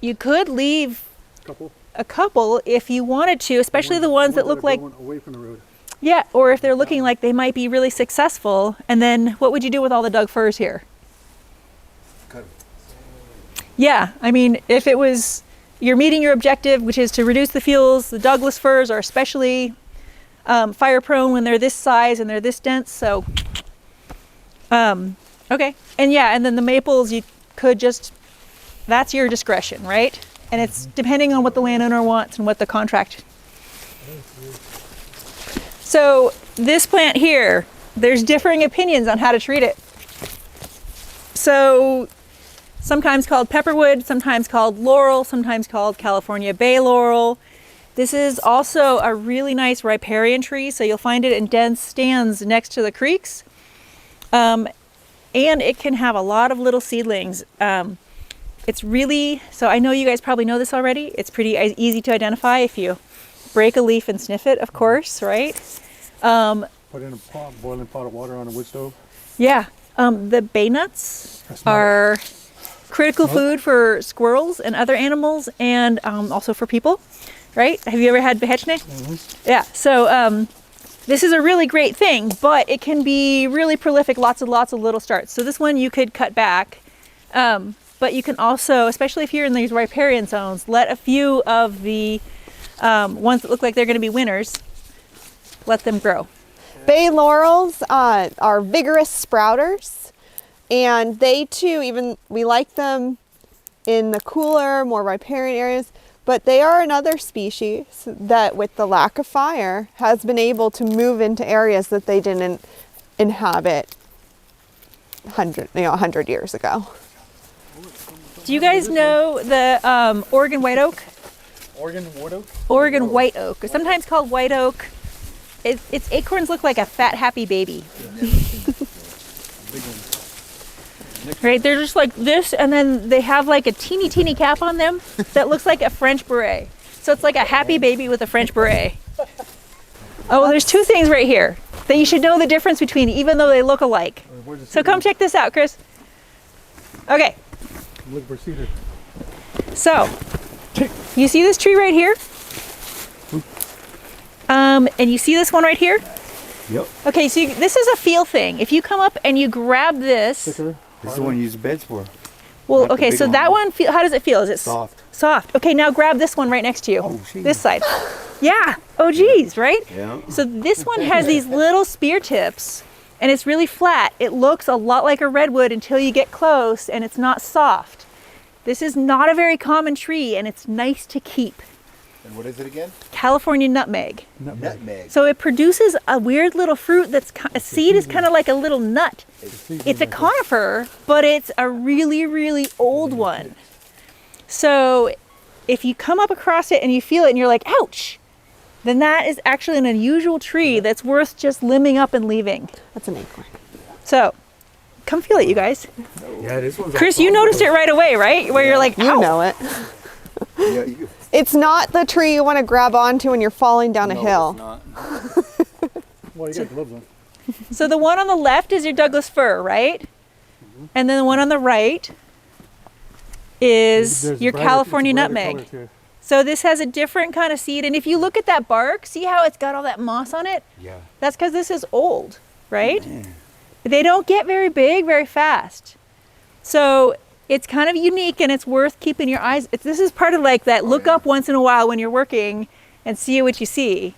you could leave a couple if you wanted to, especially the ones that look like, away from the road. yeah, or if they're looking like they might be really successful. And then what would you do with all the Doug firs here? Yeah, I mean, if it was, you're meeting your objective, which is to reduce the fuels, the Douglas firs are especially fire prone when they're this size and they're this dense. So, okay. And yeah, and then the maples, you could just, that's your discretion, right? And it's depending on what the landowner wants and what the contract. So this plant here, there's differing opinions on how to treat it. So sometimes called pepperwood, sometimes called laurel, sometimes called California bay laurel. This is also a really nice riparian tree, so you'll find it in dense stands next to the creeks. And it can have a lot of little seedlings. It's really, so I know you guys probably know this already. It's pretty easy to identify if you break a leaf and sniff it, of course, right? Put in a boiling pot of water on a wood stove. Yeah, the bay nuts I smell are critical food for squirrels and other animals, and also for people, right? Have you ever had behechne? Yeah, so this is a really great thing, but it can be really prolific, lots and lots of little starts. So this one you could cut back, but you can also, especially if you're in these riparian zones, let a few of the ones that look like they're going to be winners, let them grow. Bay laurels are vigorous sprouters, and they too, even we like them in the cooler, more riparian areas, but they are another species that with the lack of fire has been able to move into areas that they didn't inhabit 100 years ago. Do you guys know the Oregon white oak? Oregon wood oak? Oregon white oak, or sometimes called white oak. Its acorns look like a fat, happy baby. Right, they're just like this, and then they have like a teeny cap on them that looks like a French beret. So it's like a happy baby with a French beret. Oh, there's two things right here that you should know the difference between, even though they look alike. So come check this out, Chris. Okay, Look for cedar. so you see this tree right here? And you see this one right here? Yep. Okay, so this is a feel thing. If you come up and you grab this, Thicker. This is the one you use the beds for. well, Like the okay, big so one. that one, how does it feel? Is it Soft. Soft. Okay, now grab this one right next to you. Oh, geez. This side. Yeah. Oh, geez, right? Yeah. So this one has these little spear tips, and it's really flat. It looks a lot like a redwood until you get close, and it's not soft. This is not a very common tree, and it's nice to keep. And what is it again? California nutmeg. Nutmeg. So it produces a weird little fruit that's a seed is kind of like a little nut. It's a conifer, but it's a really, really old one. So if you come up across it and you feel it and you're like, ouch, then that is actually an unusual tree that's worth just limbing up and leaving. That's an acorn. So come feel it, you guys. Yeah, this one's Chris, you noticed it right away, right? Where you're like, You ow. know it. Yeah, you, It's not the tree you want to grab onto when you're falling down a hill. Well, you got gloves on. So the one on the left is your Douglas fir, right? And then the one on the right is There's your brighter- California it's a brighter nutmeg. color, too. So this has a different kind of seed. And if you look at that bark, see how it's got all that moss on it? Yeah. That's because this is old, right? They don't get very big very fast. So it's kind of unique and it's worth keeping your eyes. This is part of like that look up once in a while when you're working and see what you see.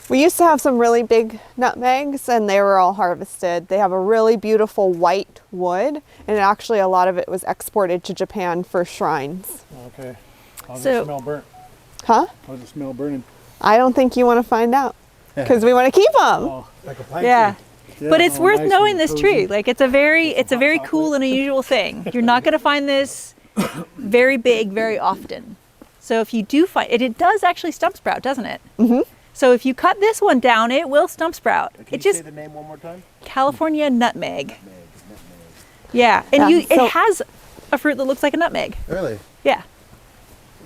We used to have some really big nutmegs and they were all harvested. They have a really beautiful white wood, and actually a lot of it was exported to Japan for shrines. Okay. How's So- it smell burnt? Huh? How's it smell burning? I don't think you want to find out because we want to keep them. Oh, like a pine Yeah. tree. But Yeah, it's oh, worth nice knowing and this cozy. tree. Like it's a very cool and unusual thing. You're not going to find this very big very often. So if you do find it, it does actually stump sprout, doesn't it? Mm-hmm. So if you cut this one down, it will stump sprout. can It you just say the name one more time? California nutmeg. Yeah, and Yeah, it so- has a fruit that looks like a nutmeg. Really? Yeah.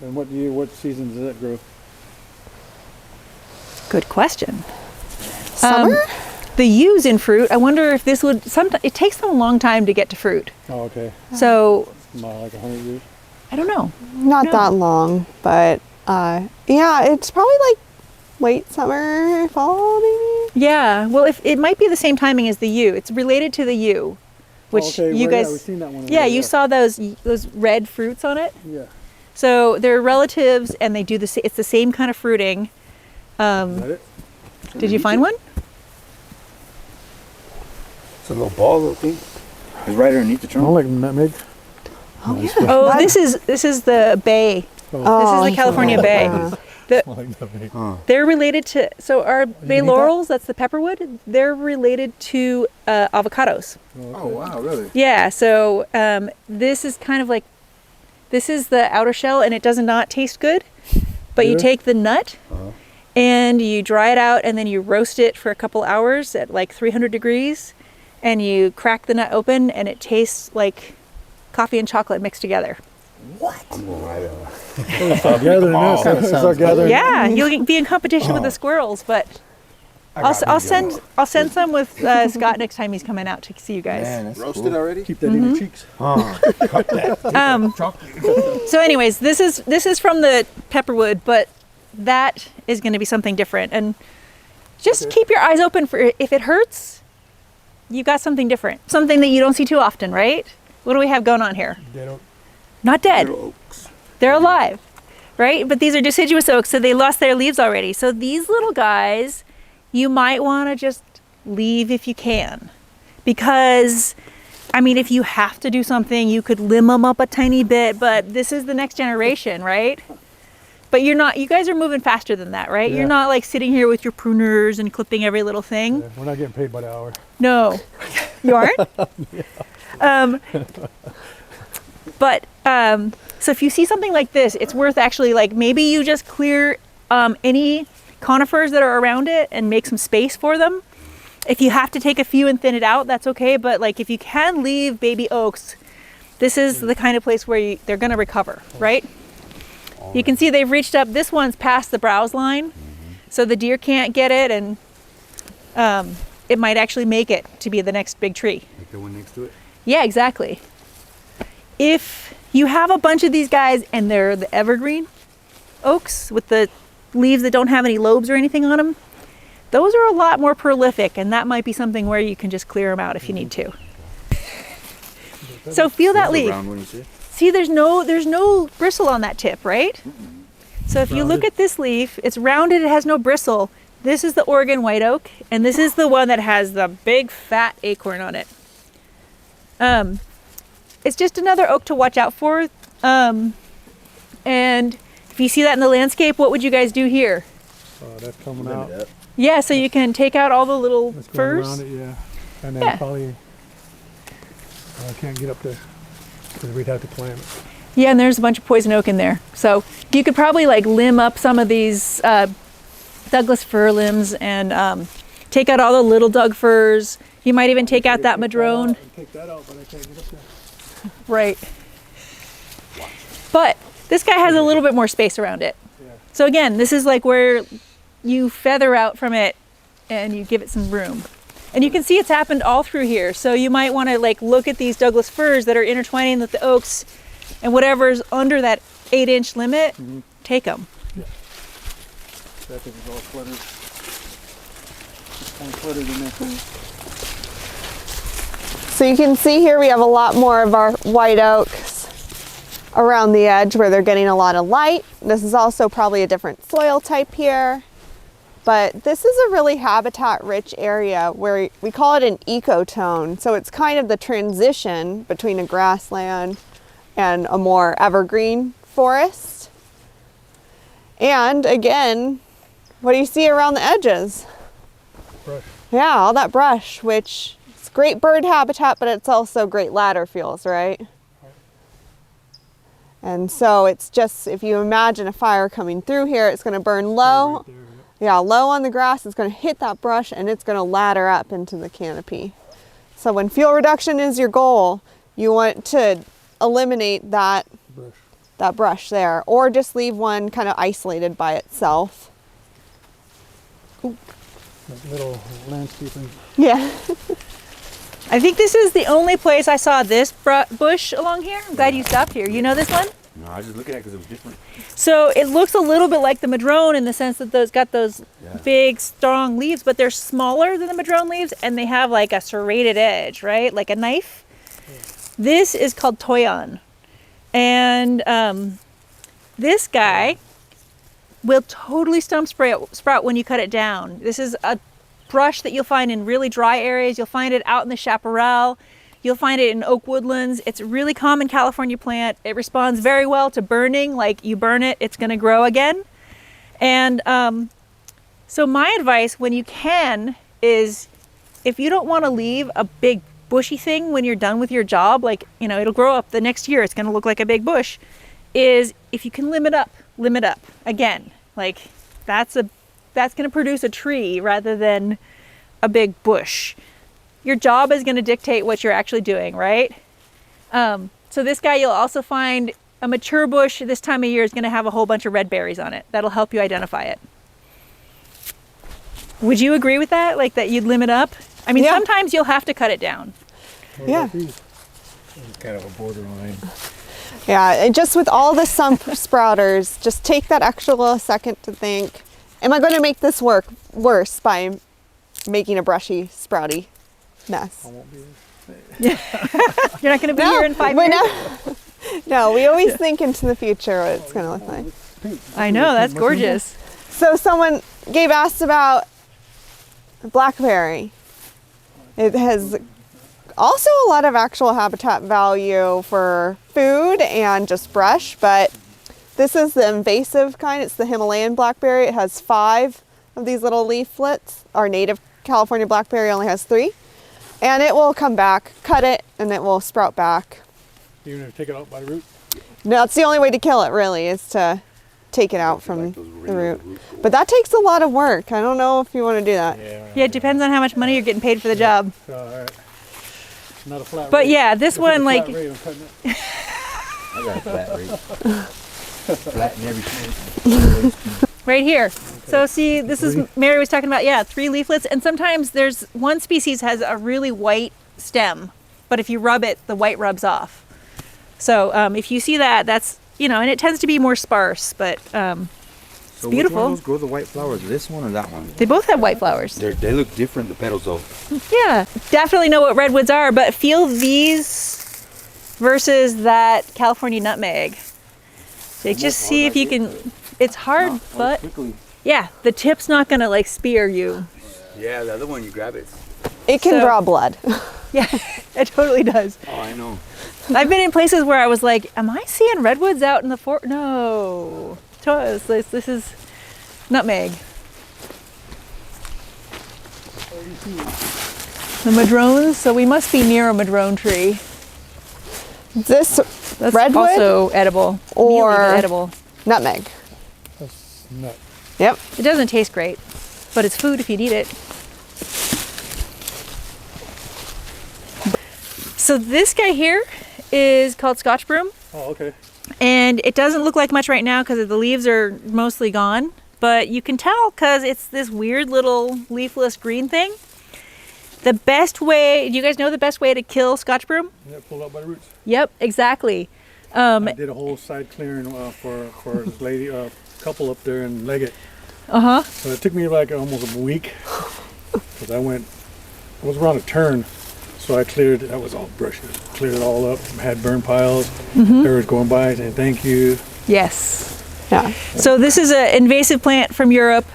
And what season does that grow? Good question. Summer? The yews in fruit, I wonder if this would, sometimes, it takes them a long time to get to fruit. Oh, okay. So, About like 100 years. I don't know. Not No. that long, but yeah, it's probably like late summer, fall maybe. Yeah, well, if it might be the same timing as the yew. It's related to the yew, which okay, you well, guys, yeah, we've seen that one. yeah, already, you saw those red fruits on it. Yeah. So they're relatives, and they do it's the same kind of fruiting. Is that it? Did you find one? It's a little ball little thing. It's right underneath the I trunk. don't like nutmeg. Oh, this is the bay. Oh, This is the California bay. I like nutmeg. They're related to, so our bay laurels, that's the pepperwood, they're related to avocados. Oh, wow, really? Yeah, so this is kind of like, this is the outer shell and it does not taste good, but you Yeah. take the nut and you dry it out and then you roast it for a couple hours at like 300 degrees and you crack the nut open and it tastes like coffee and chocolate mixed together. Start gathering this. Start gathering. Yeah, you'll be in competition with the squirrels, but I'll send some with Scott next time he's coming out to see you guys. Man, that's Roasted cool. already? Keep that in your cheeks. So anyways, this is from the Pepperwood, but that is going to be something different. And just keep your eyes open for if it hurts, you've got something different. Something that you don't see too often, right? What do we have going on here? They don't. Not dead. They're oaks. They're alive, right? But these are deciduous oaks, so they lost their leaves already. So these little guys, you might want to just leave if you can. Because, I mean, if you have to do something, you could limb them up a tiny bit, but this is the next generation, right? But you guys are moving faster than that, right? Yeah. You're not like sitting here with your pruners and clipping every little thing. Yeah, we're not getting paid by the hour. No, you aren't? So if you see something like this, it's worth actually like maybe you just clear any conifers that are around it and make some space for them. If you have to take a few and thin it out, that's okay. But like if you can leave baby oaks, this is the kind of place where they're going to recover, right? You can see they've reached up. This one's past the browse line, so the deer can't get it, and it might actually make it to be the next big tree. Like the one next to it. Yeah, exactly. If you have a bunch of these guys and they're the evergreen oaks with the leaves that don't have any lobes or anything on them, those are a lot more prolific, and that might be something where you can just clear them out if you need to. So feel that leaf. Round one, you see? See, there's no bristle on that tip, right? So if you look at this leaf, it's rounded, it has no bristle. This is the Oregon white oak, and this is the one that has the big fat acorn on it. It's just another oak to watch out for. And if you see that in the landscape, what would you guys do here? That's coming out. Yeah, so you can take out all the little That's going furs. around it, yeah. And then Yeah. probably I can't get up there because we'd have to climb it. Yeah, and there's a bunch of poison oak in there. So you could probably like limb up some of these Douglas fir limbs and take out all the little Doug firs. You might even take out that madrone. Take that out, but I can't get up there. Right. But this guy has a little bit more space around it. Yeah. So again, this is like where you feather out from it and you give it some room. And you can see it's happened all through here. So you might want to like look at these Douglas firs that are intertwining with the oaks, and whatever's under that 8-inch limit, take them. That thing is all cluttered. It's kind of cluttered in there. So you can see here we have a lot more of our white oaks around the edge where they're getting a lot of light. This is also probably a different soil type here. But this is a really habitat rich area where we call it an ecotone. So it's kind of the transition between a grassland and a more evergreen forest. And again, what do you see around the edges? Brush. Yeah, all that brush, which is great bird habitat, but it's also great ladder fuels, right? And so it's just, if you imagine a fire coming through here, it's going to burn low. Right there, Yeah, low on the grass, it's going to hit that brush and it's going to ladder up into the canopy. So when fuel reduction is your goal, you want to eliminate that brush there, or just leave one kind of isolated by itself. That little landscaping. Yeah. I think this is the only place I saw this bush along here. I'm glad you stopped here. You know this one? No, I was just looking at it because it was different. So it looks a little bit like the madrone in the sense that those got those big, strong leaves, but they're smaller than the madrone leaves, and they have like a serrated edge, right? Like a knife. This is called toyon. And this guy will totally stump sprout when you cut it down. This is a brush that you'll find in really dry areas. You'll find it out in the chaparral. You'll find it in oak woodlands. It's a really common California plant. It responds very well to burning. Like you burn it, it's going to grow again. And so my advice when you can is if you don't want to leave a big bushy thing when you're done with your job, like, you know, it'll grow up the next year, it's going to look like a big bush, is if you can limb it up again. Like that's going to produce a tree rather than a big bush. Your job is going to dictate what you're actually doing, right? So this guy, you'll also find a mature bush this time of year is going to have a whole bunch of red berries on it. That'll help you identify it. Would you agree with that? Like that you'd limit up? I mean, Yeah. sometimes you'll have to cut it down. What Yeah. about these? It's kind of a borderline. Yeah, and just with all the sump sprouters, just take that extra little second to think, am I going to make this work worse by making a brushy, sprouty mess? You're not going to be here in 5 we're years. not- no, we always think into the future what it's going to look like. I know, that's gorgeous. So someone, Gabe asked about blackberry. It has also a lot of actual habitat value for food and just brush, but this is the invasive kind. It's the Himalayan blackberry. It has 5 of these little leaflets. Our native California blackberry only has 3. And it will come back, cut it, and it will sprout back. Even if you take it out by the root? No, that's the only way to kill it, really, is to take it out from the root. But that takes a lot of work. I don't know if you want to do that. Yeah, it depends on how much money you're getting paid for the job. All right. Not a flat But rate. yeah, this If it's one, a like, flat rate, I'm cutting it. I got a flat rate. Flat in everything. right here. So see, this is, Mary was talking about, yeah, 3 leaflets. And sometimes there's one species has a really white stem, but if you rub it, the white rubs off. So if you see that, that's, you know, and it tends to be more sparse, but So beautiful. Which one of those grow the white flowers? This one or that one? they both have white flowers. They look different, the petals though. Yeah, definitely know what redwoods are, but feel these versus that California nutmeg. So just see if you can, it's hard, but Quickly. yeah, the tip's not gonna like spear you. Yeah, the other one you grab it. It can So- draw blood. Yeah, it totally does. Oh, I know. I've been in places where I was like, am I seeing redwoods out in the forest? No. This is nutmeg. The madrones, so we must be near a madrone tree. This That's redwood also edible. or Immediately edible. nutmeg. That's nut. Yep. It doesn't taste great, but it's food if you eat it. So this guy here is called Scotch broom, Oh, okay. and it doesn't look like much right now because the leaves are mostly gone, but you can tell because it's this weird little leafless green thing. The best way, do you guys know the best way to kill Scotch broom? Yeah, pulled out by the roots. Yep, exactly. I did a whole side clearing for this lady, couple up there in Leggett. Uh-huh. So it took me like almost a week because I was around a turn. So I cleared, that was all brushes, cleared it all up, had burn piles. There was going by saying thank you. Yes. Yeah. So this is an invasive plant from Europe.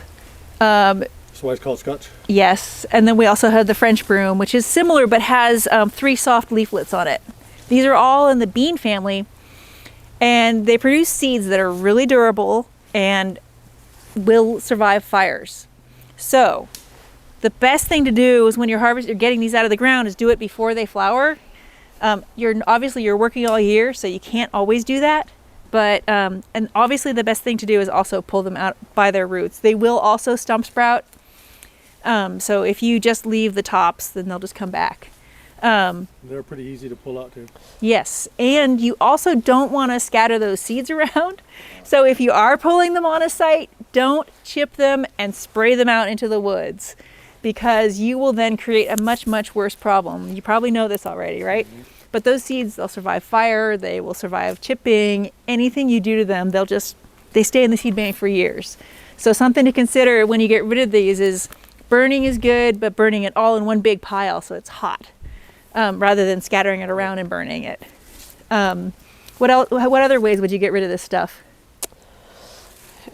That's why it's called Scotch. Yes, and then we also have the French broom, which is similar but has 3 soft leaflets on it. These are all in the bean family, and they produce seeds that are really durable and will survive fires. So the best thing to do is when you're getting these out of the ground is do it before they flower. You're working all year, so you can't always do that. But and obviously the best thing to do is also pull them out by their roots. They will also stump sprout. So if you just leave the tops, then they'll just come back. They're pretty easy to pull out too. Yes, and you also don't want to scatter those seeds around. So if you are pulling them on a site, don't chip them and spray them out into the woods, because you will then create a much, much worse problem. You probably know this already, right? But those seeds, they'll survive fire, they will survive chipping, anything you do to them, they stay in the seed bank for years. So something to consider when you get rid of these is burning is good, but burning it all in one big pile so it's hot, rather than scattering it around and burning it. What other ways would you get rid of this stuff?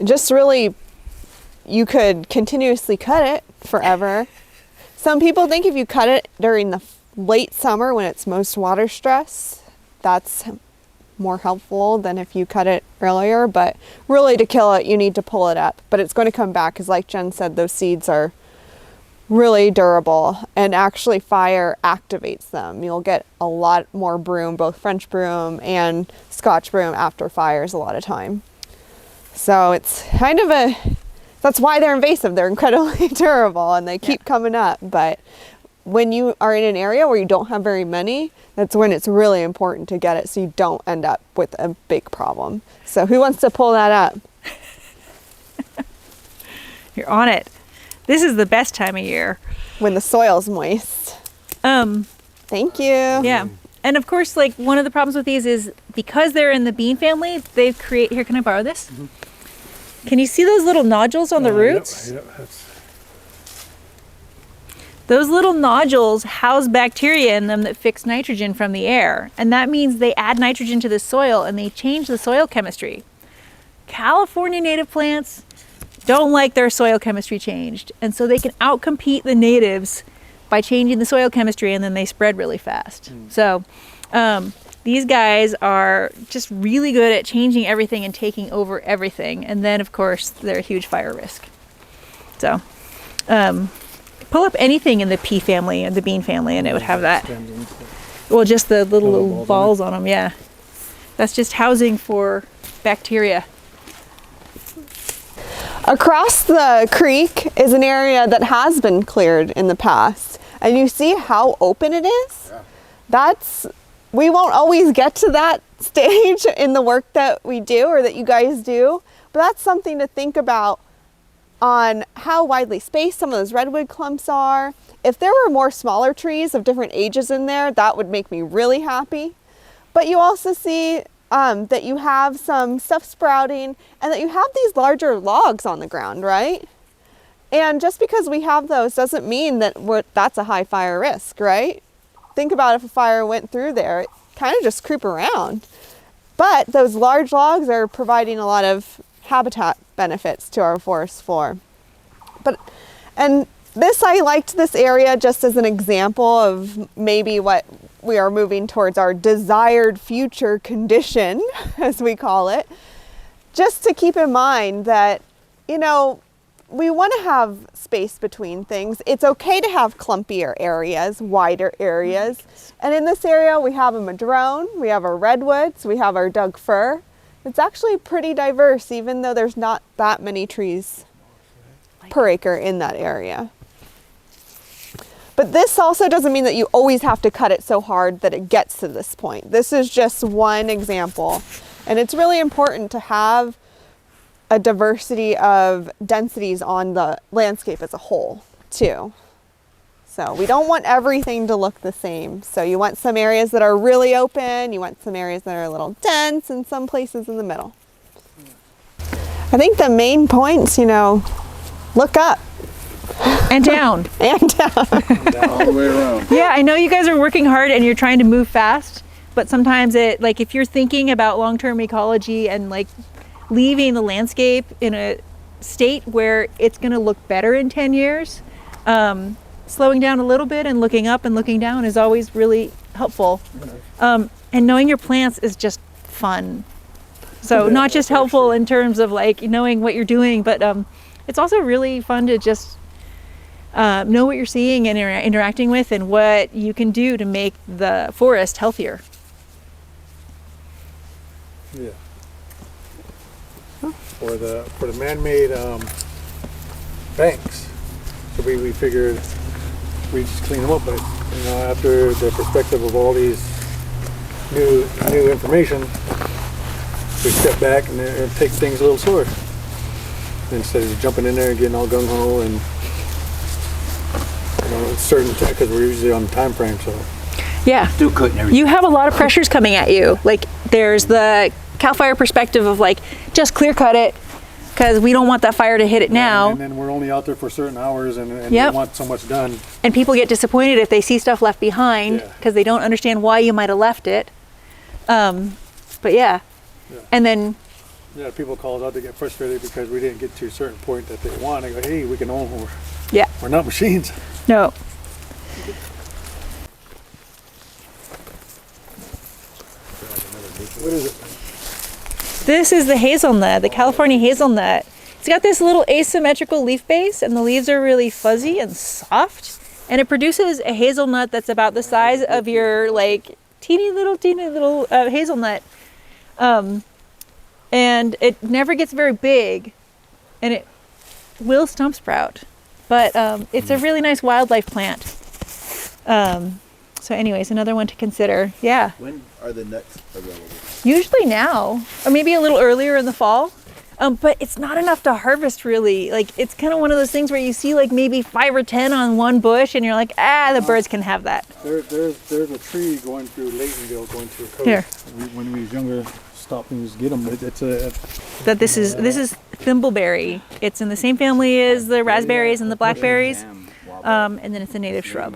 Just really, you could continuously cut it forever. Some people think if you cut it during the late summer when it's most water stress, that's more helpful than if you cut it earlier. But really, to kill it, you need to pull it up. But it's going to come back because, like Jen said, those seeds are really durable, and actually fire activates them. You'll get a lot more broom, both French broom and Scotch broom, after fires a lot of time. So it's kind of that's why they're invasive. They're incredibly durable and they keep coming up. But when you are in an area where you don't have very many, that's when it's really important to get it so you don't end up with a big problem. So who wants to pull that up? You're on it. This is the best time of year. when the soil's moist. Thank you. Yeah. And of course, like one of the problems with these is because they're in the bean family, they create, here, can I borrow this? Can you see those little nodules on the roots? Yep, that's, Those little nodules house bacteria in them that fix nitrogen from the air. And that means they add nitrogen to the soil and they change the soil chemistry. California native plants don't like their soil chemistry changed. And so they can outcompete the natives by changing the soil chemistry, and then they spread really fast. So these guys are just really good at changing everything and taking over everything. And then of course, they're a huge fire risk. So pull up anything in the pea family and the bean family and it would have that. Well, just the little balls on them, yeah. That's just housing for bacteria. Across the creek is an area that has been cleared in the past. And you see how open it is? We won't always get to that stage in the work that we do or that you guys do, but that's something to think about on how widely spaced some of those redwood clumps are. If there were more smaller trees of different ages in there, that would make me really happy. But you also see that you have some stuff sprouting and that you have these larger logs on the ground, right? And just because we have those doesn't mean that that's a high fire risk, right? Think about if a fire went through there, it kind of just creep around. But those large logs are providing a lot of habitat benefits to our forest floor. And I liked this area just as an example of maybe what we are moving towards our desired future condition, as we call it. Just to keep in mind that, you know, we want to have space between things. It's okay to have clumpier areas, wider areas. And in this area, we have a madrone, we have our redwoods, we have our Doug fir. It's actually pretty diverse, even though there's not that many trees per acre in that area. But this also doesn't mean that you always have to cut it so hard that it gets to this point. This is just one example. And it's really important to have a diversity of densities on the landscape as a whole, too. So we don't want everything to look the same. So you want some areas that are really open, you want some areas that are a little dense, and some places in the middle. I think the main points, you know, look up. And down. And down. all the way around. Yeah, I know you guys are working hard and you're trying to move fast, but sometimes if you're thinking about long-term ecology and like leaving the landscape in a state where it's going to look better in 10 years, slowing down a little bit and looking up and looking down is always really helpful. And knowing your plants is just fun. So not just helpful in terms of like knowing what you're doing, but it's also really fun to just know what you're seeing and interacting with and what you can do to make the forest healthier. Yeah. For the man-made banks, so we figured we just clean them up. But you know, after the perspective of all these new information, we step back and take things a little slower instead of jumping in there and getting all gung ho and you know certain because we're usually on the time frame. So Yeah. Still cutting everything. You have a lot of pressures coming at you. Like there's the CAL FIRE perspective of like, just clear cut it because we don't want that fire to hit it now. and then we're only out there for certain hours and Yep. we want so much done. And people get disappointed if they see stuff left behind Yeah. because they don't understand why you might have left it. But yeah. And then, Yeah, people call us out to get frustrated because we didn't get to a certain point that they want. They go, hey, we can own more. yeah, We're not machines. no. What is it? This is the hazelnut, the California hazelnut. It's got this little asymmetrical leaf base and the leaves are really fuzzy and soft. And it produces a hazelnut that's about the size of your like teeny little hazelnut. And it never gets very big and it will stump sprout. But it's a really nice wildlife plant. So anyways, another one to consider. Yeah. When are the nuts available? Usually now, or maybe a little earlier in the fall. But it's not enough to harvest really. Like it's kind of one of those things where you see like maybe 5 or 10 on one bush and you're like, the birds can have that. There's a tree going through Laytonville, going to a coast. Here. When we was younger, stopped and just get them. It's a That this is thimbleberry. It's in the same family as the raspberries and the blackberries, and then it's a native shrub.